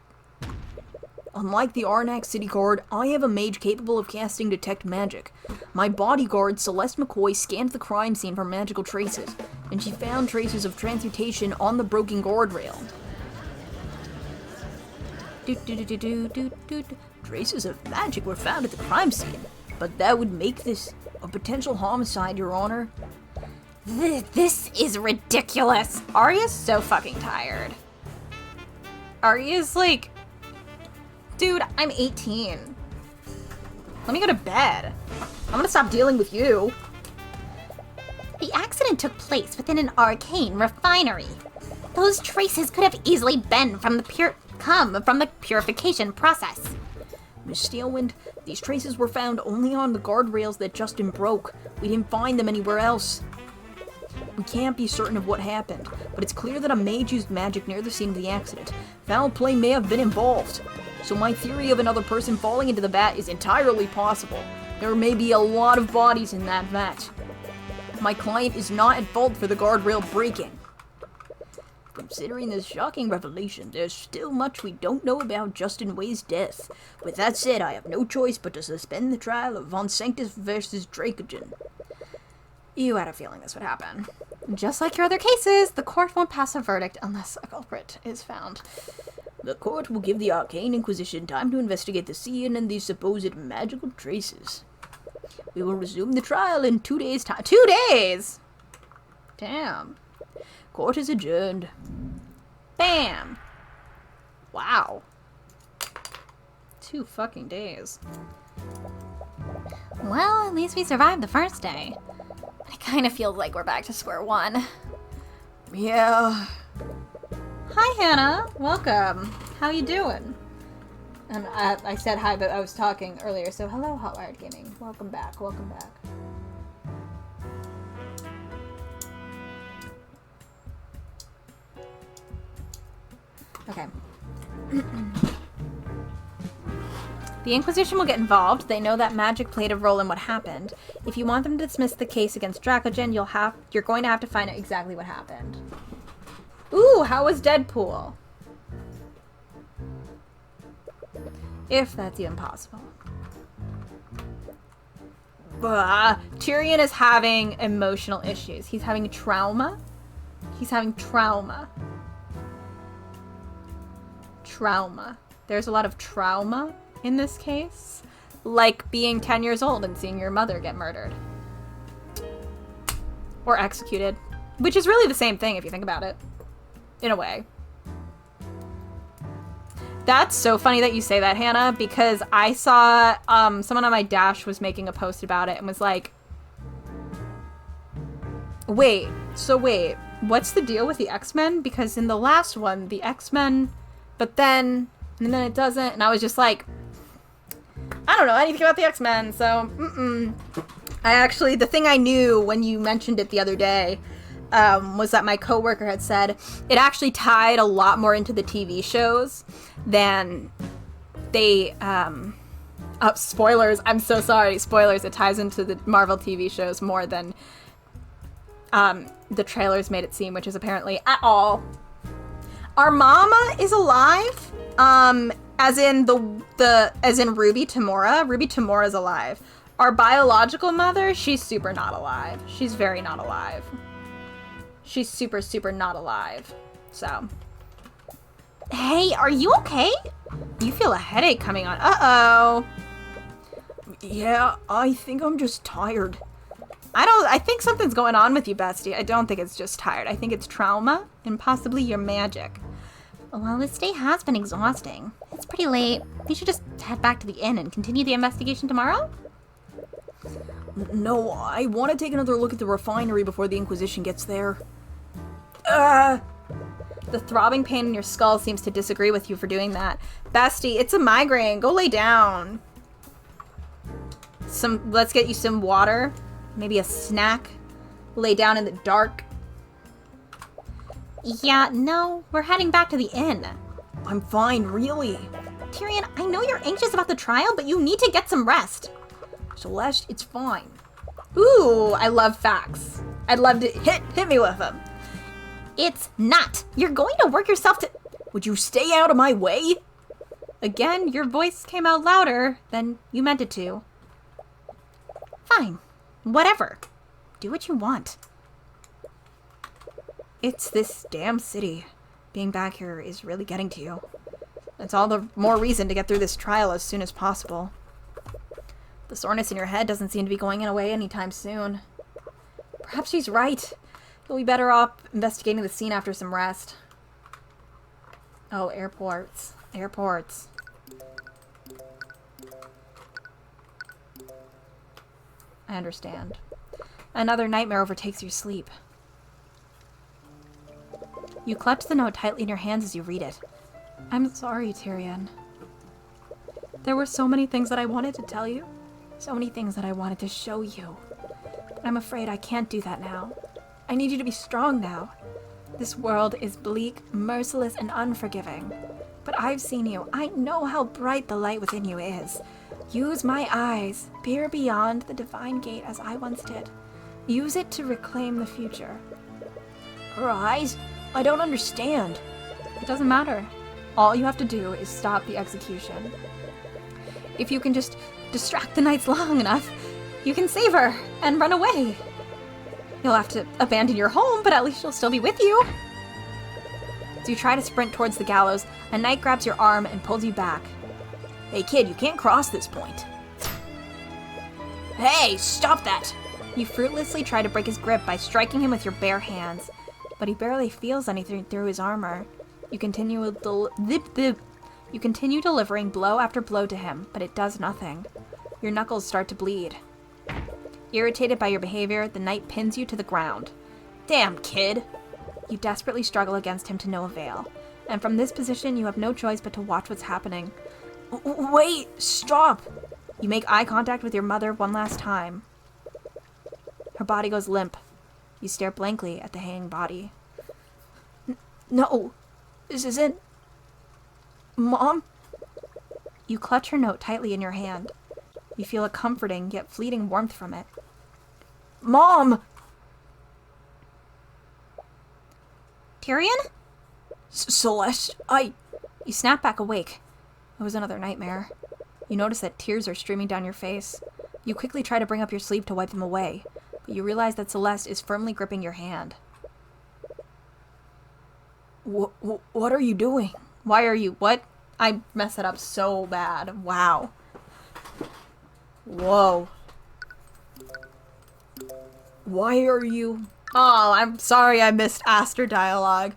Unlike the Arnak City Guard, I have a mage capable of casting Detect Magic. My bodyguard, Celeste McCoy, scanned the crime scene for magical traces, and she found traces of transmutation on the broken guardrail. Traces of magic were found at the crime scene, but that would make this a potential homicide, Your Honor. This is ridiculous. Arya's so fucking tired. Arya's like, dude, I'm 18. Let me go to bed. I'm gonna stop dealing with you. The accident took place within an arcane refinery. Those traces could have easily been from the purification process. Miss Steelwind, these traces were found only on the guardrails that Justin broke. We didn't find them anywhere else. We can't be certain of what happened, but it's clear that a mage used magic near the scene of the accident. Foul play may have been involved. So my theory of another person falling into the vat is entirely possible. There may be a lot of bodies in that vat. My client is not at fault for the guardrail breaking. Considering this shocking revelation, there's still much we don't know about Justin Way's death. With that said, I have no choice but to suspend the trial of Von Sanctus versus Dracogen. You had a feeling this would happen. Just like your other cases, the court won't pass a verdict unless a culprit is found. The court will give the Arcane Inquisition time to investigate the scene and the supposed magical traces. We will resume the trial in 2 days' time. 2 days? Damn. Court is adjourned. Bam. Wow. 2 fucking days. Well, at least we survived the first day. It kind of feels like we're back to square one. Yeah. Hi, Hannah. Welcome. How you doing? And I said hi, but I was talking earlier, so hello, Hotwired Gaming. Welcome back. Welcome back. Okay. The Inquisition will get involved. They know that magic played a role in what happened. If you want them to dismiss the case against Dracogen, you're going to have to find out exactly what happened. Ooh, how was Deadpool? If that's even possible. Tyrion is having emotional issues. He's having trauma. He's having trauma. Trauma. There's a lot of trauma in this case. Like being 10 years old and seeing your mother get murdered. Or executed. Which is really the same thing if you think about it. In a way. That's so funny that you say that, Hannah, because I saw someone on my Dash was making a post about it and was like, wait, what's the deal with the X-Men? Because in the last one, the X-Men, and then it doesn't, and I was just like, I don't know anything about the X-Men, so, the thing I knew when you mentioned it the other day, was that my coworker had said it actually tied a lot more into the TV shows than they, spoilers, I'm so sorry, spoilers, it ties into the Marvel TV shows more than, the trailers made it seem, which is apparently at all. Our mama is alive, as in as in Ruby Tamora. Ruby Tamora is alive. Our biological mother, she's super not alive. She's very not alive. She's super, super not alive. So. Hey, are you okay? You feel a headache coming on. Uh-oh. Yeah, I think I'm just tired. I think something's going on with you, bestie. I don't think it's just tired. I think it's trauma and possibly your magic. Well, this day has been exhausting. It's pretty late. We should just head back to the inn and continue the investigation tomorrow? No, I want to take another look at the refinery before the Inquisition gets there. The throbbing pain in your skull seems to disagree with you for doing that. Bestie, it's a migraine. Go lay down. Let's get you some water. Maybe a snack. Lay down in the dark. Yeah, no, we're heading back to the inn. I'm fine, really. Tyrion, I know you're anxious about the trial, but you need to get some rest. Celeste, it's fine. Ooh, I love facts. I'd love to hit me with them. It's not. You're going to work yourself to... Would you stay out of my way? Again, your voice came out louder than you meant it to. Fine. Whatever. Do what you want. It's this damn city. Being back here is really getting to you. It's all the more reason to get through this trial as soon as possible. The soreness in your head doesn't seem to be going away anytime soon. Perhaps she's right. You'll be better off investigating the scene after some rest. Oh, airports. Airports. I understand. Another nightmare overtakes your sleep. You clutch the note tightly in your hands as you read it. I'm sorry, Tyrion. There were so many things that I wanted to tell you. So many things that I wanted to show you. But I'm afraid I can't do that now. I need you to be strong now. This world is bleak, merciless, and unforgiving. But I've seen you. I know how bright the light within you is. Use my eyes. Peer beyond the divine gate as I once did. Use it to reclaim the future. Her eyes? I don't understand. It doesn't matter. All you have to do is stop the execution. If you can just distract the knights long enough, you can save her and run away. You'll have to abandon your home, but at least she'll still be with you. As you try to sprint towards the gallows, a knight grabs your arm and pulls you back. Hey kid, you can't cross this point. Hey, stop that! You fruitlessly try to break his grip by striking him with your bare hands, but he barely feels anything through his armor. You continue delivering blow after blow to him, but it does nothing. Your knuckles start to bleed. Irritated by your behavior, the knight pins you to the ground. Damn, kid! You desperately struggle against him to no avail, and from this position you have no choice but to watch what's happening. Wait! Stop! You make eye contact with your mother one last time. Her body goes limp. You stare blankly at the hanging body. No! This isn't... Mom? You clutch her note tightly in your hand. You feel a comforting yet fleeting warmth from it. Mom! Tyrion? Celeste, You snap back awake. It was another nightmare. You notice that tears are streaming down your face. You quickly try to bring up your sleeve to wipe them away, but you realize that Celeste is firmly gripping your hand. What are you doing? Why are you... What? I messed that up so bad. Wow. Whoa. Why are you... Oh, I'm sorry I missed Aster dialogue.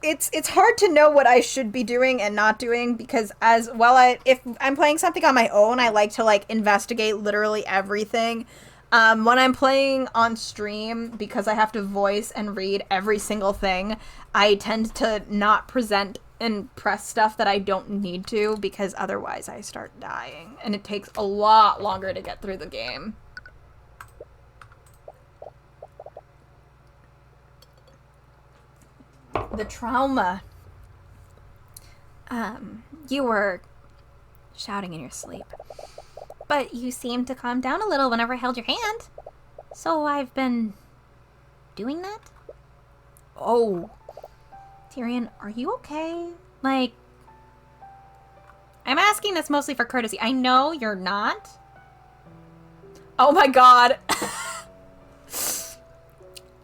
It's hard to know what I should be doing and not doing because if I'm playing something on my own, I like to investigate literally everything. When I'm playing on stream, because I have to voice and read every single thing, I tend to not present and press stuff that I don't need to because otherwise I start dying and it takes a lot longer to get through the game. The trauma. You were shouting in your sleep. But you seemed to calm down a little whenever I held your hand. So I've been doing that? Oh. Tyrion, are you okay? I'm asking this mostly for courtesy. I know you're not. Oh my god.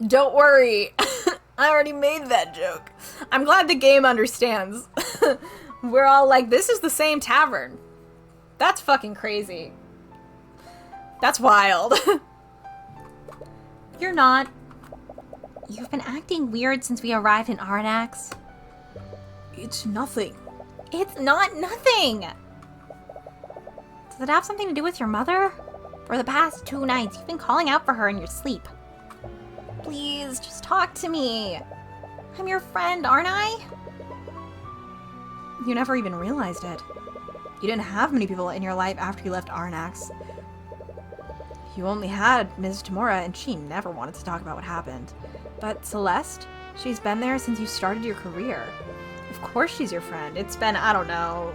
Don't worry. I already made that joke. I'm glad the game understands. We're all like, this is the same tavern. That's fucking crazy. That's wild. You're not. You've been acting weird since we arrived in Arnax. It's nothing. It's not nothing! Does it have something to do with your mother? For the past 2 nights, you've been calling out for her in your sleep. Please, just talk to me. I'm your friend, aren't I? You never even realized it. You didn't have many people in your life after you left Arnax. You only had Ms. Tamora, and she never wanted to talk about what happened. But Celeste, she's been there since you started your career. Of course she's your friend. It's been, I don't know,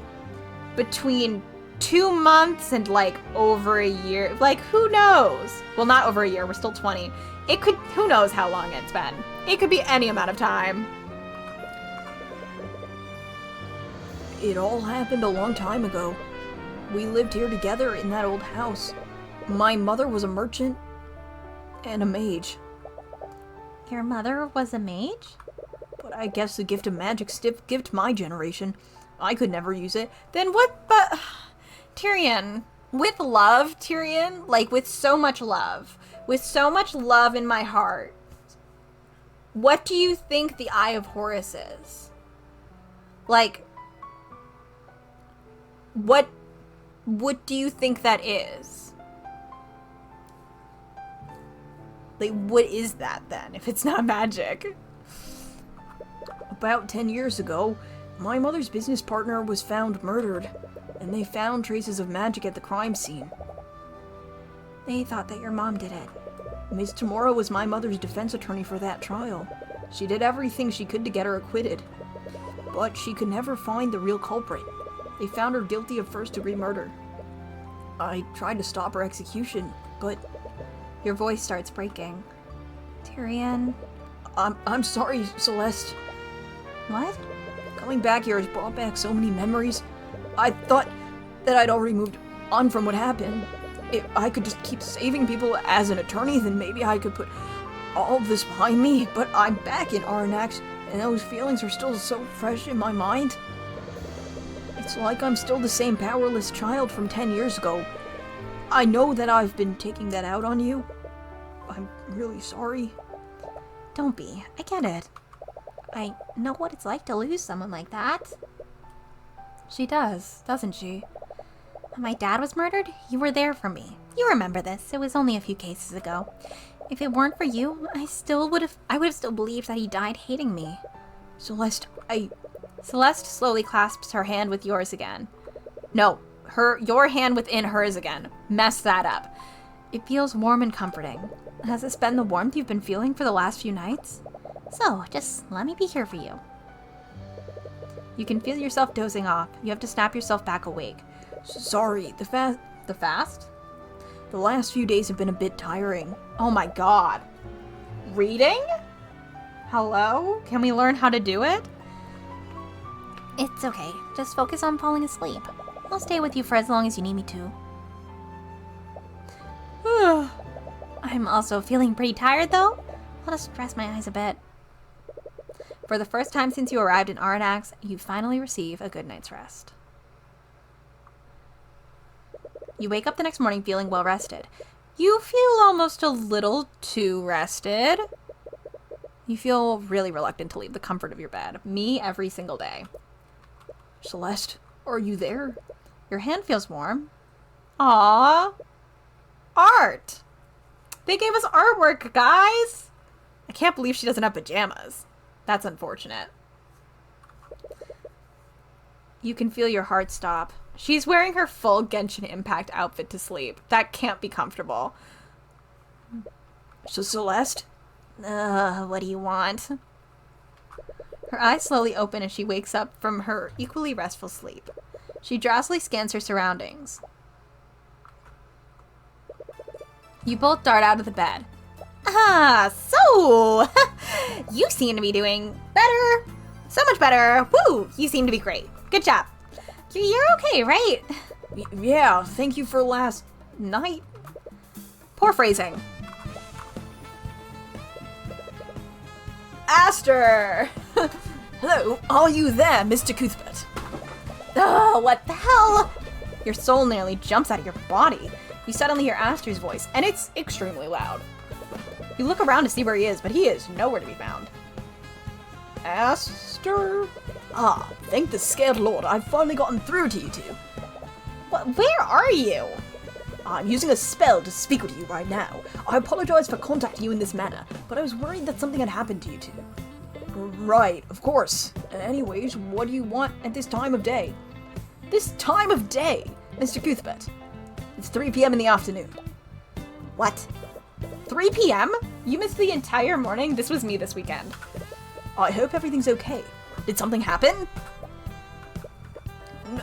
between 2 months and over a year. Who knows? Well, not over a year. We're still 20. It could, who knows how long it's been. It could be any amount of time. It all happened a long time ago. We lived here together in that old house. My mother was a merchant and a mage. Your mother was a mage? But but I guess the gift of magic gift my generation. I could never use it. Then what, but... Tyrion, with love, Tyrion, like with so much love in my heart, what do you think the Eye of Horus is? Like, what do you think that is? Like, what is that then, if it's not magic? About 10 years ago, my mother's business partner was found murdered, and they found traces of magic at the crime scene. They thought that your mom did it. Miss Tamora was my mother's defense attorney for that trial. She did everything she could to get her acquitted, but she could never find the real culprit. They found her guilty of first-degree murder. I tried to stop her execution, but... Your voice starts breaking. Tyrion. I'm sorry, Celeste. What? Coming back here has brought back so many memories. I thought that I'd already moved on from what happened. If I could just keep saving people as an attorney, then maybe I could put all of this behind me. But I'm back in Arnax, and those feelings are still so fresh in my mind. It's like I'm still the same powerless child from 10 years ago. I know that I've been taking that out on you. I'm really sorry. Don't be. I get it. I know what it's like to lose someone like that. She does, doesn't she? When my dad was murdered, you were there for me. You remember this. It was only a few cases ago. If it weren't for you, I would have still believed that he died hating me. Celeste, Celeste slowly clasps her hand with yours again. No, your hand within hers again. Mess that up. It feels warm and comforting. Has this been the warmth you've been feeling for the last few nights? So, just let me be here for you. You can feel yourself dozing off. You have to snap yourself back awake. Sorry, The fast? the last few days have been a bit tiring. Oh my god. Reading? Hello? Can we learn how to do it? It's okay. Just focus on falling asleep. I'll stay with you for as long as you need me to. I'm also feeling pretty tired, though. I'll just rest my eyes a bit. For the first time since you arrived in Aranax, you finally receive a good night's rest. You wake up the next morning feeling well rested. You feel almost a little too rested. You feel really reluctant to leave the comfort of your bed. Me every single day. Celeste, are you there? Your hand feels warm. Aww. Art. They gave us artwork, guys. I can't believe she doesn't have pajamas. That's unfortunate. You can feel your heart stop. She's wearing her full Genshin Impact outfit to sleep. That can't be comfortable. So Celeste? What do you want? Her eyes slowly open as she wakes up from her equally restful sleep. She drowsily scans her surroundings. You both dart out of the bed. So you seem to be doing better. So much better. Woo! You seem to be great. Good job. You're okay, right? Yeah, thank you for last night. Poor phrasing. Aster! Hello, are you there, Mr. Cuthbert? Oh, what the hell? Your soul nearly jumps out of your body. You suddenly hear Aster's voice, and it's extremely loud. You look around to see where he is, but he is nowhere to be found. Aster? Ah, thank the scared lord, I've finally gotten through to you two. Where are you? I'm using a spell to speak with you right now. I apologize for contacting you in this manner, but I was worried that something had happened to you two. Right, of course. Anyways, what do you want at this time of day? This time of day, Mr. Cuthbert. It's 3 p.m. in the afternoon. What? 3 p.m.? You missed the entire morning? This was me this weekend. I hope everything's okay. Did something happen?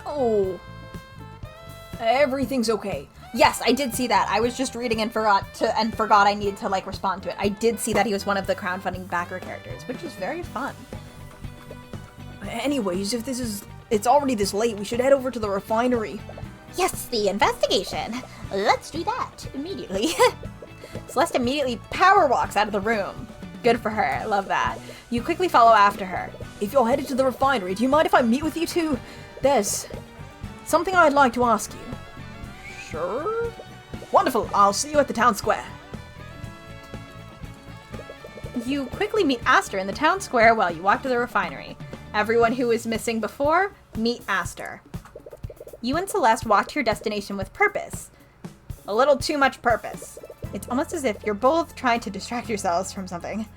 No. Everything's okay. Yes, I did see that. I was just reading and forgot I needed to respond to it. I did see that he was one of the crowdfunding backer characters, which is very fun. Anyways, if it's already this late, we should head over to the refinery. Yes, the investigation. Let's do that immediately. Celeste immediately power walks out of the room. Good for her. I love that. You quickly follow after her. If you're headed to the refinery, do you mind if I meet with you two? There's something I'd like to ask you. Sure. Wonderful. I'll see you at the town square. You quickly meet Aster in the town square while you walk to the refinery. Everyone who was missing before, meet Aster. You and Celeste walk to your destination with purpose. A little too much purpose. It's almost as if you're both trying to distract yourselves from something.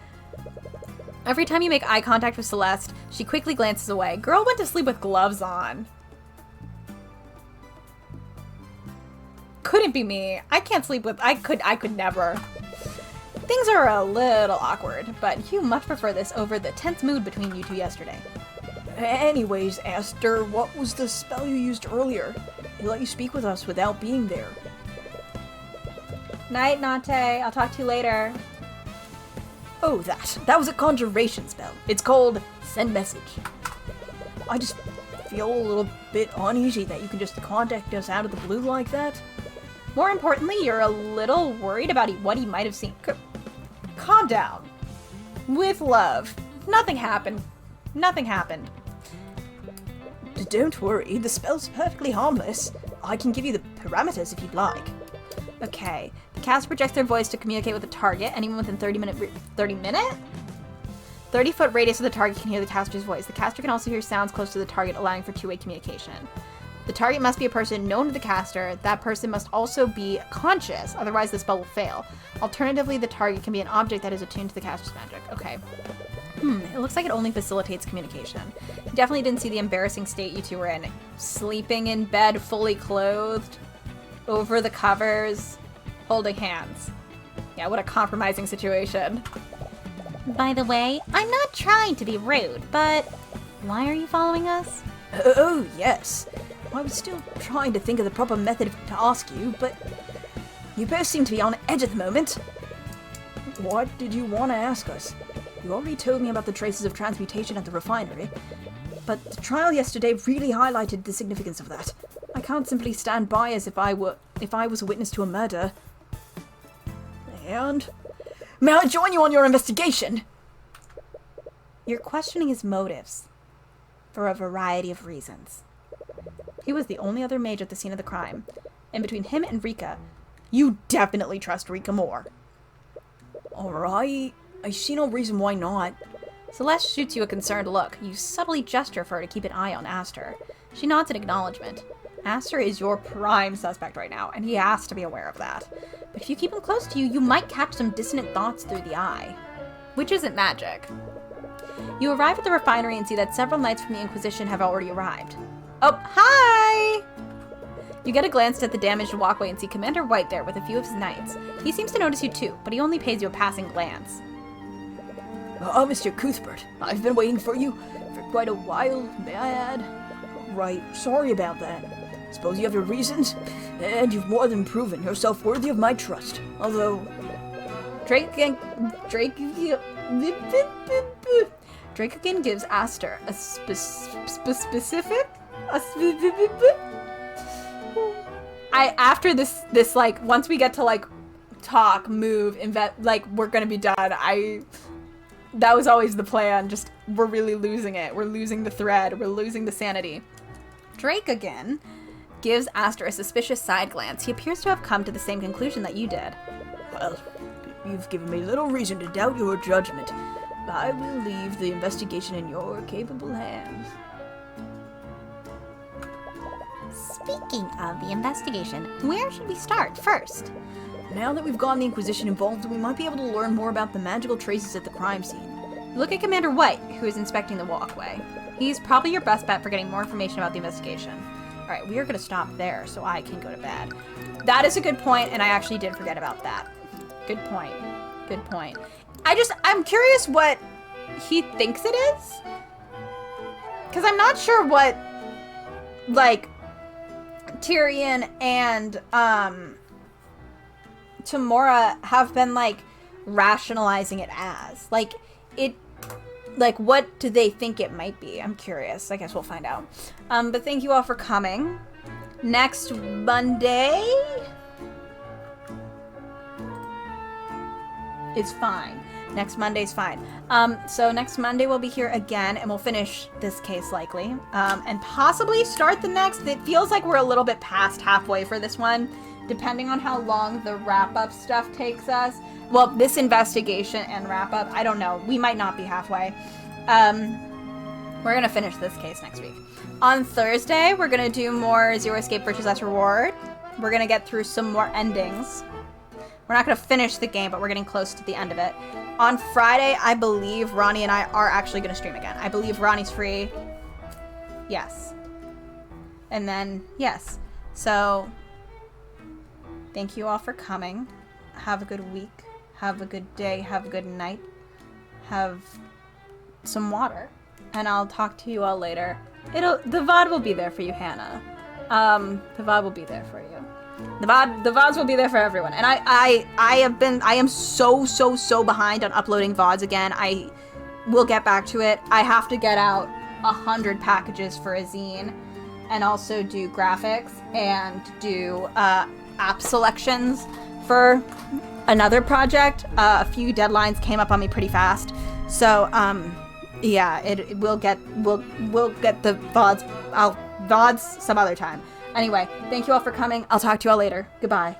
Every time you make eye contact with Celeste, she quickly glances away. Girl went to sleep with gloves on. Couldn't be me. I can't sleep with... I could never. Things are a little awkward, but you much prefer this over the tense mood between you two yesterday. Anyways, Aster, what was the spell you used earlier? It let you speak with us without being there. Night, Nate. I'll talk to you later. Oh, that was a conjuration spell. It's called Send Message. I just feel a little bit uneasy that you can just contact us out of the blue like that. More importantly, you're a little worried about what he might have seen. Calm down. With love. Nothing happened. Nothing happened. Don't worry, the spell's perfectly harmless. I can give you the parameters if you'd like. Okay. The caster projects their voice to communicate with the target. Anyone within 30-foot radius of the target can hear the caster's voice. The caster can also hear sounds close to the target, allowing for two-way communication. The target must be a person known to the caster. That person must also be conscious, otherwise the spell will fail. Alternatively, the target can be an object that is attuned to the caster's magic. Okay. It looks like it only facilitates communication. You definitely didn't see the embarrassing state you two were in. Sleeping in bed, fully clothed, over the covers, holding hands. Yeah, what a compromising situation. By the way, I'm not trying to be rude, but why are you following us? Oh, yes. I was still trying to think of the proper method to ask you, but you both seem to be on edge at the moment. What did you want to ask us? You already told me about the traces of transmutation at the refinery, but the trial yesterday really highlighted the significance of that. I can't simply stand by as if I was a witness to a murder. And may I join you on your investigation? You're questioning his motives for a variety of reasons. He was the only other mage at the scene of the crime, and between him and Rika, you definitely trust Rika more. Alright, I see no reason why not. Celeste shoots you a concerned look. You subtly gesture for her to keep an eye on Aster. She nods in acknowledgement. Aster is your prime suspect right now, and he has to be aware of that. But if you keep him close to you, you might catch some dissonant thoughts through the eye. Which isn't magic. You arrive at the refinery and see that several knights from the Inquisition have already arrived. Oh, hi! You get a glance at the damaged walkway and see Commander White there with a few of his knights. He seems to notice you too, but he only pays you a passing glance. Mr. Cuthbert, I've been waiting for you for quite a while, may I add? Right, sorry about that. Suppose you have your reasons, and you've more than proven yourself worthy of my trust. Although... Drake again gives Aster a specific... after this, like, once we get to, like, talk, move, like, we're gonna be done, that was always the plan, just, we're really losing it. We're losing the thread. We're losing the sanity. Drake again gives Aster a suspicious side glance. He appears to have come to the same conclusion that you did. Well, you've given me little reason to doubt your judgment. I will leave the investigation in your capable hands. Speaking of the investigation, where should we start first? Now that we've gotten the Inquisition involved, we might be able to learn more about the magical traces at the crime scene. Look at Commander White, who is inspecting the walkway. He's probably your best bet for getting more information about the investigation. Alright, we are going to stop there so I can go to bed. That is a good point, and I actually did forget about that. Good point. Good point. I'm curious what he thinks it is. Because I'm not sure what, like, Tyrion and, Tamora have been, like, rationalizing it as. Like, what do they think it might be? I'm curious. I guess we'll find out. But thank you all for coming. Next Monday is fine. Next Monday's fine. So next Monday we'll be here again, and we'll finish this case likely, and possibly start the next. It feels like we're a little bit past halfway for this one, depending on how long the wrap-up stuff takes us. Well, this investigation and wrap-up, I don't know. We might not be halfway. We're gonna finish this case next week. On Thursday, we're gonna do more Zero Escape Virtues Last Reward. We're gonna get through some more endings. We're not gonna finish the game, but we're getting close to the end of it. On Friday, I believe Ronnie and I are actually gonna stream again. I believe Ronnie's free. Yes. And then, yes. So, thank you all for coming. Have a good week. Have a good day. Have a good night. Have some water. And I'll talk to you all later. The VOD will be there for you, Hannah. The VOD will be there for you. The VODs will be there for everyone. And I am so behind on uploading VODs again. I will get back to it. I have to get out 100 packages for a zine and also do graphics and do app selections for another project. A few deadlines came up on me pretty fast. So, yeah, we'll get the VODs some other time. Anyway, thank you all for coming. I'll talk to you all later. Goodbye.